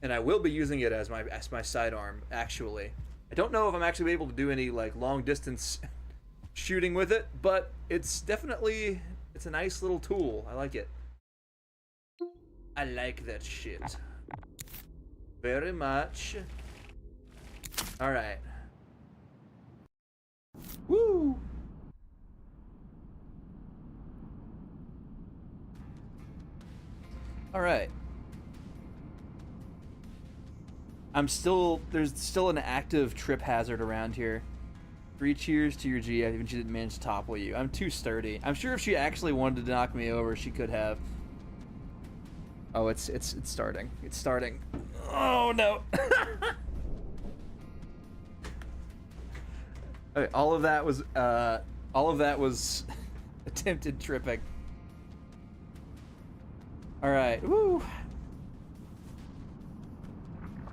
And I will be using it as my sidearm, actually. I don't know if I'm actually able to do any like long distance shooting with it, but it's definitely, it's a nice little tool. I like it. I like that shit very much. All right. Woo. All right. There's still an active trip hazard around here. 3 cheers to your G, even she didn't manage to topple you. I'm too sturdy. I'm sure if she actually wanted to knock me over, she could have. Oh, it's starting. It's starting. Oh no. Okay, all of that was attempted tripping. All right. Woo.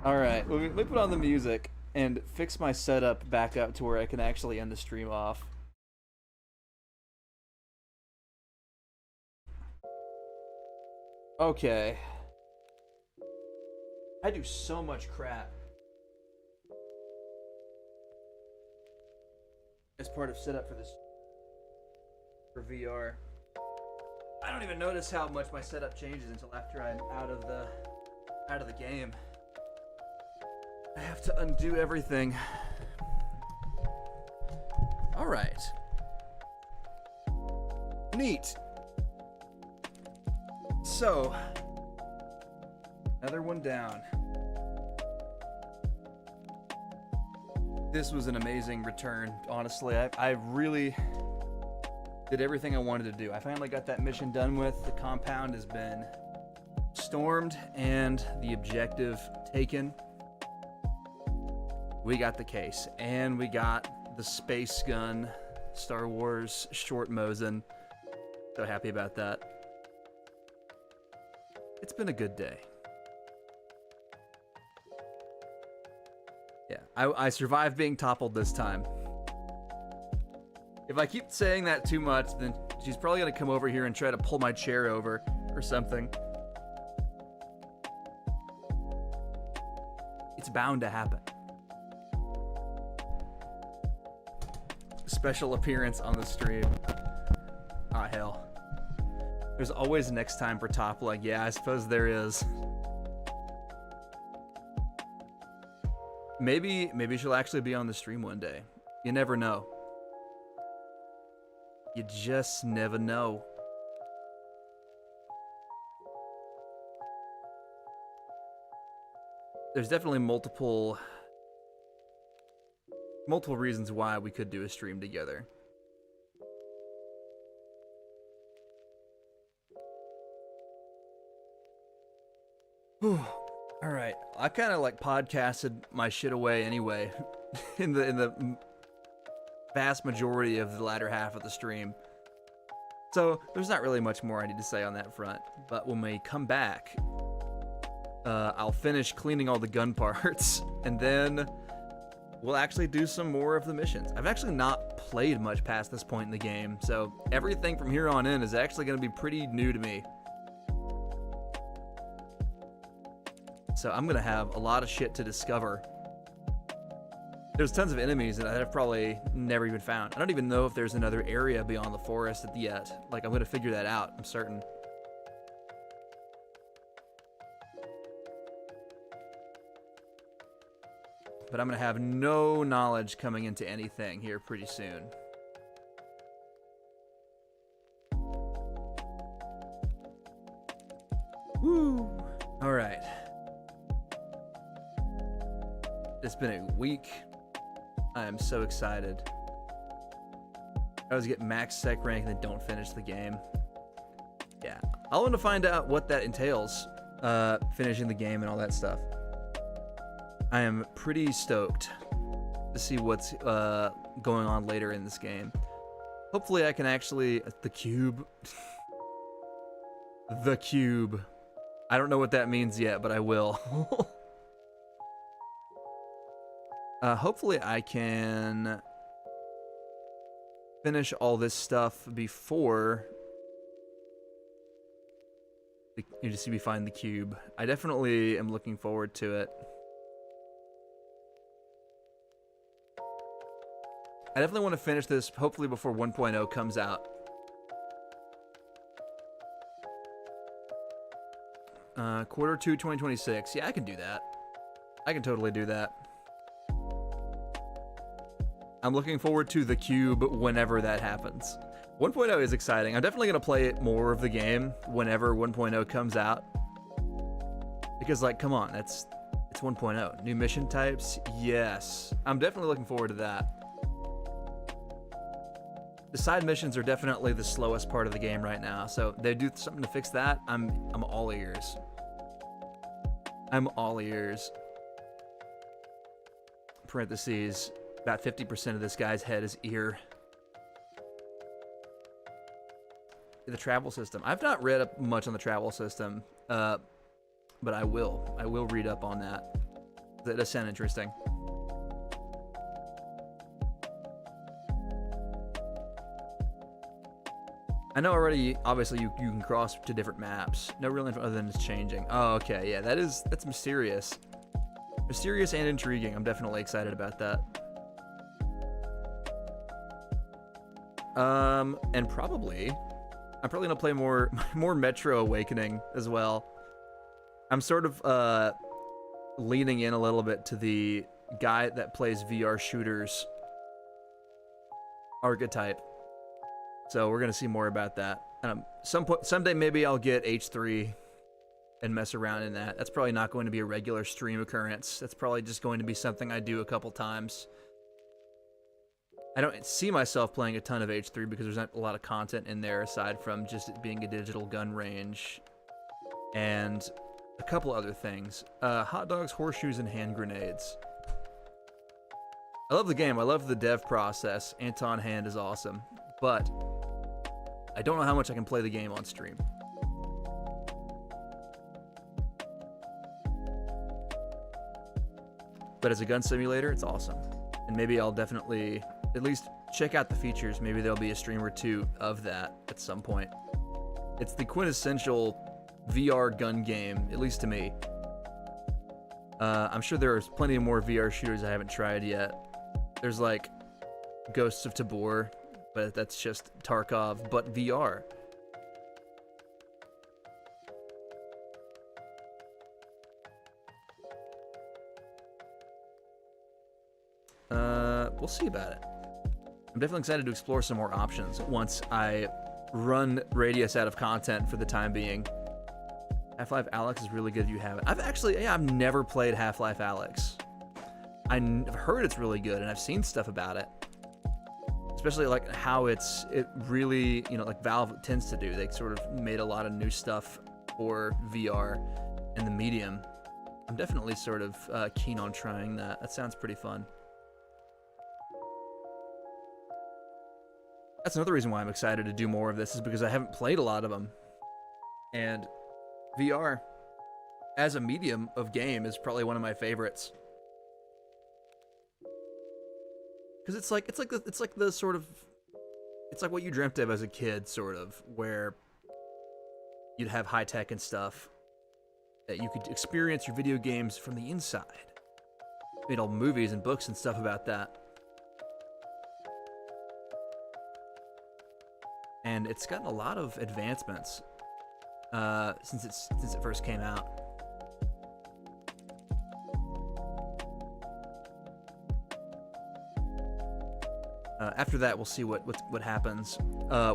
All right. Let me put on the music. and fix my setup back up to where I can actually end the stream off. Okay. I do so much crap as part of setup for this for VR. I don't even notice how much my setup changes until after I'm out of the game. I have to undo everything. All right. Neat. So, another one down. This was an amazing return, honestly. I really did everything I wanted to do. I finally got that mission done with. The compound has been stormed and the objective taken. We got the case, and we got the space gun, Star Wars short Mosin. So happy about that. It's been a good day. Yeah, I survived being toppled this time. If I keep saying that too much, then she's probably gonna come over here and try to pull my chair over or something. It's bound to happen. Special appearance on the stream. Ah, hell. There's always next time for toppling. Yeah, I suppose there is. Maybe she'll actually be on the stream one day. You never know. You just never know. There's definitely multiple reasons why we could do a stream together. Whew. All right, I kind of like podcasted my shit away anyway, in the vast majority of the latter half of the stream. So there's not really much more I need to say on that front. But when we come back, I'll finish cleaning all the gun parts, and then we'll actually do some more of the missions. I've actually not played much past this point in the game, so everything from here on in is actually going to be pretty new to me. So I'm going to have a lot of shit to discover. There's tons of enemies that I've probably never even found. I don't even know if there's another area beyond the forest yet. Like, I'm going to figure that out, I'm certain. But I'm going to have no knowledge coming into anything here pretty soon. Woo! All right. It's been a week. I am so excited. I always get max sec rank and then don't finish the game. Yeah, I want to find out what that entails, finishing the game and all that stuff. I am pretty stoked to see what's going on later in this game. Hopefully I can actually... The cube. The cube. I don't know what that means yet, but I will. Hopefully I can finish all this stuff before you just see me find the cube. I definitely am looking forward to it. I definitely want to finish this hopefully before 1.0 comes out. Quarter 2 2026. Yeah, I can do that. I can totally do that. I'm looking forward to the cube whenever that happens. 1.0 is exciting. I'm definitely going to play more of the game whenever 1.0 comes out. Because, like, come on, it's 1.0. New mission types? Yes. I'm definitely looking forward to that. The side missions are definitely the slowest part of the game right now, so they do something to fix that. I'm all ears. I'm all ears. Parentheses. About 50% of this guy's head is ear. The travel system. I've not read up much on the travel system, but I will. I will read up on that. That does sound interesting. I know already, obviously, you can cross to different maps. No real info other than it's changing. Oh, okay, yeah, that's mysterious. Mysterious and intriguing. I'm definitely excited about that. And I'm probably gonna play more Metro Awakening as well. I'm sort of leaning in a little bit to the guy that plays VR shooters archetype. So we're gonna see more about that. Someday maybe I'll get H3 and mess around in that. That's probably not going to be a regular stream occurrence. That's probably just going to be something I do a couple times. I don't see myself playing a ton of H3 because there's not a lot of content in there aside from just it being a digital gun range and a couple other things. Hot dogs, horseshoes, and hand grenades. I love the game. I love the dev process. Anton Hand is awesome. But I don't know how much I can play the game on stream. But as a gun simulator, it's awesome. And maybe I'll definitely at least check out the features. Maybe there'll be a stream or two of that at some point. It's the quintessential VR gun game, at least to me. I'm sure there's plenty of more VR shooters I haven't tried yet. There's like Ghosts of Tabor, but that's just Tarkov, but VR. We'll see about it. I'm definitely excited to explore some more options once I run Radius out of content for the time being. Half-Life Alyx is really good if you haven't. I've never played Half-Life Alyx. I've heard it's really good, and I've seen stuff about it. Especially like how it really, like Valve tends to do. They sort of made a lot of new stuff for VR and the medium. I'm definitely sort of keen on trying that. That sounds pretty fun. That's another reason why I'm excited to do more of this, is because I haven't played a lot of them. And VR, as a medium of game, is probably one of my favorites. Because it's like what you dreamt of as a kid, sort of, where you'd have high tech and stuff that you could experience your video games from the inside. Made all movies and books and stuff about that. And it's gotten a lot of advancements since it first came out. After that, we'll see what happens.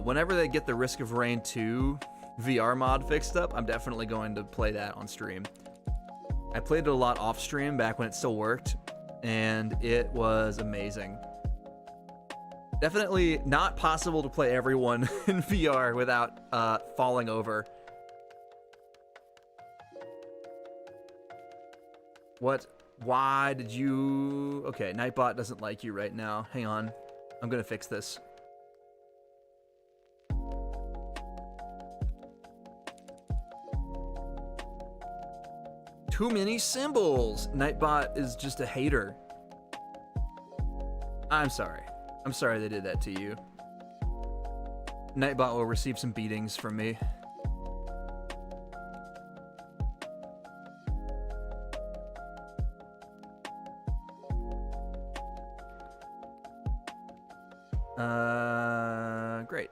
Whenever they get the Risk of Rain 2 VR mod fixed up, I'm definitely going to play that on stream. I played it a lot off stream back when it still worked, and it was amazing. Definitely not possible to play everyone in VR without falling over. What? Why did you... Okay, Nightbot doesn't like you right now. Hang on. I'm gonna fix this. Too many symbols! Nightbot is just a hater. I'm sorry. I'm sorry they did that to you. Nightbot will receive some beatings from me. Great.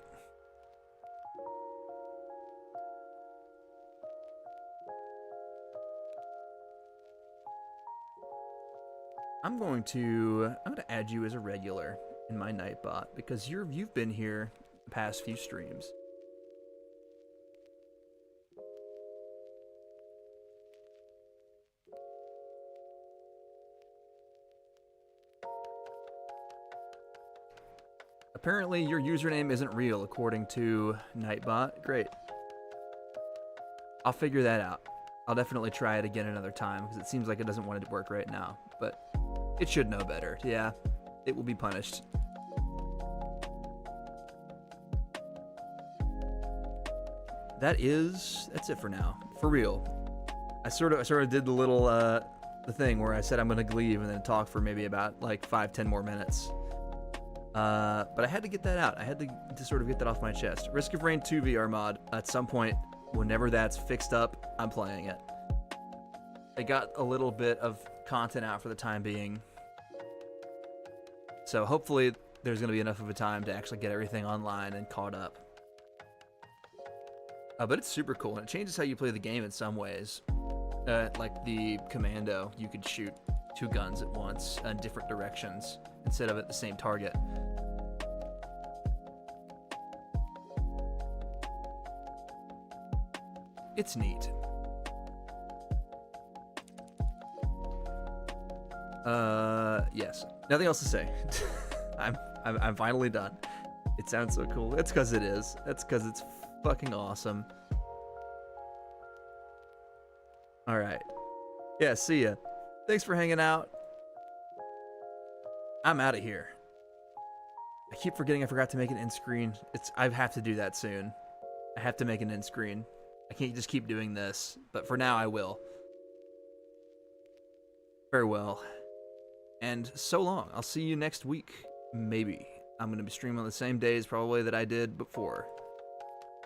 I'm going to add you as a regular in my Nightbot because you've been here the past few streams. Apparently your username isn't real according to Nightbot. Great. I'll figure that out. I'll definitely try it again another time because it seems like it doesn't want it to work right now, but it should know better. Yeah, it will be punished. That's it for now. For real. I sort of did the little the thing where I said I'm gonna leave and then talk for maybe about like 5-10 more minutes. But I had to get that out. I had to sort of get that off my chest. Risk of Rain 2 VR mod, at some point, whenever that's fixed up, I'm playing it. I got a little bit of content out for the time being. So hopefully there's going to be enough of a time to actually get everything online and caught up. But it's super cool, and it changes how you play the game in some ways. Like the Commando, you could shoot 2 guns at once in different directions instead of at the same target. It's neat. Yes. Nothing else to say. I'm finally done. It sounds so cool. It's because it is. It's because it's fucking awesome. All right. Yeah, see ya. Thanks for hanging out. I'm out of here. I keep forgetting I forgot to make an end screen. I have to do that soon. I have to make an end screen. I can't just keep doing this, but for now I will. Farewell. And so long. I'll see you next week. Maybe. I'm going to be streaming on the same days probably that I did before.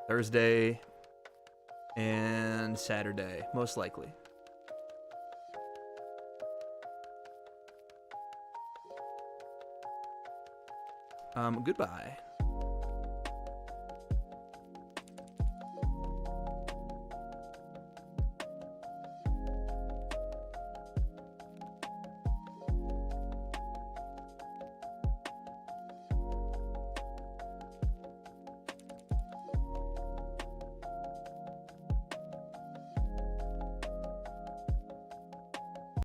Thursday and Saturday, most likely. Goodbye.